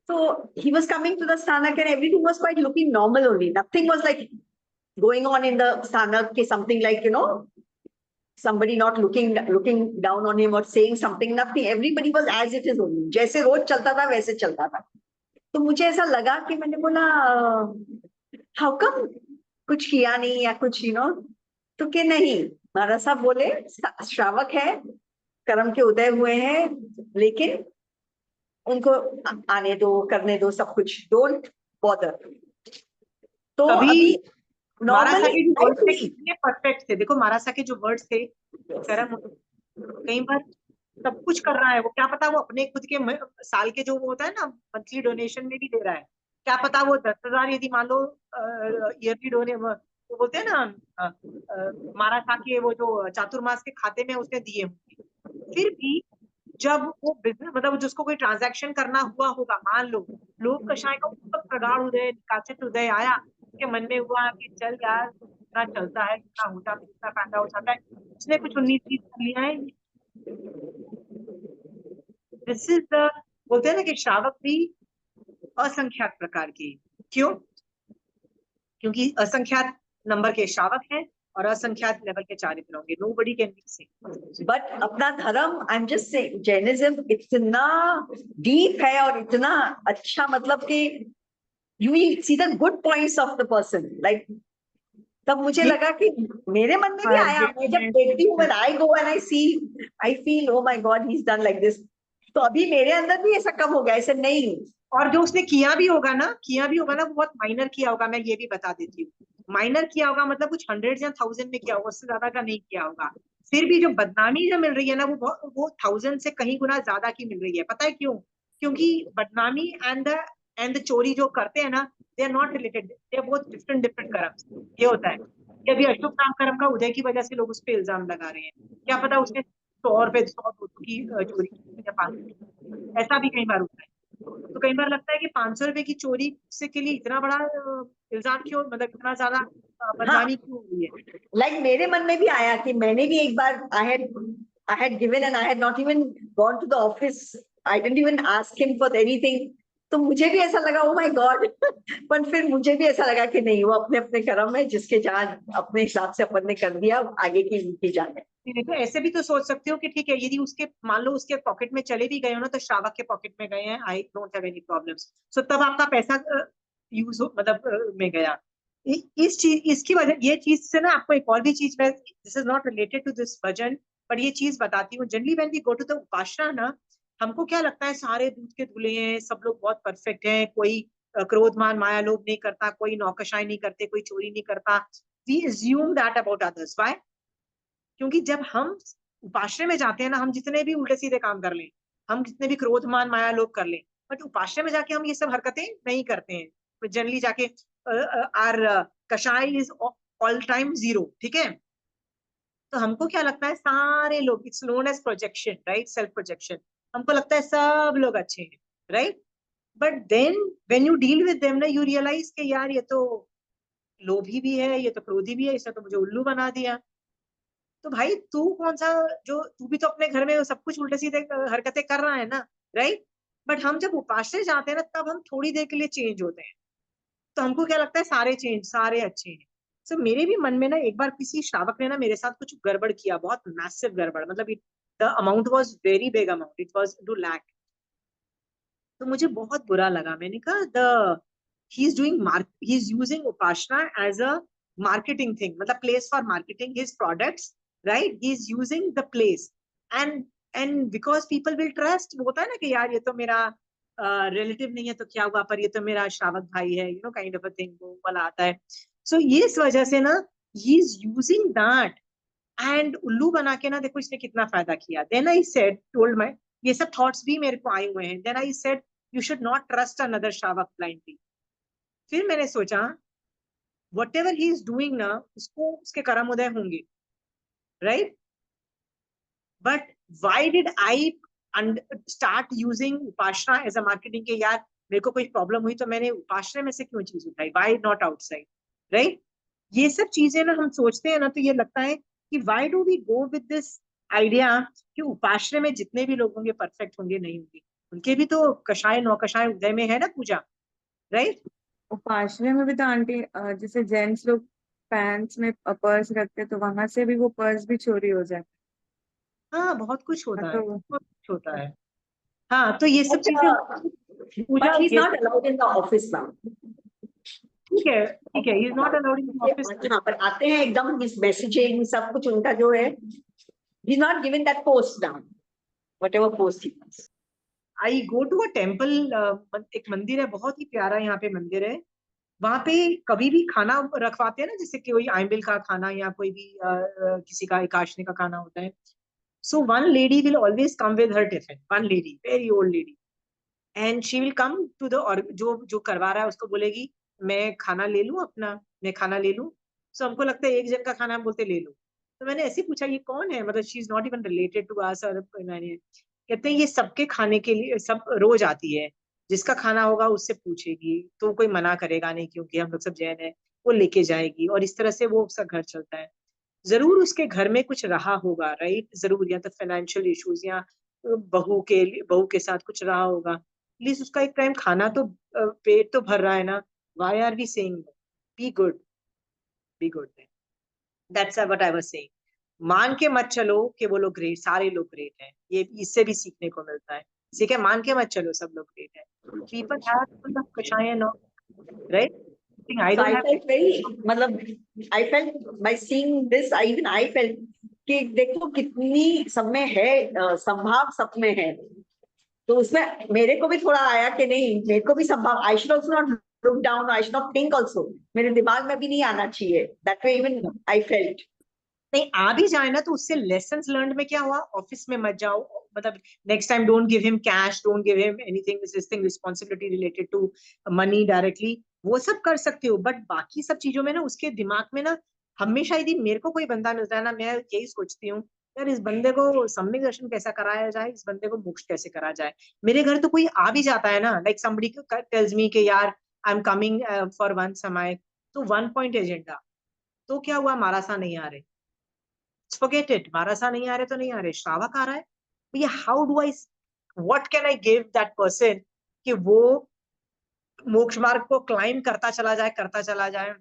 so he was coming to the Sthanak and everything was quite looking normal only. Nothing was like going on in the Sthanak, something like, you know, somebody not looking down on him or saying something, nothing. Everybody was as it is only. जैसे रोज चलता था वैसे चलता था। तो मुझे ऐसा लगा कि मैंने बोला how come कुछ किया नहीं या कुछ, you know, तो कि नहीं, महाराज साहब बोले श्रावक है, कर्म के उदय हुए हैं, लेकिन उनको आने दो, करने दो, सब कुछ, डोंट बॉदर। तो अभी महाराज के जो वर्ड्स थे कितने परफेक्ट थे, देखो महाराज के जो वर्ड्स थे, कर्म कई बार सब कुछ कर रहा है वो, क्या पता वो अपने खुद के साल के जो वो होता है ना मंथली डोनेशन में भी दे रहा है, क्या पता वो 10,000 यदि मान लो ईयरली डोनेशन, वो बोलते हैं ना महाराज के वो जो चातुर्मास के खाते में उसने दिए होंगे, फिर भी जब वो बिजनेस मतलब जिसको कोई ट्रांजैक्शन करना हुआ होगा, मान लो लोग कषाय का प्रगाढ़ उदय, निकाचित उदय आया, उसके मन में हुआ कि चल यार इतना चलता है, इतना होता है, इतना फायदा हो जाता है, उसने कुछ 19-20 कर लिया है। दिस इज द, बोलते हैं ना कि श्रावक भी असंख्यात प्रकार के, क्यों? क्योंकि असंख्यात नंबर के श्रावक हैं और असंख्यात लेवल के चारित्र होंगे, nobody can be same। But अपना धर्म, I am just saying, Jainism इतना डीप है और इतना अच्छा, मतलब कि you will see the good points of the person, like तब मुझे लगा कि मेरे मन में भी आया, मैं जब देखती हूँ, when I go and I see, I feel oh my God, he's done like this, तो अभी मेरे अंदर भी ऐसा कम हो गया, ऐसा नहीं। और जो उसने किया भी होगा ना वो बहुत माइनर किया होगा, मैं ये भी बता देती हूँ, माइनर किया होगा मतलब कुछ 100 या 1000 में किया होगा, उससे ज्यादा का नहीं किया होगा। फिर भी जो बदनामी जो मिल रही है ना वो 1000 से कहीं गुना ज्यादा की मिल रही है, पता है क्यों? क्योंकि बदनामी एंड द चोरी जो करते हैं ना, they are not related, they are both different कर्म। ये होता है कि अभी अशुभ नाम कर्म का उदय की वजह से लोग उस पर इल्जाम लगा रहे हैं, क्या पता उसने 100 रुपए 100 की चोरी की या 500, ऐसा भी कई बार होता है। तो कई बार लगता है कि 500 रुपए की चोरी से के लिए इतना बड़ा इल्जाम क्यों, मतलब इतना ज्यादा बदनामी क्यों हुई है? लाइक मेरे मन में भी आया कि मैंने भी एक बार I had given and I had not even gone to the office, I didn't even ask him for anything, तो मुझे भी ऐसा लगा ओ माय गॉड पर फिर मुझे भी ऐसा लगा कि नहीं, वो अपने अपने कर्म है, जिसके जहाँ अपने हिसाब से अपन ने कर दिया, आगे की उनकी जान है। देखो ऐसे भी तो सोच सकते हो कि ठीक है, यदि उसके मान लो उसके पॉकेट में चले भी गए हो ना, तो श्रावक के पॉकेट में गए हैं, I don't have any problems, so तब आपका पैसा यूज मतलब में गया। इस चीज इसकी वजह, ये चीज से ना आपको एक और भी चीज, मैं this is not related to this bhajan, पर ये चीज बताती हूँ। Generally when we go to the upasana ना, हमको क्या लगता है सारे दूध के धुले हैं, सब लोग बहुत परफेक्ट हैं, कोई क्रोध मान माया लोभ नहीं करता, कोई नौकशाई नहीं करते, कोई चोरी नहीं करता। We assume that about others. Why? क्योंकि जब हम उपाश्रय में जाते हैं ना, हम जितने भी उल्टे सीधे काम कर लें, हम जितने भी क्रोध मान माया लोभ कर लें, बट उपाश्रय में जाके हम ये सब हरकतें नहीं करते हैं। तो जनरली जाके आर कषाय इज ऑल टाइम जीरो, ठीक है। तो हमको क्या लगता है सारे लोग, it's known as projection, right, self projection. हमको लगता है सब लोग अच्छे हैं, right. But then when you deal with them ना, यू रियलाइज कि यार ये तो लोभी भी है, ये तो क्रोधी भी है, इसने तो मुझे उल्लू बना दिया। तो भाई तू कौन सा, जो तू भी तो अपने घर में सब कुछ उल्टे सीधे हरकतें कर रहा है ना, राइट। बट हम जब उपाश्रय जाते हैं ना, तब हम थोड़ी देर के लिए चेंज होते हैं। तो हमको क्या लगता है सारे चेंज, सारे अच्छे हैं। सो मेरे भी मन में ना एक बार किसी श्रावक ने ना मेरे साथ कुछ गड़बड़ किया, बहुत मैसिव गड़बड़, मतलब the amount was very big amount, it was two lakh. तो मुझे बहुत बुरा लगा। मैंने कहा the he is doing he is using upasana as a marketing thing, मतलब place for marketing his products, right. He is using the place and because people will trust. होता है ना कि यार ये तो मेरा रिलेटिव नहीं है तो क्या हुआ, पर ये तो मेरा श्रावक भाई है, you know, kind of a thing, वो वाला आता है। सो ये इस वजह से ना he is using that and उल्लू बना के ना, देखो इसने कितना फायदा किया। Then I said, told my, ये सब थॉट्स भी मेरे को आए हुए हैं। Then I said you should not trust another shravak blindly. फिर मैंने सोचा whatever he is doing ना, उसको उसके कर्म उदय होंगे, right. But why did I start using upasana as a marketing के, यार मेरे को कोई प्रॉब्लम हुई तो मैंने उपासना में से क्यों चीज उठाई, वाई नॉट आउटसाइड, राइट। ये सब चीजें ना हम सोचते हैं ना, तो ये लगता है कि why do we go with this idea कि उपाश्रय में जितने भी लोग होंगे परफेक्ट होंगे, नहीं होंगे। उनके भी तो कषाय नौकषाय उदय में है ना पूजा, राइट। उपाश्रय में भी तो आंटी जैसे जेंट्स लोग पैंट्स में पर्स रखते तो वहां से भी वो पर्स भी चोरी हो जाता हाँ बहुत कुछ है। होता है, तो बहुत कुछ होता है। हाँ तो ये सब चीजें पूजा, But he's ये not allowed in the office now. ठीक है, ठीक है, is not allowed in office. हाँ, पर आते हैं एकदम इस मैसेजिंग सब कुछ उनका जो है, he's not given that post now, whatever post he wants. I go to a temple, एक मंदिर है, बहुत ही प्यारा यहाँ पे मंदिर है। वहां पे कभी भी खाना रखवाते हैं ना, जैसे कि कोई आइमिल का खाना या कोई भी किसी का एकादशी का खाना होता है। So one lady will always come with her tiffin, one lady, very old lady, and she will come to the, और जो जो करवा रहा है उसको बोलेगी मैं खाना ले लूं अपना, मैं खाना ले लूं। सो हमको लगता है एक जन का खाना, हम बोलते ले लो। तो मैंने ऐसे पूछा ये कौन है, मतलब she is not even related to us, और मैंने, कहते हैं ये सबके खाने के लिए सब रोज आती है, जिसका खाना होगा उससे पूछेगी तो कोई मना करेगा नहीं, क्योंकि हम लोग सब जैन है, वो लेके जाएगी, और इस तरह से वो उसका घर चलता है। जरूर उसके घर में कुछ रहा होगा, राइट, जरूर, या तो फाइनेंशियल इश्यूज, या बहू के साथ कुछ रहा होगा। प्लीज उसका एक टाइम खाना तो पेट तो भर रहा है ना। Why are we saying be good, be good, that's what I was saying. मान के मत चलो कि वो लोग ग्रेट, सारे लोग ग्रेट हैं, ये इससे भी सीखने को मिलता है। ठीक है, मान के मत चलो सब लोग ग्रेट है। People have kashaya no, right. I So don't I have, felt very, मतलब I felt by seeing this, I felt कि देखो कितनी सब में है, संभाव सब में है। तो उसमें मेरे को भी थोड़ा आया कि नहीं, मेरे को भी संभाव, I should also not look down, I should not think also, मेरे दिमाग में भी नहीं आना चाहिए, that way even I felt. नहीं आ भी जाए ना तो उससे लेसन लर्न में क्या हुआ, ऑफिस में मत जाओ, मतलब next time don't give him cash, don't give him anything, this thing responsibility related to money directly, वो सब कर सकते हो। बट बाकी सब चीजों में ना उसके दिमाग में ना, हमेशा यदि मेरे को कोई बंदा मिलता है ना, मैं यही सोचती हूँ यार इस बंदे को सम्यक दर्शन कैसा कराया जाए, इस बंदे को मोक्ष कैसे करा जाए। मेरे घर तो कोई आ भी जाता है ना, लाइक समबडी टेल्स मी कि यार I am coming for one समय, तो वन पॉइंट एजेंडा, तो क्या हुआ, मारासा नहीं आ रहे, forget it, मारासा नहीं आ रहे तो नहीं आ रहे, श्रावक आ रहा है भैया, how do I, what can I give that person कि वो मोक्ष मार्ग को क्लाइम करता चला जाए,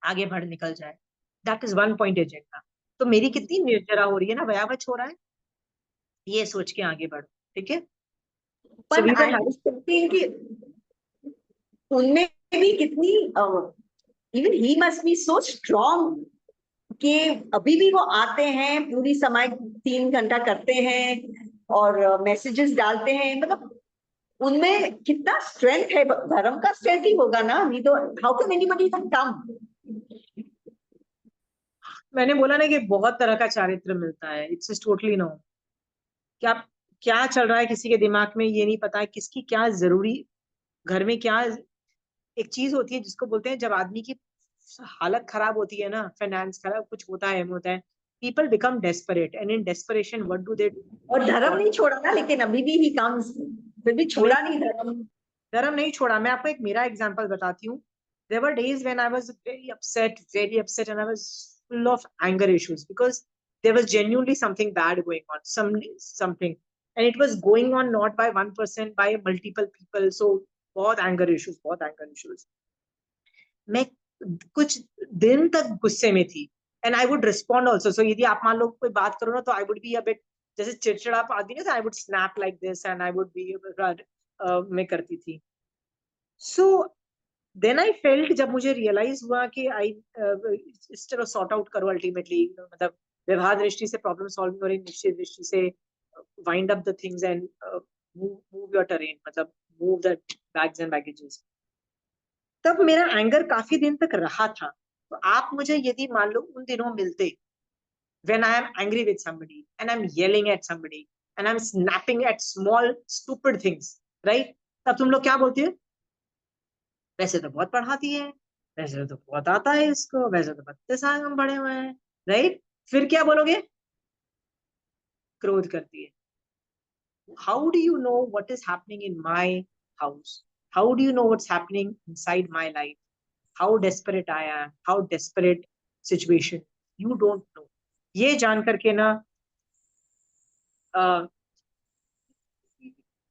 आगे बढ़ निकल जाए। That is one point agenda. तो मेरी कितनी निर्जरा हो रही है ना, वयावच हो रहा है, ये सोच के आगे बढ़ो, ठीक है। So पर we were I having- was thinking कि उनमें भी कितनी even he must be so strong कि अभी भी वो आते हैं, पूरी समय 3 घंटा करते हैं और मैसेजेस डालते हैं, मतलब उनमें कितना स्ट्रेंथ है, धर्म का स्ट्रेंथ ही होगा ना, नहीं तो हाउ कैन एनीबॉडी कम। मैंने बोला ना कि बहुत तरह का चारित्र मिलता है, इट्स टोटली नो। क्या क्या चल रहा है किसी के दिमाग में ये नहीं पता है, किसकी क्या जरूरी, घर में क्या। एक चीज होती है जिसको बोलते हैं, जब आदमी की हालत खराब होती है ना, फाइनेंस खराब, कुछ होता है, people become desperate, and in desperation what do they do? और धर्म नहीं छोड़ा ना, लेकिन अभी भी ही कम्स, फिर भी छोड़ा नहीं धर्म। धर्म नहीं छोड़ा। मैं आपको एक मेरा एग्जांपल बताती हूँ। There were days when I was very upset, and I was full of anger issues because there was genuinely something bad going on, something, and it was going on not by one person, by multiple people. So बहुत anger issues. मैं कुछ दिन तक गुस्से में थी, and I would respond also. So यदि आप मान लो कोई बात करो ना, तो I would be a bit, जैसे चिड़चिड़ा आदमी ना, I would snap like this and I would be मैं करती थी। So then I felt, जब मुझे रियलाइज हुआ कि इस तरह सॉर्ट आउट करो अल्टीमेटली, मतलब व्यवहार दृष्टि से प्रॉब्लम सॉल्विंग और निश्चित दृष्टि से wind up the things and move your terrain, मतलब move the bags and baggages. तब मेरा एंगर काफी दिन तक रहा था। तो आप मुझे यदि मान लो उन दिनों मिलते, when I am angry with somebody and I'm yelling at somebody and I'm snapping at small stupid things, right? तब तुम लोग क्या बोलते हो? वैसे तो बहुत पढ़ाती है, वैसे तो बहुत आता है इसको, वैसे तो 32 साल हम पढ़े हुए हैं, राइट? फिर क्या बोलोगे? क्रोध करती है। How do you know what is happening in my house? How do you know what's happening inside my life? How desperate I am, how desperate situation? You don't know. ये जान करके ना,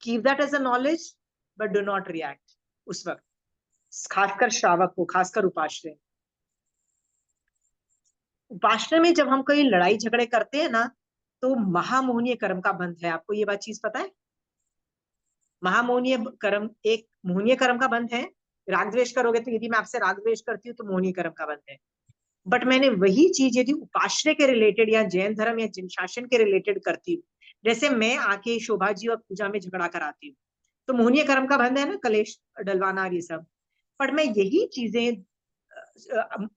keep that as a knowledge, but do not react उस वक्त, खासकर श्रावक को, खासकर उपाश्रय। उपाश्रय में जब हम कोई लड़ाई झगड़े करते हैं ना, तो महामोहनीय कर्म का बंध है। आपको ये बात चीज पता है? महामोहनीय कर्म एक मोहनीय कर्म का बंध है। राग द्वेष करोगे तो, यदि मैं आपसे राग द्वेष करती हूँ तो मोहनीय कर्म का बंध है। बट मैंने वही चीज यदि उपाश्रय के रिलेटेड या जैन धर्म या जिन शासन के रिलेटेड करती हूँ, जैसे मैं आके शोभा जी और पूजा में झगड़ा कराती हूँ, तो मोहनीय कर्म का बंध है ना, कलेश डलवाना ये सब। पर मैं यही चीजें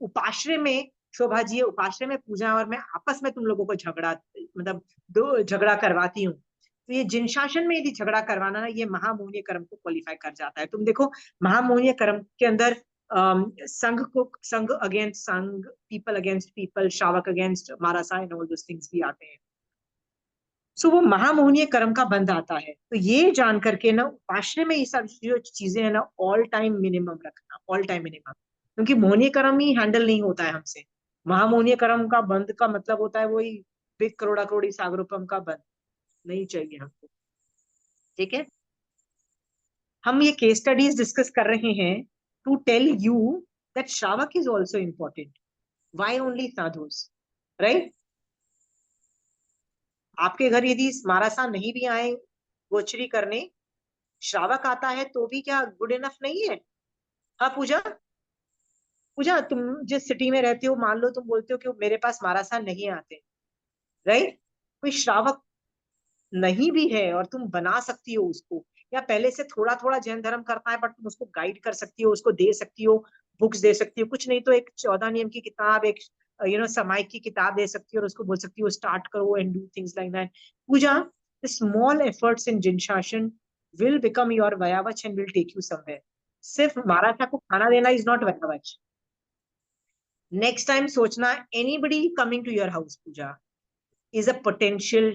उपाश्रय में, शोभा जी उपाश्रय में पूजा, और मैं आपस में तुम लोगों को झगड़ा, मतलब दो झगड़ा करवाती हूँ, तो ये जिन शासन में यदि झगड़ा करवाना ना, ये महामोहनीय कर्म को क्वालिफाई कर जाता है। तुम देखो महामोहनीय कर्म के अंदर संघ अगेंस्ट संघ, पीपल अगेंस्ट पीपल, श्रावक अगेंस्ट मारासा एंड ऑल दोस थिंग्स भी आते हैं। सो वो महामोहनीय कर्म का बंध आता है। तो ये जान करके ना, उपाश्रय में ये सब जो चीजें है ना, ऑल टाइम मिनिमम रखना, ऑल टाइम मिनिमम, क्योंकि मोहनीय कर्म ही हैंडल नहीं होता है हमसे। महामोहनीय कर्म का बंध का मतलब होता है वही बिग करोड़ा करोड़ी सागरोपम का बंध, नहीं चाहिए हमको, ठीक है। हम ये केस स्टडीज डिस्कस कर रहे हैं to tell you that shravak is also important. Why only sadhus, right? आपके घर यदि मारासा नहीं भी आए गोचरी करने, श्रावक आता है तो भी क्या गुड इनफ नहीं है? हाँ पूजा, पूजा तुम जिस सिटी में रहते हो, मान लो तुम बोलते हो कि मेरे पास मारासा नहीं आते, राइट? कोई श्रावक नहीं भी है और तुम बना सकती हो उसको, या पहले से थोड़ा थोड़ा जैन धर्म करता है, बट तुम उसको गाइड कर सकती हो, उसको दे सकती हो, बुक्स दे सकती हो, कुछ नहीं तो एक 14 नियम की किताब, एक समायिक की किताब दे सकती हो, और उसको बोल सकती हो स्टार्ट करो and do things like that. Pooja, the small efforts in जिन शासन will become your vayavach and will take you somewhere. सिर्फ मारासा को खाना देना is not vayavach. Next time सोचना, anybody coming to your house, Puja, is a potential,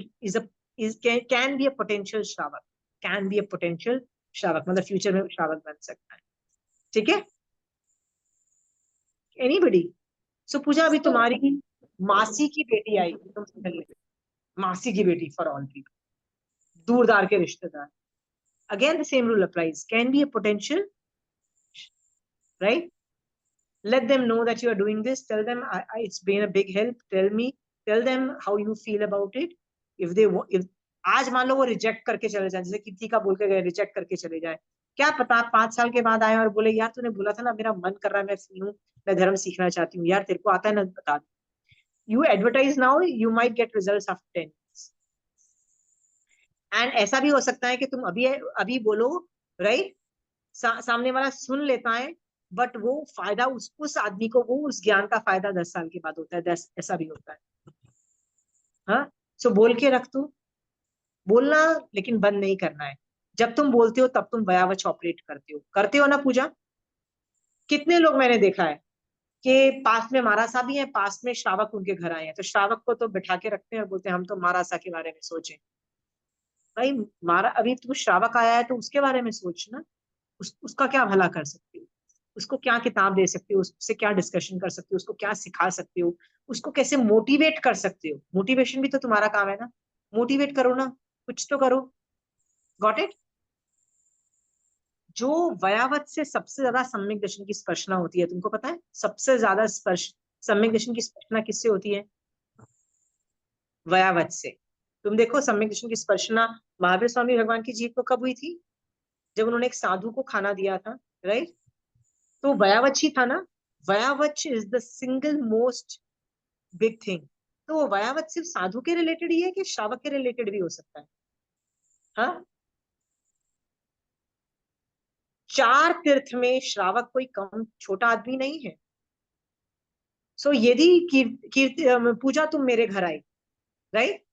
can be a potential श्रावक, can be a potential श्रावक, मतलब future में श्रावक बन सकता है, ठीक है? Anybody. So पूजा, अभी तुम्हारी मासी की बेटी आई, तुम समझ लो, मासी की बेटी फॉर ऑल पीपल, दूरदार के रिश्तेदार, again the same rule applies, can be a potential right? Let them know that you are doing this. Tell them it's been a big help. Tell them how you feel about it. if आज मान लो वो reject करके चले जाए, जैसे किसी का बोल के गए रिजेक्ट करके चले जाए, क्या पता 5 साल के बाद आए और बोले यार तूने बोला था ना, मेरा मन कर रहा है, मैं फ्री हूँ, मैं धर्म सीखना चाहती हूँ, यार तेरे को आता है ना, बता दो. You advertise now, you might get results after 10 years. And ऐसा भी हो सकता है कि तुम अभी बोलो, राइट, सामने वाला सुन लेता है, बट वो फायदा उस आदमी को, वो उस ज्ञान का फायदा 10 साल के बाद होता है. ऐसा भी होता है. हाँ, सो बोल के रख तू, बोलना लेकिन बंद नहीं करना है. जब तुम बोलते हो तब तुम वयावच ऑपरेट करते हो ना पूजा. कितने लोग मैंने देखा है कि पास में महारासा भी है, पास में श्रावक उनके घर आए हैं, तो श्रावक को तो बिठा के रखते हैं और बोलते हैं हम तो महारासा के बारे में सोचें. भाई अभी तू श्रावक आया है तो उसके बारे में सोच ना. उसका क्या भला कर सकते हो, उसको क्या किताब दे सकते हो, उससे क्या डिस्कशन कर सकते हो, उसको क्या सिखा सकते हो, उसको कैसे मोटिवेट कर सकते हो. मोटिवेशन भी तो तुम्हारा काम है ना. मोटिवेट करो ना, कुछ तो करो. Got it. जो वयावत से सबसे ज्यादा सम्यक दर्शन की स्पर्शना होती है, तुमको पता है सबसे ज्यादा सम्यक दर्शन की स्पर्शना किससे होती है? वयावत से. तुम देखो सम्यक दर्शन की स्पर्शना महावीर स्वामी भगवान की जीव को कब हुई थी? जब उन्होंने एक साधु को खाना दिया था, राइट? तो वयावच ही था ना. वयावच is the single most big thing. तो वो वयावच सिर्फ साधु के रिलेटेड ही है कि श्रावक के रिलेटेड भी हो सकता है? हाँ, 4 तीर्थ में श्रावक कोई कम छोटा आदमी नहीं है. सो यदि पूजा तुम मेरे घर आई, राइट,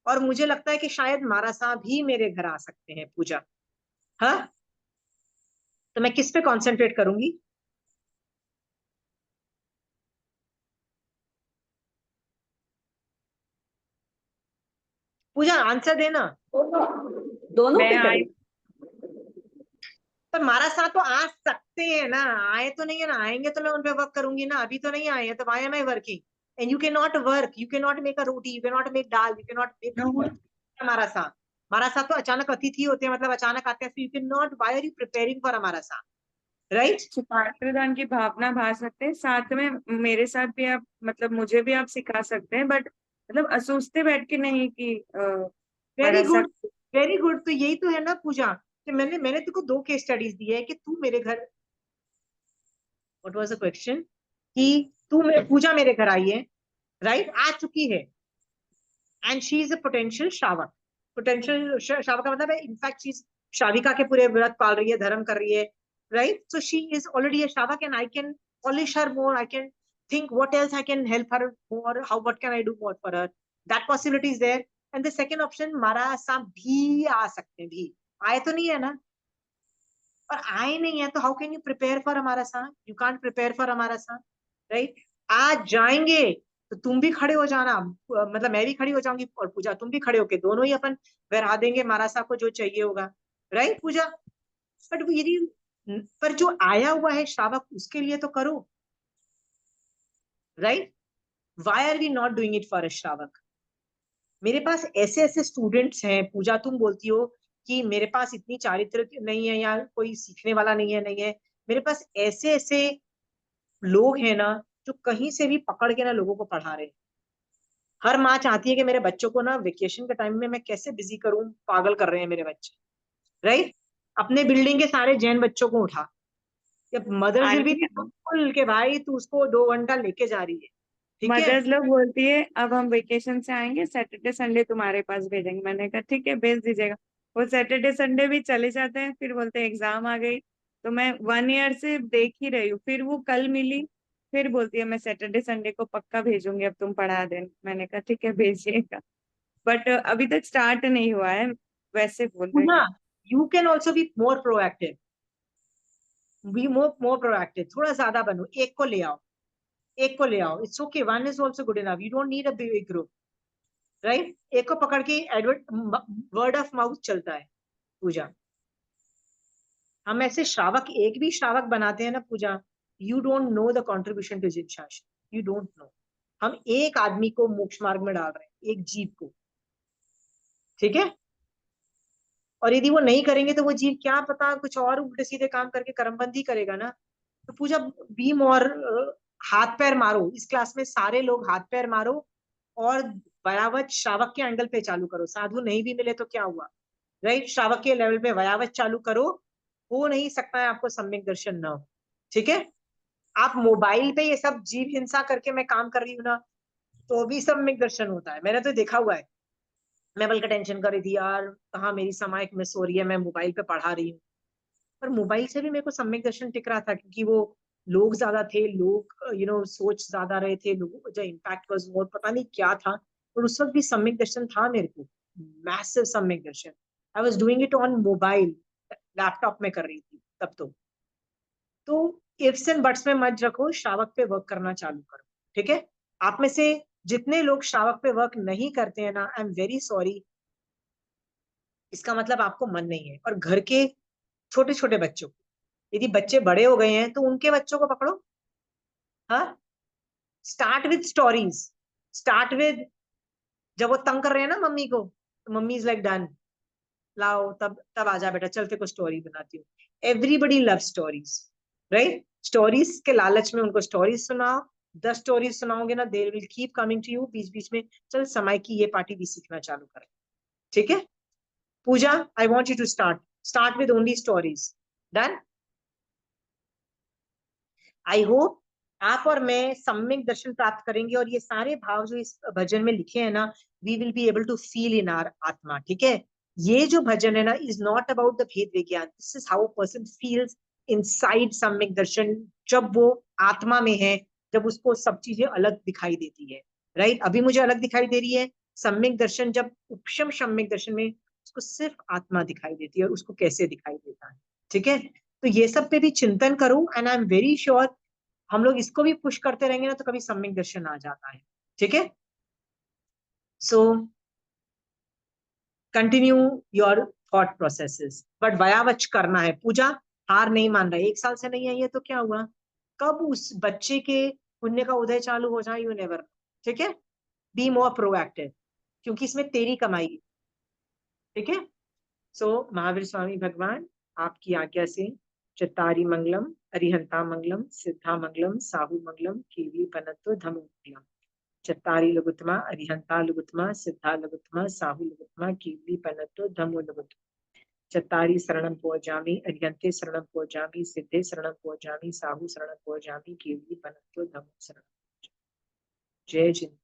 और मुझे लगता है कि शायद महारासा भी मेरे घर आ सकते हैं पूजा, हाँ, तो मैं किस पे कॉन्सेंट्रेट करूंगी? पूजा आंसर देना. दोनों मैं पे आई करें. पर महारासा तो आ सकते हैं ना, आए तो नहीं है ना. आएंगे तो मैं उन पे वर्क करूंगी ना. अभी तो नहीं आए हैं, तो why am I working? And you can not work, you can not make a roti, you can not make dal, you can not make महारासा. महारासा तो अचानक अतिथि होते हैं, मतलब अचानक आते हैं. You can not, why are you preparing for महारासा, राइट? पात्रदान की भावना भा सकते हैं, साथ में मेरे साथ भी आप, मतलब मुझे भी आप सिखा सकते हैं, बट मतलब सोचते बैठ के नहीं कि वेरी महारासा. Good, very good. तो यही तो है ना पूजा, कि मैंने तुमको 2 केस स्टडीज दी है कि तू मेरे घर, व्हाट वाज द क्वेश्चन, कि पूजा मेरे घर आई है, राइट, आ चुकी है, and she is a potential श्रावक. पोटेंशियल श्रावक का मतलब है इनफैक्ट शी इज श्राविका के पूरे व्रत पाल रही है, धर्म कर रही है, right? So she is already a श्रावक and I can polish her more, I can think what else I can help her more, what can I do more for her. That possibility is there. And the second option, महारासा भी आ सकते हैं, भी आए तो नहीं है ना. और आए नहीं है तो how can you prepare for महारासा? यू कांट प्रिपेयर फॉर महारासा, राइट? आज जाएंगे तो तुम भी खड़े हो जाना, मतलब मैं भी खड़ी हो जाऊंगी और पूजा तुम भी खड़े होके दोनों ही अपन बहरा देंगे महारासा को जो चाहिए होगा, राइट पूजा? बट यदि पर जो आया हुआ है श्रावक, उसके लिए तो करो, right? Why are we not doing it for a shravak? मेरे पास ऐसे ऐसे स्टूडेंट्स हैं पूजा. तुम बोलती हो कि मेरे पास इतनी चारित्र नहीं है या कोई सीखने वाला नहीं है. मेरे पास ऐसे ऐसे लोग हैं ना, जो कहीं से भी पकड़ के ना लोगों को पढ़ा रहे हैं. हर माँ चाहती है कि मेरे बच्चों को ना वेकेशन के टाइम में मैं कैसे बिजी करूं, पागल कर रहे हैं मेरे बच्चे, राइट? अपने बिल्डिंग के सारे जैन बच्चों को उठा, मदर्स विल बी आंटी, फुल के भाई तू उसको 2 घंटा लेके जा रही है, ठीक है? मदर्स लोग बोलती है अब हम वेकेशन से आएंगे, सैटरडे संडे तुम्हारे पास भेजेंगे. मैंने कहा ठीक है भेज दीजिएगा. वो सैटरडे संडे भी चले जाते हैं, फिर बोलते हैं एग्जाम आ गई. तो मैं 1 ईयर से देख ही रही हूँ. फिर वो कल मिली, फिर बोलती है मैं सैटरडे संडे को पक्का भेजूंगी, अब तुम पढ़ा देना. मैंने कहा ठीक है भेजिएगा, बट अभी तक स्टार्ट नहीं हुआ है. वैसे बोल रही पूजा, हूँ. You can also be more proactive. Be more proactive, थोड़ा ज्यादा बनो. एक को ले आओ, एक को ले आओ. It's okay, one is also good enough. You don't need a big group, right? एक को पकड़ के वर्ड ऑफ माउथ चलता है पूजा. हम ऐसे श्रावक, एक भी श्रावक बनाते हैं ना Pooja, you don't know the contribution to जिनशासन, यू डोंट नो. हम एक आदमी को मोक्ष मार्ग में डाल रहे हैं, एक जीव को, ठीक है? और यदि वो नहीं करेंगे तो वो जीव क्या पता कुछ और उल्टे सीधे काम करके कर्मबंदी करेगा ना. तो पूजा बी मोर, हाथ पैर मारो, इस क्लास में सारे लोग हाथ पैर मारो और वयावत श्रावक के एंगल पे चालू करो। साधु नहीं भी मिले तो क्या हुआ, राइट? श्रावक के लेवल पे वयावत चालू करो। हो नहीं सकता है आपको सम्यक दर्शन ना हो, ठीक है? आप मोबाइल पे ये सब जीव हिंसा करके मैं काम कर रही हूँ ना, तो भी सम्यक दर्शन होता है। मैंने तो देखा हुआ है। मैं बल्कि टेंशन कर रही थी यार, कहाँ मेरी समायक मिस हो रही है, मैं मोबाइल पे पढ़ा रही हूँ। पर मोबाइल से भी मेरे को सम्यक दर्शन टिक रहा था, क्योंकि वो लोग ज्यादा थे, लोग सोच ज्यादा रहे थे, लोगों को जो इम्पैक्ट वाज मोर, पता नहीं क्या था। और उस वक्त भी सम्यक दर्शन था मेरे को, मैसिव सम्यक दर्शन। I was doing it on mobile, laptop में कर रही थी तब। तो इफ्स एंड बट्स में मत रखो, श्रावक पे वर्क करना चालू करो, ठीक है? आप में से जितने लोग श्रावक पे वर्क नहीं करते हैं ना, आई एम वेरी सॉरी, इसका मतलब आपको मन नहीं है। और घर के छोटे छोटे बच्चों को, यदि बच्चे बड़े हो गए हैं तो उनके बच्चों को पकड़ो। हाँ, start with stories, start with, जब वो तंग कर रहे हैं ना मम्मी को, तो मम्मी इज लाइक डन, लाओ तब तब आजा बेटा, चलते को स्टोरी बनाती हूँ। Everybody love stories, right? Stories के लालच में उनको स्टोरीज सुनाओ। 10 स्टोरीज सुनाओगे ना, they will keep coming to you. बीच बीच में चल समय की ये पार्टी भी सीखना चालू करें, ठीक है? Pooja, I want you to start with only stories. Done? I hope आप और मैं सम्यक दर्शन प्राप्त करेंगे, और ये सारे भाव जो इस भजन में लिखे हैं ना, we will be able to feel in our atma, ठीक है? ये जो भजन है ना, इज नॉट अबाउट द भेद विज्ञान, this is how a person feels inside सम्यक दर्शन, जब वो आत्मा में है, जब उसको सब चीजें अलग दिखाई देती है, राइट? अभी मुझे अलग दिखाई दे रही है, सम्यक दर्शन जब उपशम सम्यक दर्शन में उसको सिर्फ आत्मा दिखाई देती है, और उसको कैसे दिखाई देता है, ठीक है? तो ये सब पे भी चिंतन करो, and I am very sure हम लोग इसको भी पुश करते रहेंगे ना, तो कभी सम्यक दर्शन आ जाता है, ठीक है? So continue your thought processes, but वयावच करना है। पूजा, हार नहीं मान रहा है, 1 साल से नहीं आई है तो क्या हुआ, कब उस बच्चे के पुण्य का उदय चालू हो जाए, यू नेवर, ठीक है? बी मोर प्रोएक्टिव, क्योंकि इसमें तेरी कमाई है, ठीक है? सो महावीर स्वामी भगवान आपकी आज्ञा से चत्तारी मंगलम, अरिहंता मंगलम, सिद्धा मंगलम, साहू मंगलम, कीवी पनत्तो धमु मंगलम। चत्तारी लघुत्तमा, अरिहंता लघुत्तमा, सिद्धा लघुत्तमा, साहू लघुत्तमा, कीवी पनत्तो धमु लघुत्तमा। चत्तारी शरणम पोजामि, अरिहंते शरणम पोजामि, सिद्धे शरणम पोजामि, साहू शरणम पोजामि, कीवी पनत्तो धमु शरणम। जय जिन।